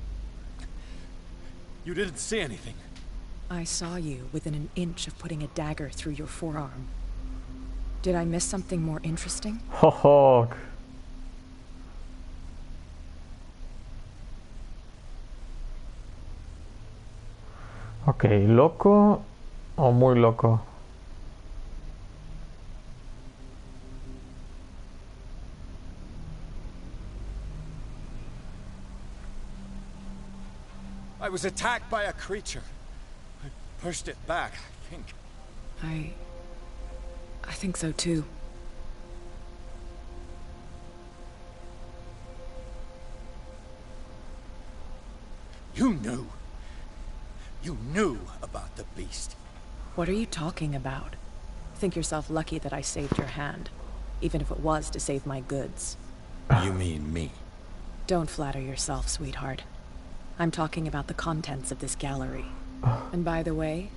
You didn't see anything. I saw you within an inch of putting a dagger through your forearm. Did I miss something more interesting? Ho ho. Ok, loco o muy loco. I was attacked by a creature. I pushed it back, I think. I think so too. You knew. You knew about the beast. What are you talking about? Think yourself lucky that I saved your hand, even if it was to save my goods. You mean me? Don't flatter yourself, sweetheart. I'm talking about the contents of this gallery. And by the way,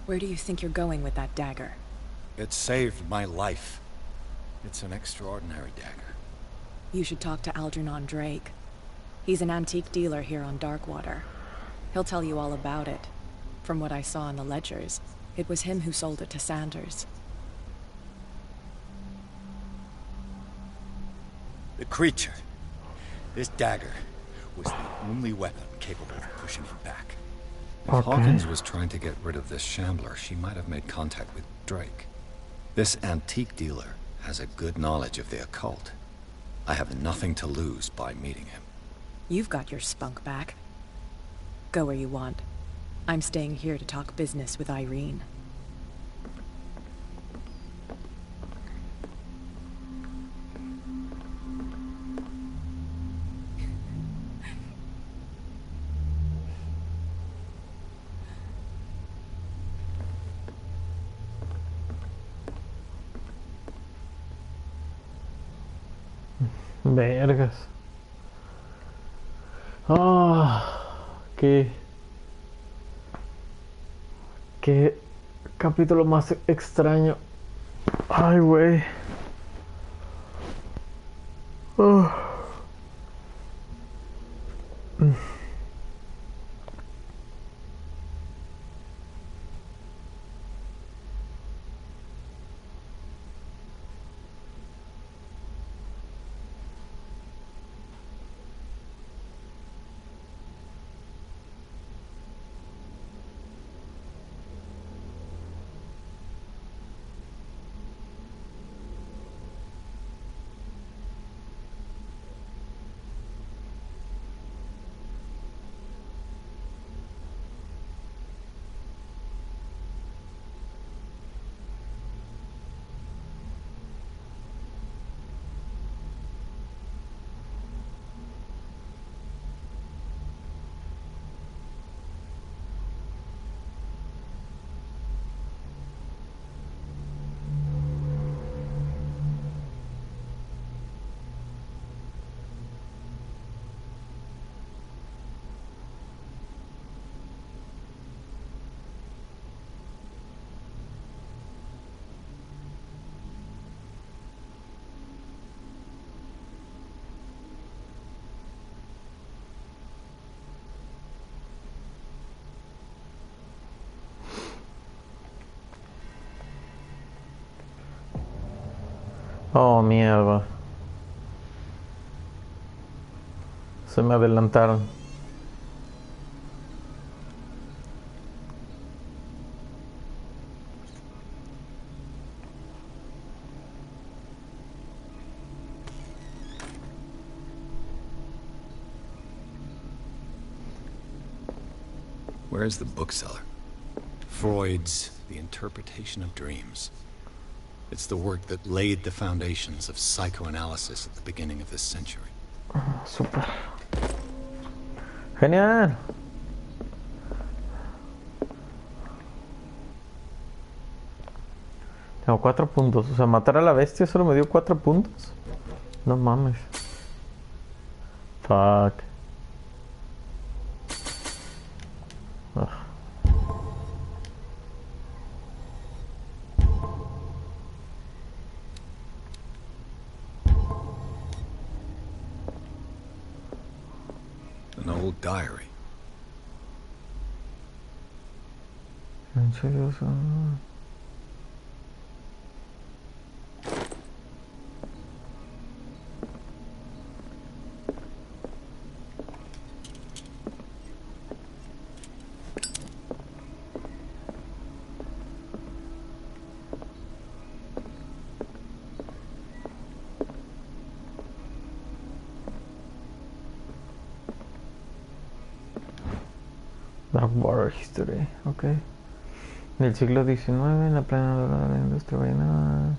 where do you think you're going with that dagger? It saved my life. It's an extraordinary dagger. You should talk to Algernon Drake. He's an antique dealer here on Darkwater. He'll tell you all about it. From what I saw in the ledgers, it was him who sold it to Sanders. The creature. This dagger was the only weapon capable of pushing him back. If Hawkins was trying to get rid of this shambler, she might have made contact with Drake. This antique dealer has a good knowledge of the occult. I have nothing to lose by meeting him. You've got your spunk back. Go where you want. I'm staying here to talk business with Irene. Vergas. Qué capítulo más extraño. Ay, güey. Oh, mierda. Se me adelantaron. Where is the bookseller? Freud's The Interpretation of Dreams. It's the work that laid the foundations of psychoanalysis at the beginning of this century. Super. Genial. Tengo 4 puntos. O sea, matar a la bestia solo me dio 4 puntos. No mames. Fuck. Ugh. An old diary. ¿En serio? Dark Water History, ok. Del siglo XIX, en la plena de la industria vaina.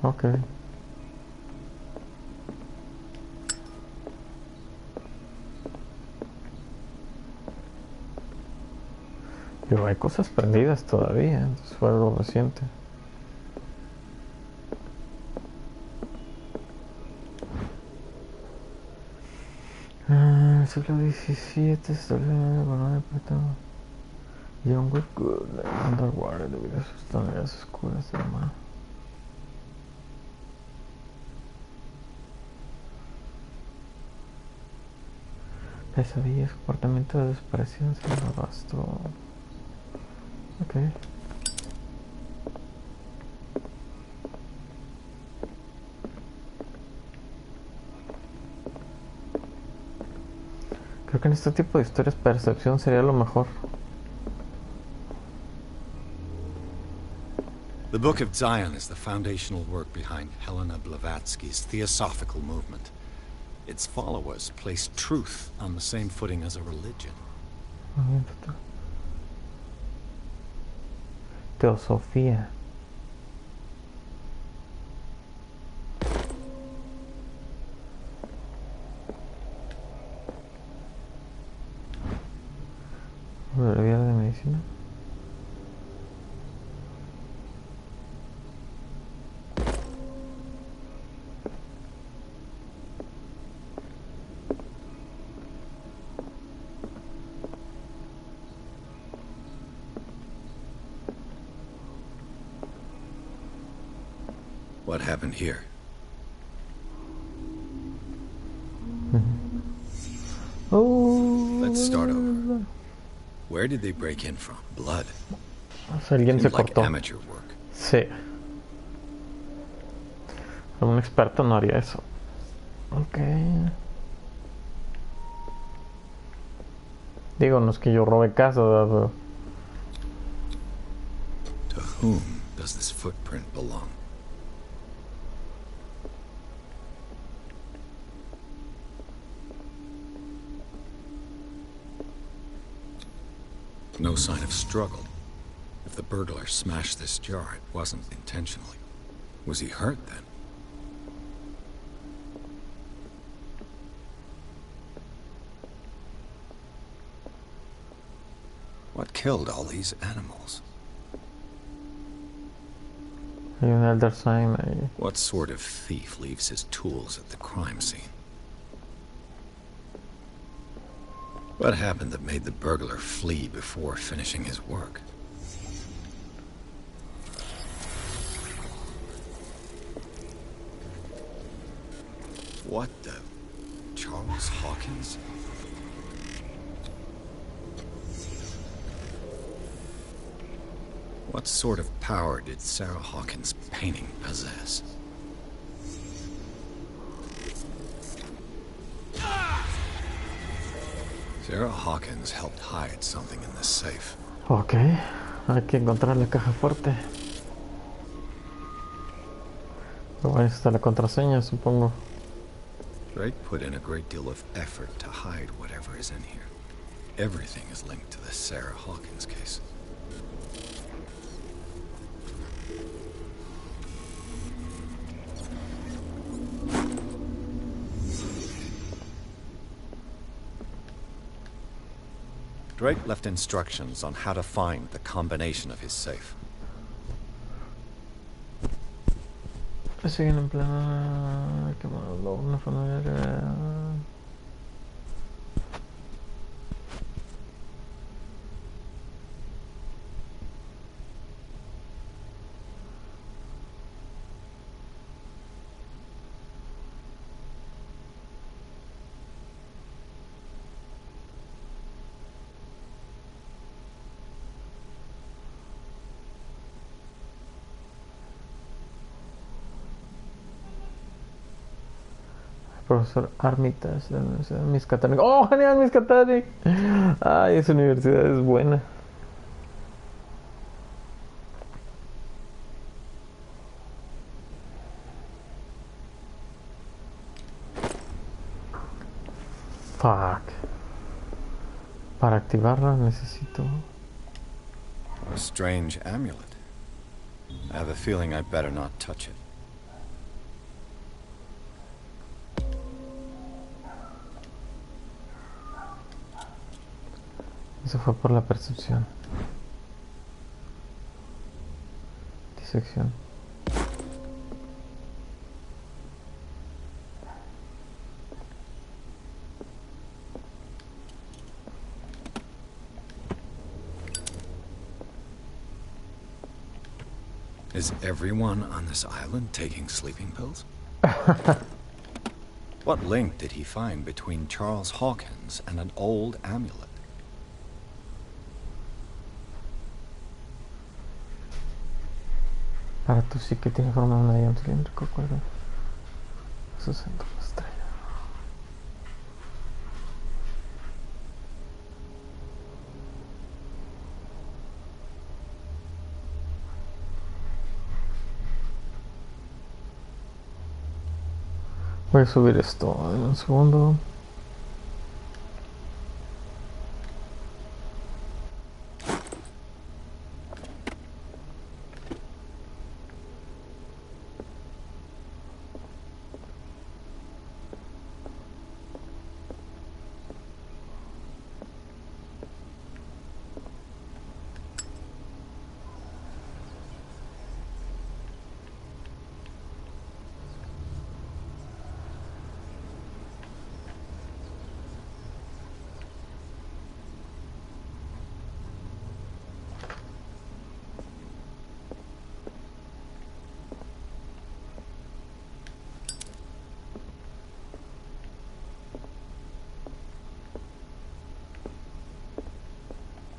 Ok. Pero hay cosas prendidas todavía, entonces fue algo reciente. Siglo XVII, John Woodgood, Underwater, debido a sus tonalidades oscuras de la mano. Pesadillas, comportamiento de desaparición sin rastro. Ok. Creo que en este tipo de historias percepción sería lo mejor. The Book of Zion is the foundational work behind Helena Blavatsky's Theosophical movement. Its followers place truth on the same footing as a religion. Teosofía. ¿Breviario de medicina? What happened here? Oh. Let's start over. Where did they break in from? Blood. O sea, alguien se cortó. Like amateur work. Sí. Un experto no haría eso. Ok. Digo, no es que yo robe casa, pero... To whom does this footprint belong? No sign of struggle. If the burglar smashed this jar, it wasn't intentionally. Was he hurt then? What killed all these animals? Hay un elder sign ahí. What sort of thief leaves his tools at the crime scene? What happened that made the burglar flee before finishing his work? What the... Charles Hawkins? What sort of power did Sarah Hawkins' painting possess? Sarah Hawkins helped hide something in this safe. Ok, hay que encontrar la caja fuerte. Ahí está la contraseña, supongo. Drake put in a great deal of effort to hide whatever is in here. Everything is linked to the Sarah Hawkins case. Drake left instructions on how to find the combination of his safe. Siguen en plan... ¿Qué más? Una familiar... Profesor Armitage de la Universidad de Miskatonic. ¡Oh, genial, Miskatonic! Ay, esa universidad es buena. Fuck. Para activarla necesito... A strange amulet. I have a feeling I better not touch it. Eso fue por la percepción. Disección. Is everyone on this island taking sleeping pills? What link did he find between Charles Hawkins and an old amulet? Para tu sí que tiene forma de un medallón cilíndrico, cuelga su centro de estrella. Voy a subir esto en un segundo.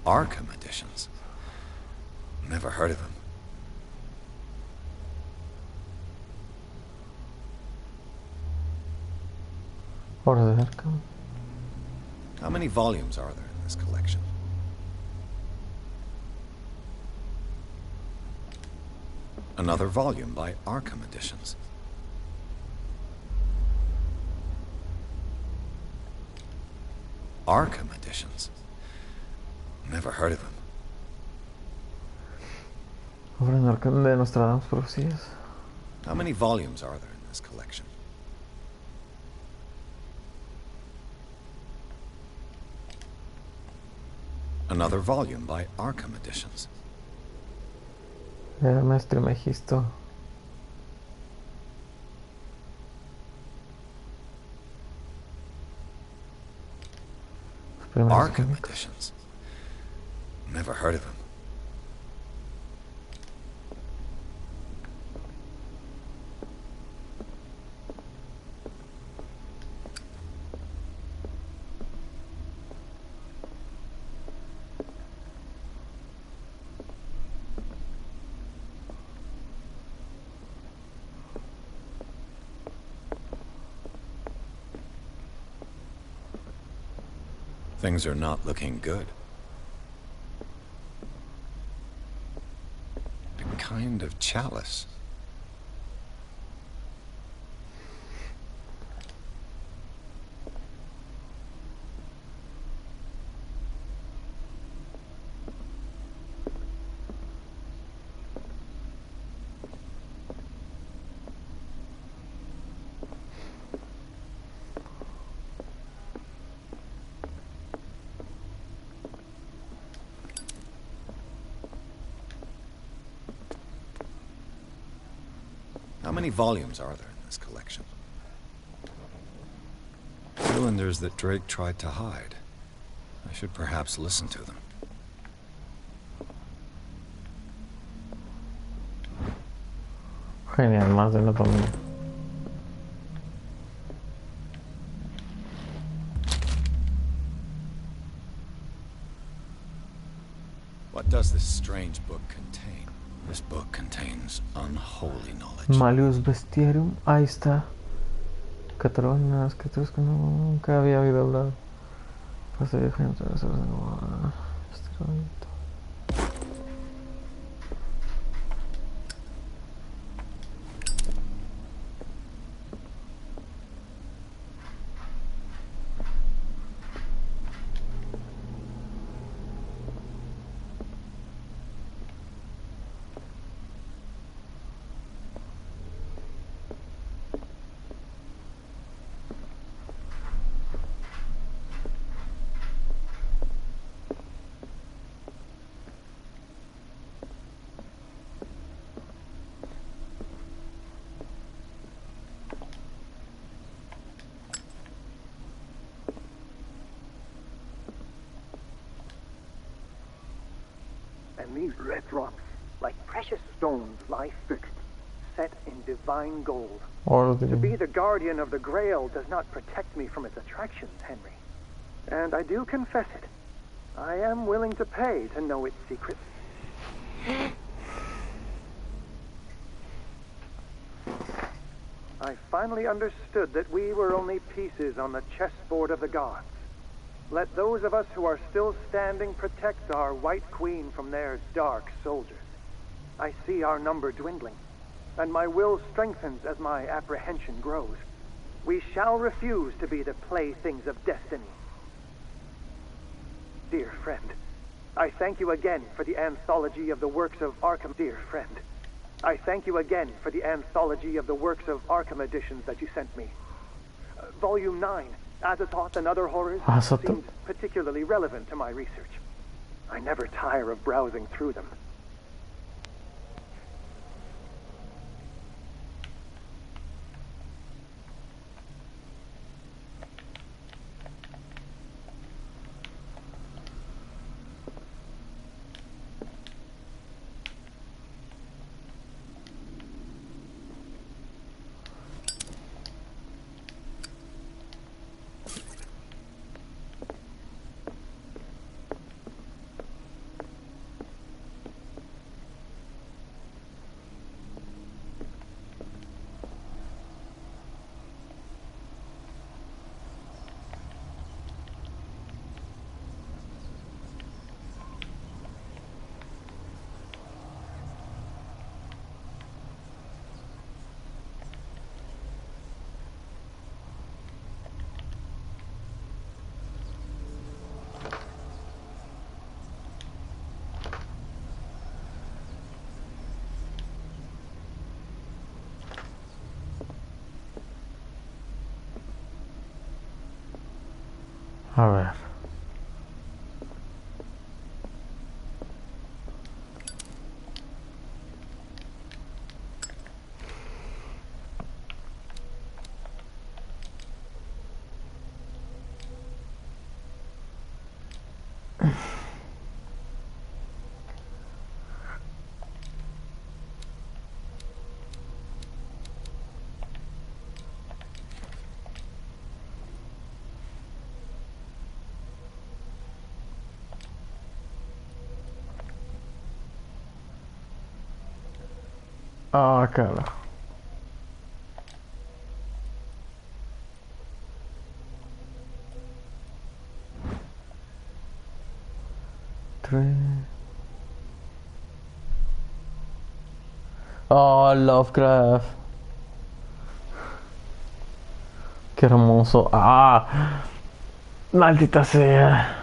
Arkham editions. Never heard of them. Hora de Arkham. How many volumes are there in this collection? Another volume by Arkham Editions. Arkham Editions. Never heard of them. Obra en Arkham de Nostradamus Profecías. How many volumes are there in this collection? Another volume by Arkham Editions. Maestro Megisto. Arkham editions. Never heard of them. Things are not looking good. A kind of chalice. How many volumes are there in this collection? Cylinders that Drake tried to hide. I should perhaps listen to them. Genial, más de anatomía. What does this strange book contain? This book contains unholy knowledge. Malleus Bestiarium, ahí está. Catalonia, las criaturas que nunca había oído hablar. Pues de gente, And these red rocks, like precious stones, lie fixed, set in divine gold. To be the guardian of the Grail does not protect me from its attractions, Henry. And I do confess it. I am willing to pay to know its secrets. I finally understood that we were only pieces on the chessboard of the gods. Let those of us who are still standing protect our White Queen from their dark soldiers. I see our number dwindling, and my will strengthens as my apprehension grows. We shall refuse to be the playthings of destiny. Dear friend, I thank you again for the anthology of the works of Arkham. Dear friend, I thank you again for the anthology of the works of Arkham editions that you sent me. Volume 9, Azathoth and Other Horrors, seems particularly relevant to my research. I never tire of browsing through them. A ver. Ah, cara. Oh, Lovecraft. Qué hermoso. Ah, maldita sea.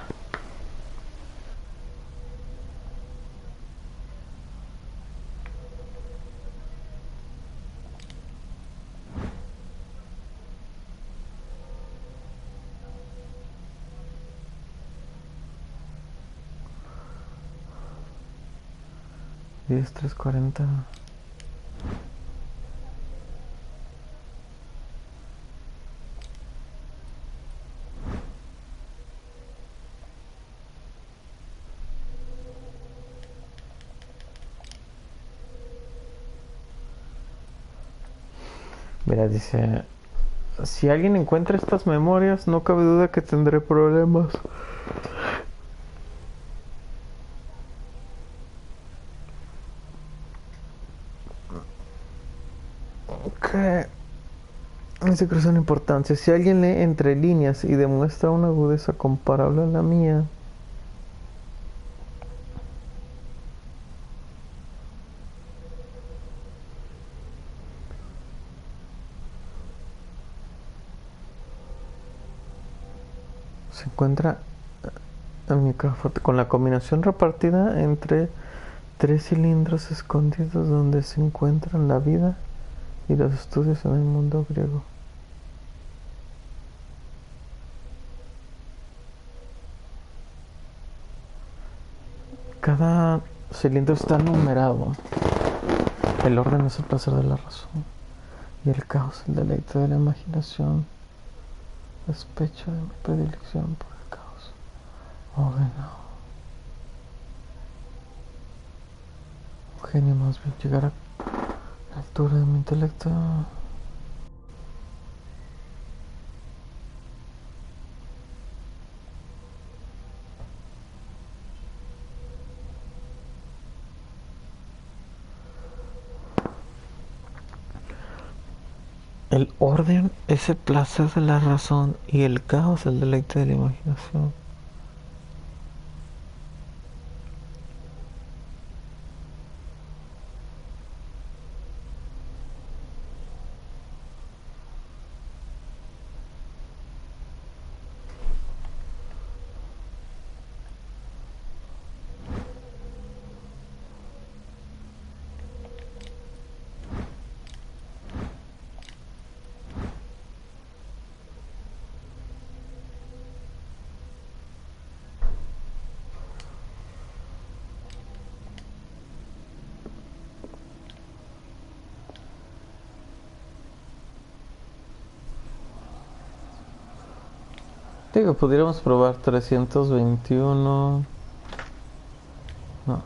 Tres 40. Mira, dice, si alguien encuentra estas memorias, no cabe duda que tendré problemas. Ok. Dice que es una importancia. Si alguien lee entre líneas y demuestra una agudeza comparable a la mía, se encuentra en mi cajote con la combinación repartida entre 3 cilindros escondidos donde se encuentran la vida y los estudios en el mundo griego. Cada cilindro está numerado. El orden es el placer de la razón y el caos el deleite de la imaginación. Despecho de mi predilección por el caos. Oh, no. Genio, más bien llegar a la altura de mi intelecto. El orden es el placer de la razón y el caos el deleite de la imaginación. Digo, pudiéramos probar 321. No.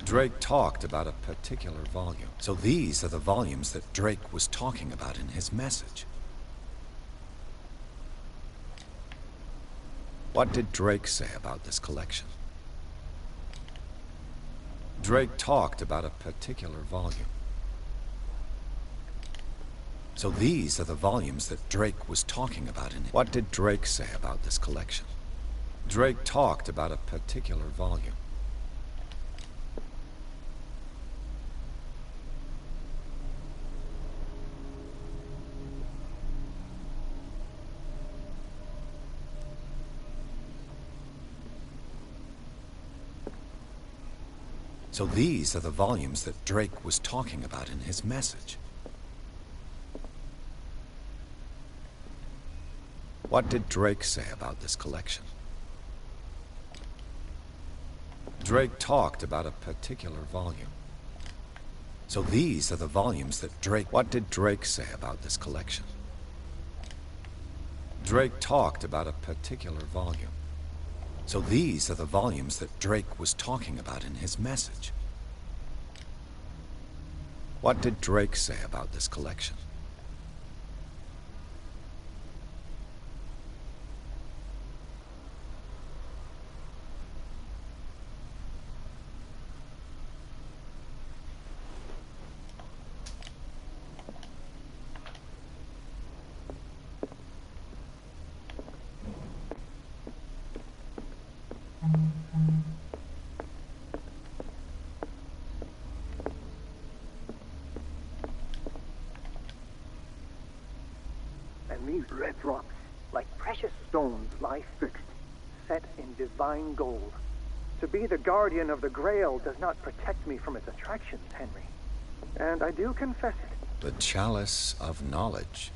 Drake talked about a particular volume. So these are the volumes that Drake was talking about in his message. What did Drake say about this collection? Drake talked about a particular volume. So these are the volumes that Drake was talking about in it. What did Drake say about this collection? Drake talked about a particular volume. So these are the volumes that Drake was talking about in his message. What did Drake say about this collection? Drake talked about a particular volume. So these are the volumes that Drake... What did Drake say about this collection? Drake talked about a particular volume. So these are the volumes that Drake was talking about in his message. What did Drake say about this collection? And these red rocks, like precious stones, lie fixed, set in divine gold. To be the guardian of the Grail does not protect me from its attractions, Henry. And I do confess it. The Chalice of Knowledge.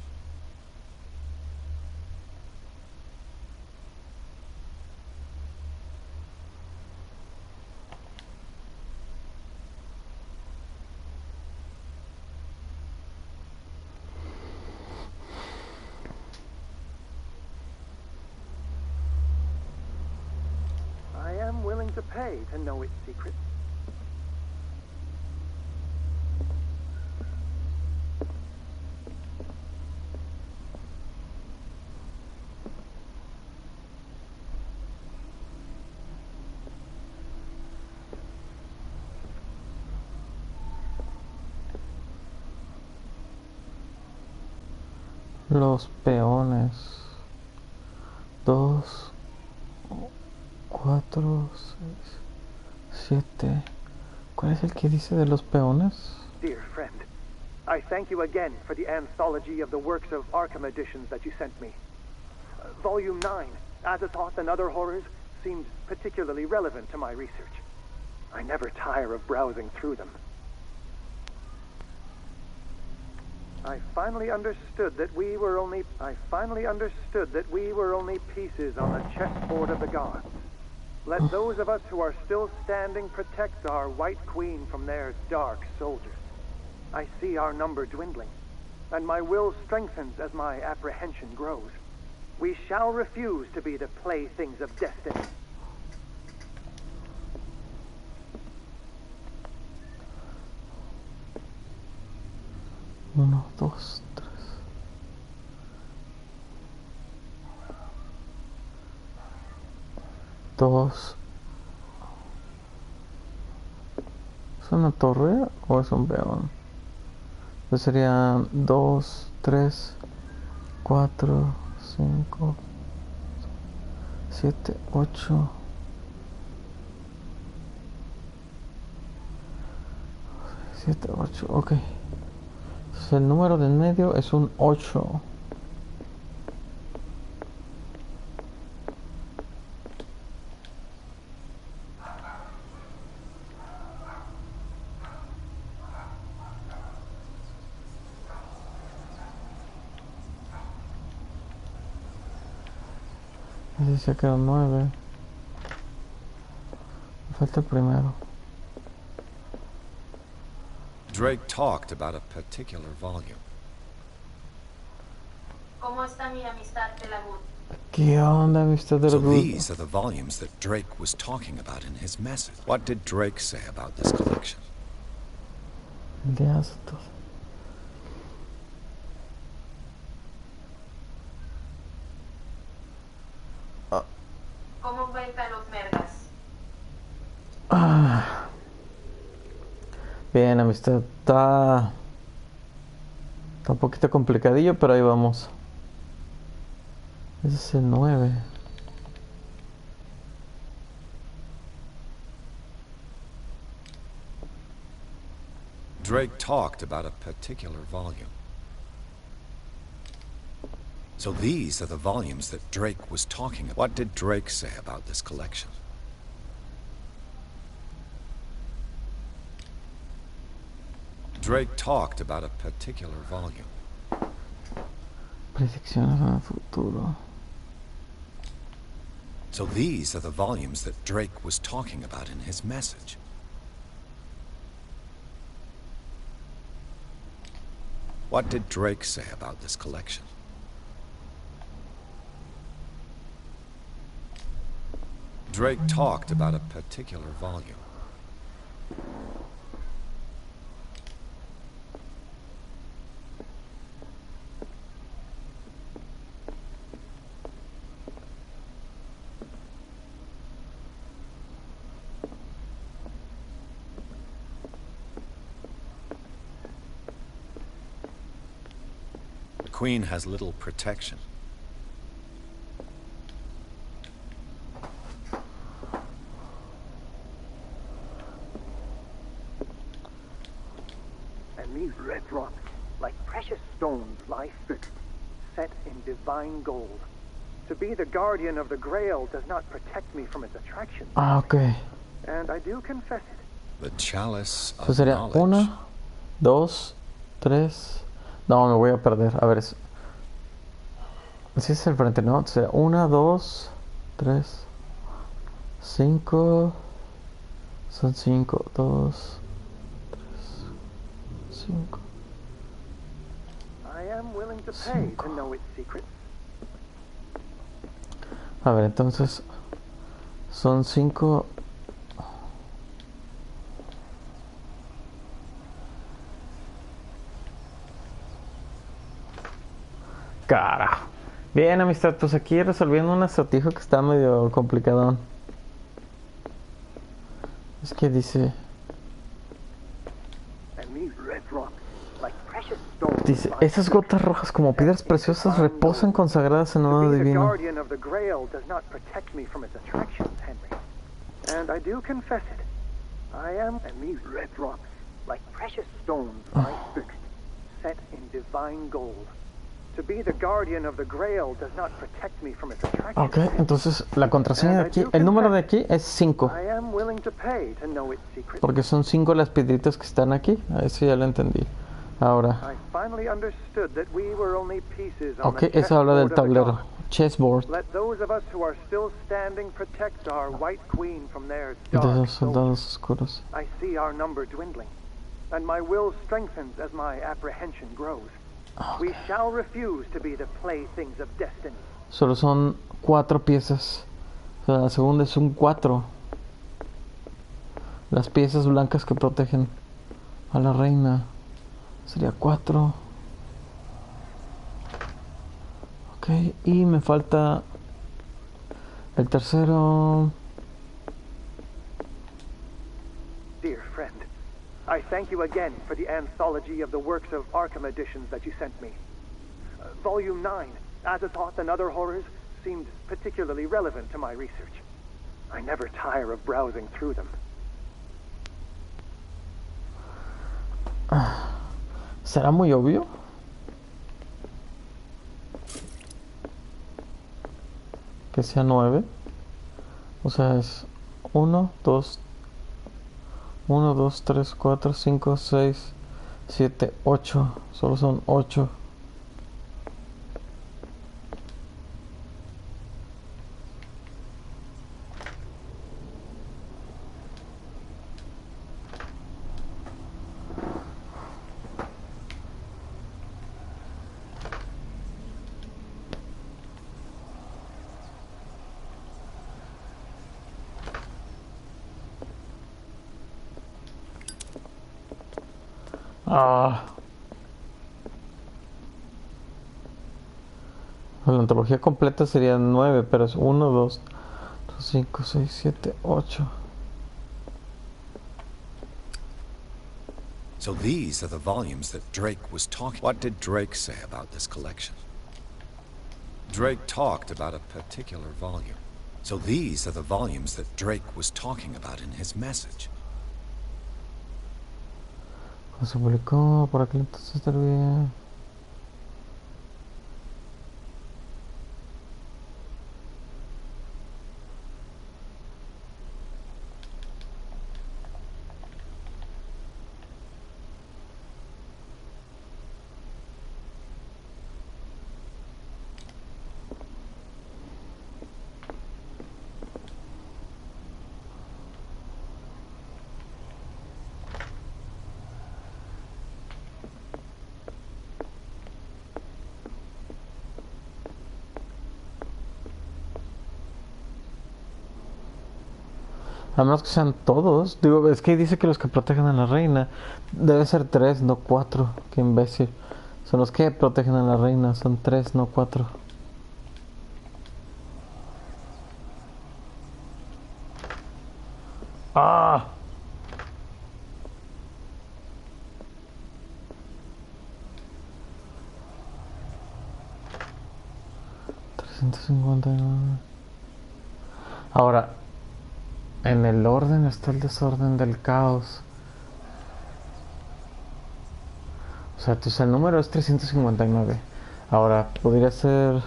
I am willing to pay to know its secrets. Los peones. 2, 4, 6, 7. ¿Cuál es el que dice de los peones? Dear friend, I thank you again for the anthology of the works of Arkham editions that you sent me. Volume 9, Azathoth and Other Horrors, seemed particularly relevant to my research. I never tire of browsing through them. I finally understood that we were only pieces on the chessboard of the gods. Let those of us who are still standing protect our White Queen from their dark soldiers. I see our number dwindling, and my will strengthens as my apprehension grows. We shall refuse to be the playthings of destiny. Uno, dos, tres. Dos. ¿Es una torre o es un peón? Entonces serían 2, 3, 4, 5, 7, 8. 7, 8, ok. Entonces el número del medio es un 8. Así se quedó 9. Me falta el primero. Drake talked about a particular volume. ¿Cómo está mi amistad de la Wood? ¿Qué onda, amistad de la So Wood? these are the volumes that Drake was talking about in his message. What did Drake say about this collection? El de Azathoth. ¿Cómo vuelta los mergas? Bien, amistad. Está un poquito complicadillo, pero ahí vamos. Ese es el 9. Drake talked about a particular volume. So these are the volumes that Drake was talking about. What did Drake say about this collection? Drake talked about a particular volume. Predicciones en el futuro. So these are the volumes that Drake was talking about in his message. What did Drake say about this collection? Drake talked about a particular volume. The Queen has little protection. And these red rocks, like precious stones, lie fixed, set in divine gold. To be the guardian of the Grail does not protect me from its attraction. Ah, ok. And I do confess it. The chalice of Entonces sería knowledge. 1, 2, 3. No, me voy a perder. A ver. Así es el frente, ¿no? Sería 1, 2, 3, 5. Son 5, 2, 3, 5. I am willing to pay to know its secrets. A ver, entonces son 5. Carajo. Bien, amistad, pues aquí resolviendo un acertijo que está medio complicadón. Es que dice... Dice, esas gotas rojas como piedras preciosas reposan consagradas en oro divino. And I do confess it. I am, and these red rocks, like precious stones, lie fixed, set in divine gold. To be the guardian of the Grail does not protect me from its attraction. Ok, entonces la contraseña de aquí, el número de aquí es 5. I am willing to pay to know its secrets. Porque son 5 las piedritas que están aquí. Eso ya lo entendí. Ahora. I finally understood that we were only pieces on Ok, the eso habla del chessboard of the tablero. gods. Chessboard. Let those of us who are still standing protect our white queen from their De dark los souls. soldados oscuros. I see our number dwindling, and my will strengthens as my apprehension grows. We shall refuse to be the playthings of destiny. Solo son 4 piezas. O sea, la segunda es un 4. Las piezas blancas que protegen a la reina. Sería 4. Ok, y me falta el tercero. Dear friend, I thank you again for the anthology of the works of Arkham editions that you sent me. Volume 9, Azathoth and Other Horrors, seemed particularly relevant to my research. I never tire of browsing through them. ¿Será muy obvio? Que sea 9. O sea, es 1, 2, 3, 4, 5, 6, 7, 8. Solo son 8. La antología completa sería 9, pero es 1, 2, 5, 6, 7, 8. So these are the volumes that Drake was talking. What did Drake say about this collection? Drake talked about a particular volume. So these are the volumes that Drake was talking about in his message. No se publicó, por aquel entonces servía. A menos que sean todos. Digo, es que dice que los que protegen a la reina. Debe ser 3, no 4. Qué imbécil. Son los que protegen a la reina. Son 3, no 4. ¡Ah! $359. Ahora, en el orden está el desorden del caos. O sea, el número es 359. Ahora, podría ser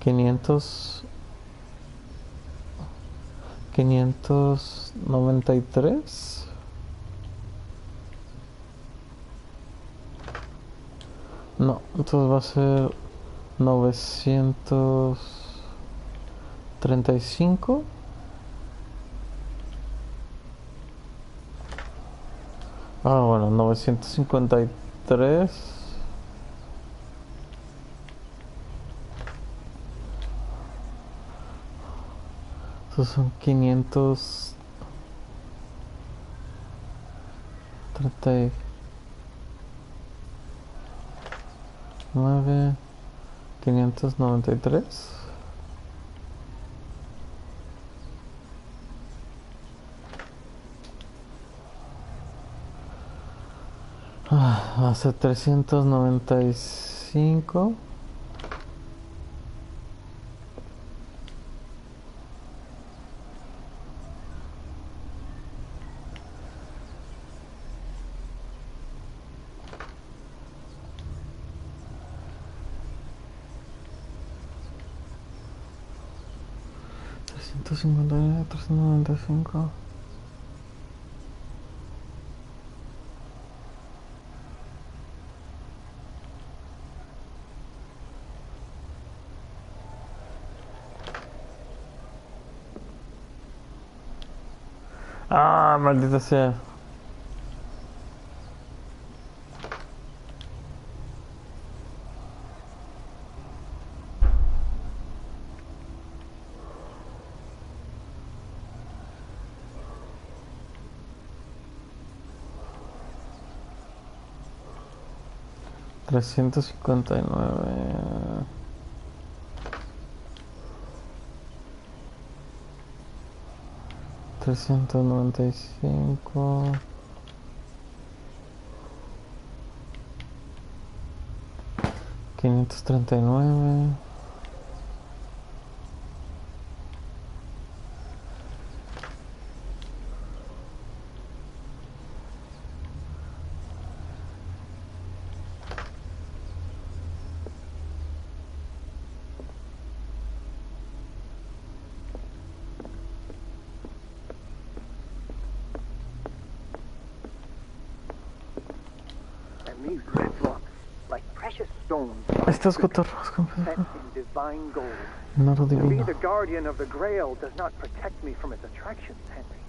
593. No, entonces va a ser 935. Ah, bueno, 953. Esos son 539, 593. Hace 395. $359, 395. Ah, maldita sea. $359. 395. 539. And these red rocks, like precious stones, Estos cotorros set in divine gold. no lo To be divino. the guardian of the Grail does not protect me from its attractions, Henry.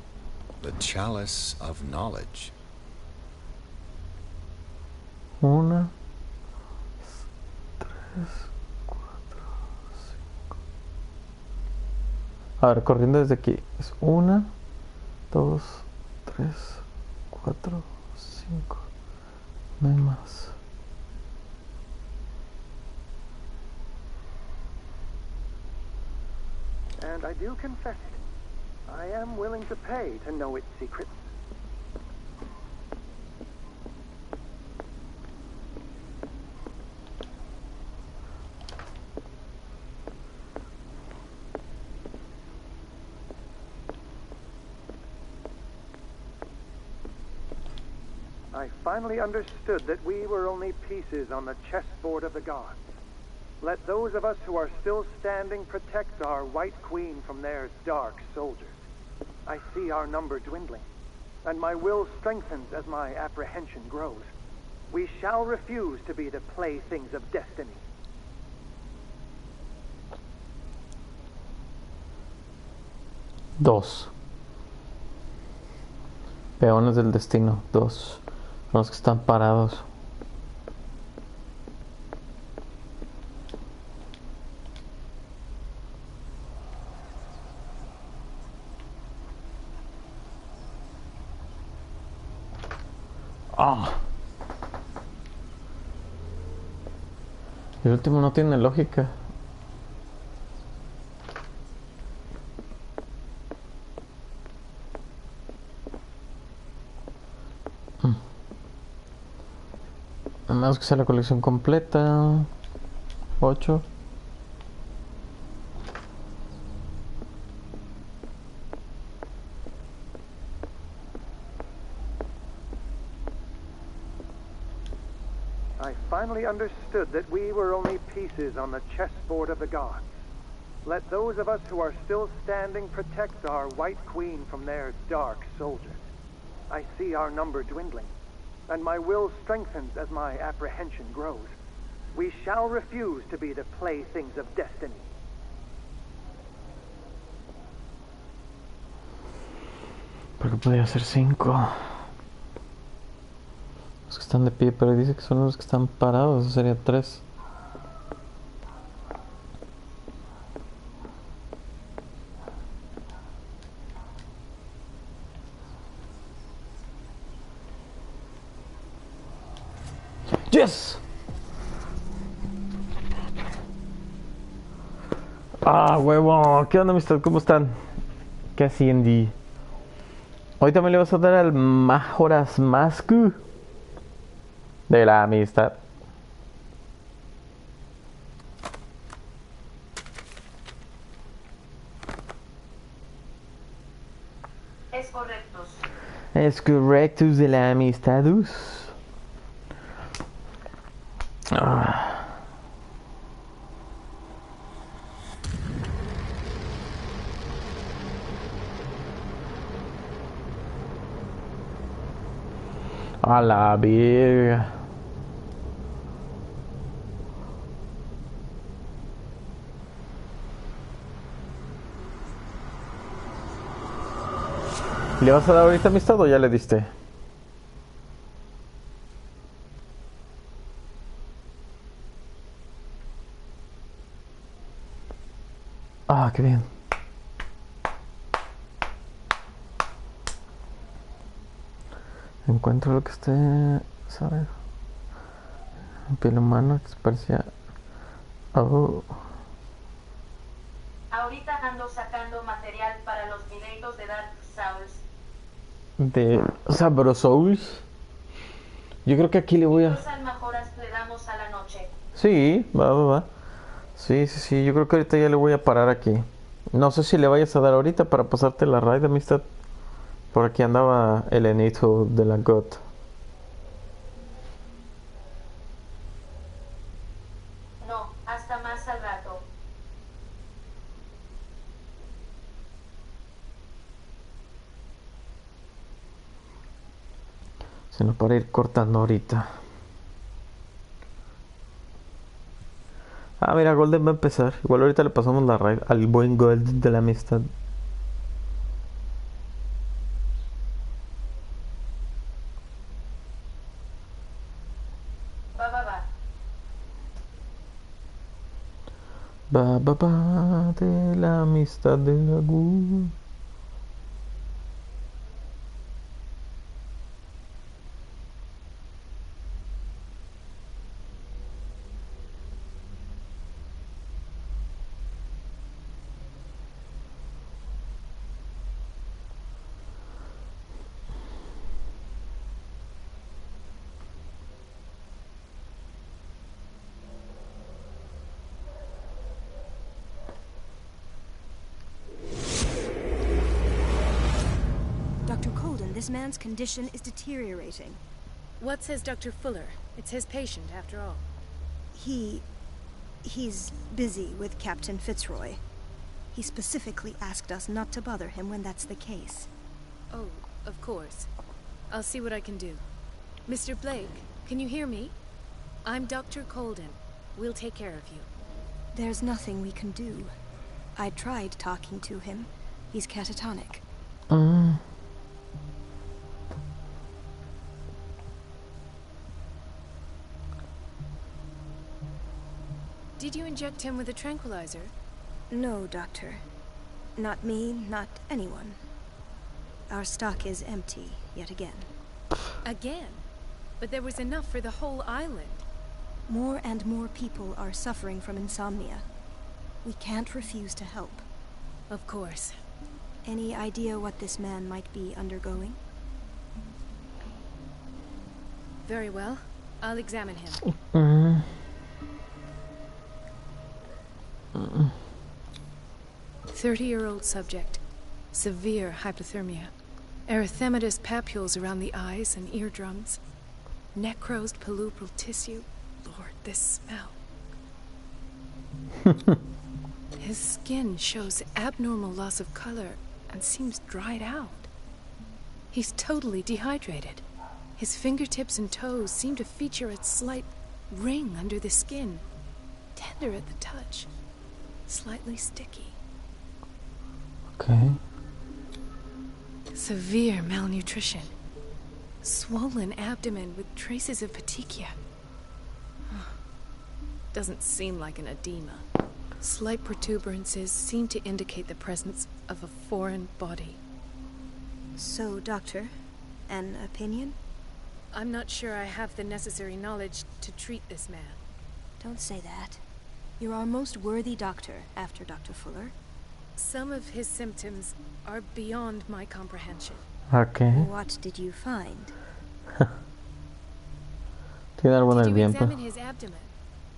The chalice of knowledge. Una, tres, cuatro, cinco. A ver, corriendo desde aquí. Es 1, 2, 3, 4, 5. No hay más. And I do confess it. I am willing to pay to know its secrets. I finally understood that we were only pieces on the chessboard of the gods. Let those of us who are still standing protect our White Queen from their dark soldiers. I see our number dwindling, and my will strengthens as my apprehension grows. We shall refuse to be the playthings of destiny. Dos. Peones del destino. Dos. Los que están parados. Ah. El último no tiene lógica. A menos que sea la colección completa. 8. I finally understood that we were only pieces on the chessboard of the gods. Let those of us who are still standing protect our White Queen from their dark soldiers. I see our number dwindling, and my will strengthens as my apprehension grows. We shall refuse to be the playthings of destiny. Porque podría ser 5. Los que están de pie, pero dice que son los que están parados. Eso sería 3. ¡Yes! ¡Ah, huevo! ¿Qué onda, amistad? ¿Cómo están? ¿Qué hacen? Hoy también le vas a dar al Majora's Mask de la amistad. Es correcto. Es correcto de la amistad. A la verga. ¿Le vas a dar ahorita amistad o ya le diste? Ah, qué bien. Encuentro lo que esté, ¿sabes? Piel humana que se parecía. Oh. Ahorita ando sacando material para los videos de Dark Souls. De Sabro Souls. Yo creo que aquí le voy a. ¿Cuántas mejoras le damos a la noche? Sí, va. Sí. Yo creo que ahorita ya le voy a parar aquí. No sé si le vayas a dar ahorita para pasarte la raid, amistad. Por aquí andaba el enito de la GOT. No, hasta más al rato. Sino para ir cortando ahorita. Ah, mira, Golden va a empezar. Igual ahorita le pasamos la raid al buen Gold de la amistad. Va de la amistad de la GUT. Dr. Colden, this man's condition is deteriorating. What says Dr. Fuller? It's his patient, after all. He's busy with Captain Fitzroy. He specifically asked us not to bother him when that's the case. Oh, of course. I'll see what I can do. Mr. Blake, can you hear me? I'm Dr. Colden. We'll take care of you. There's nothing we can do. I tried talking to him. He's catatonic. Did you inject him with a tranquilizer? No, Doctor. Not me, not anyone. Our stock is empty, yet again. Again? But there was enough for the whole island. More and more people are suffering from insomnia. We can't refuse to help. Of course. Any idea what this man might be undergoing? Very well. I'll examine him. 30-year-old subject. Severe hypothermia. Erythematous papules around the eyes and eardrums. Necrosed palpebral tissue. Lord, this smell. His skin shows abnormal loss of color and seems dried out. He's totally dehydrated. His fingertips and toes seem to feature a slight ring under the skin. Tender at the touch. Slightly sticky. Okay. Severe malnutrition. Swollen abdomen with traces of petechia. Doesn't seem like an edema. Slight protuberances seem to indicate the presence of a foreign body. So, Doctor, an opinion? I'm not sure I have the necessary knowledge to treat this man. Don't say that. You're our most worthy doctor after Dr. Fuller. Some of his symptoms are beyond my comprehension. Okay. What did you find? Tiene algo en el Did you viento. examine his abdomen?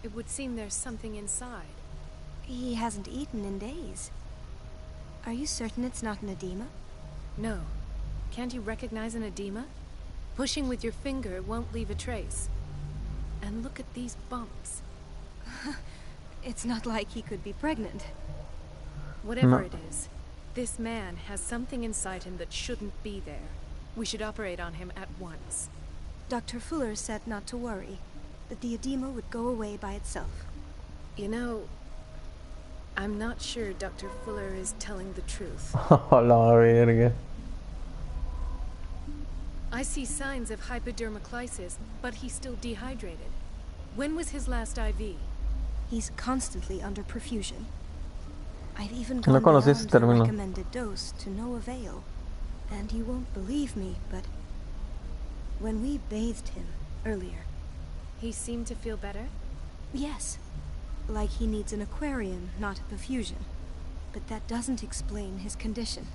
It would seem there's something inside. He hasn't eaten in days. Are you certain it's not an edema? No. Can't you recognize an edema? Pushing with your finger won't leave a trace. And look at these bumps. It's not like he could be pregnant. Whatever it is, this man has something inside him that shouldn't be there. We should operate on him at once. Dr. Fuller said not to worry, that the edema would go away by itself. You know, I'm not sure Dr. Fuller is telling the truth. Oh, la verga. I see signs of hypodermoclysis, but he's still dehydrated. When was his last IV? He's constantly under perfusion. I've even No gone conocí beyond ese the término. recommended dose to no avail. And you won't believe me, but when we bathed him earlier... He seemed to feel better? Yes. Like he needs an aquarium, not a perfusion. But that doesn't explain his condition.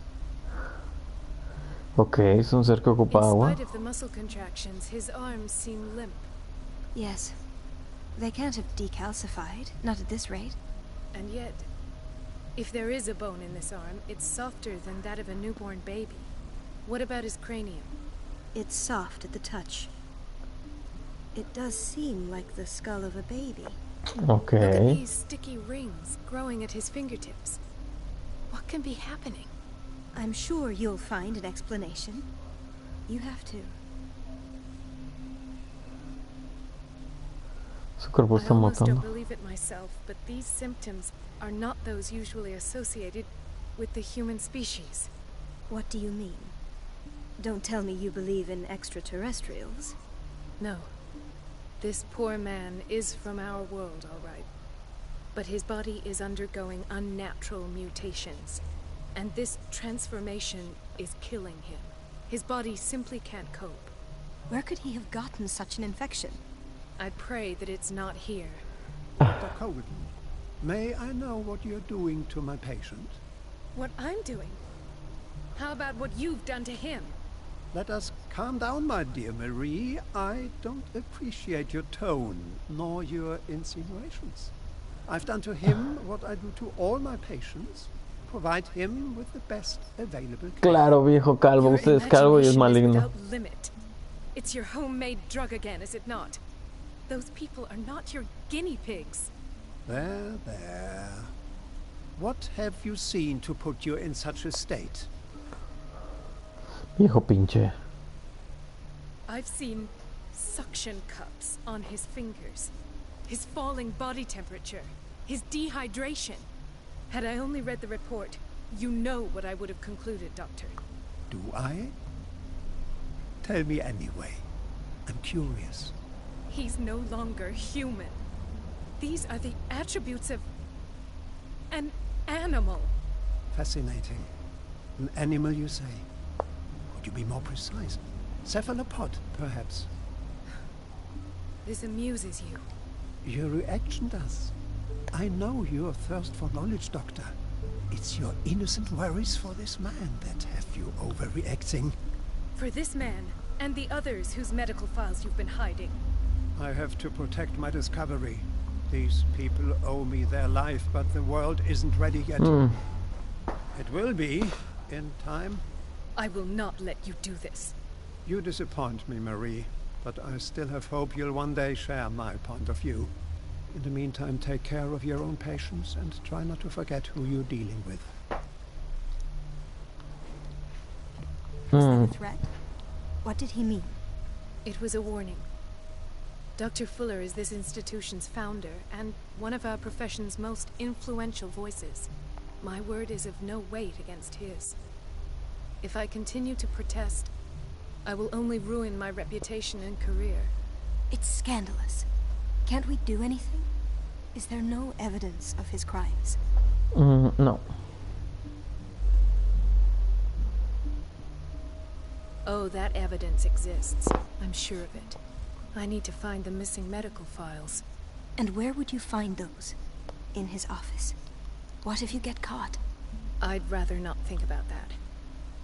Okay, es un ser que ocupa In agua. spite of the muscle contractions, his arms seem limp. Yes. They can't have decalcified, not at this rate. And yet, if there is a bone in this arm, it's softer than that of a newborn baby. What about his cranium? It's soft at the touch. It does seem like the skull of a baby. Okay. Look at these sticky rings growing at his fingertips. What can be happening? I'm sure you'll find an explanation. You have to. Su cuerpo I está almost don't matando. believe it myself, but these symptoms are not those usually associated with the human species. What do you mean? Don't tell me you believe in extraterrestrials. No. This poor man is from our world, all right. But his body is undergoing unnatural mutations. And this transformation is killing him. His body simply can't cope. Where could he have gotten such an infection? I pray that it's not here. Dr. Colden, may I know what you're doing to my patient? What I'm doing? How about what you've done to him? Let us calm down, my dear Marie. I don't appreciate your tone, nor your insinuations. I've done to him what I do to all my patients. Provide him with the best available care. Claro, viejo calvo. Usted es calvo y es maligno. Limit. It's your homemade drug again, is it not? Those people are not your guinea pigs. There, there. What have you seen to put you in such a state? Viejo pinche. I've seen suction cups on his fingers, his falling body temperature, his dehydration. Had I only read the report, you know what I would have concluded, Doctor. Do I? Tell me anyway. I'm curious. He's no longer human. These are the attributes of an animal. Fascinating. An animal, you say? Could you be more precise? Cephalopod, perhaps? This amuses you. Your reaction does. I know your thirst for knowledge, Doctor. It's your innocent worries for this man that have you overreacting. For this man, and the others whose medical files you've been hiding. I have to protect my discovery. These people owe me their life, but the world isn't ready yet. It will be, in time. I will not let you do this. You disappoint me, Marie, but I still have hope you'll one day share my point of view. In the meantime, take care of your own patients and try not to forget who you're dealing with. Was that a threat? What did he mean? It was a warning. Dr. Fuller is this institution's founder and one of our profession's most influential voices. My word is of no weight against his. If I continue to protest, I will only ruin my reputation and career. It's scandalous. Can't we do anything? Is there no evidence of his crimes? No. Oh, that evidence exists. I'm sure of it. I need to find the missing medical files. And where would you find those? In his office? What if you get caught? I'd rather not think about that.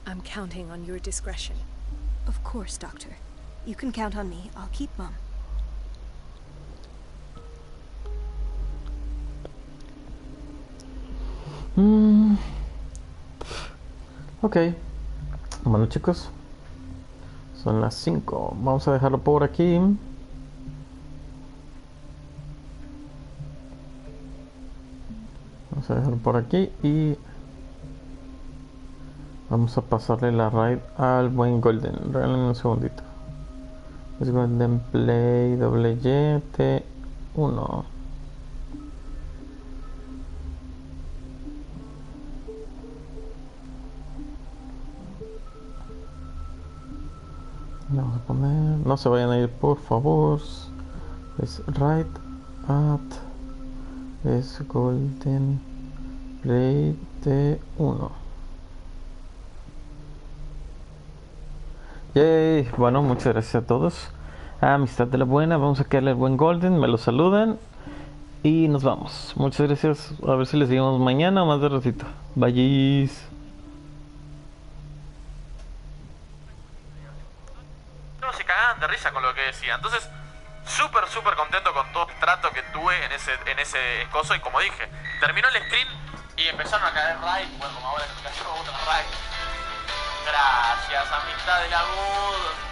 I'm counting on your discretion. Of course, Doctor. You can count on me. I'll keep mum. Ok. Bueno, chicos. Son las 5. Vamos a dejarlo por aquí. Vamos a dejarlo por aquí y vamos a pasarle la raid al buen Golden. Regálenme un segundito. Es Golden Play WT1. Vamos a poner, no se vayan a ir por favor. Es right at es Golden Play T1. Yay. Bueno, muchas gracias a todos. Amistad de la buena. Vamos a quedarle al buen Golden. Me lo saludan y nos vamos. Muchas gracias. A ver si les seguimos mañana o más de ratito. Bye. Se cagaban de risa con lo que decía. Entonces, súper contento con todo el trato que tuve en ese coso. Y como dije, terminó el stream y empezaron a caer raid. Bueno, como ahora cayó otra raid. Gracias, amistad del agudo.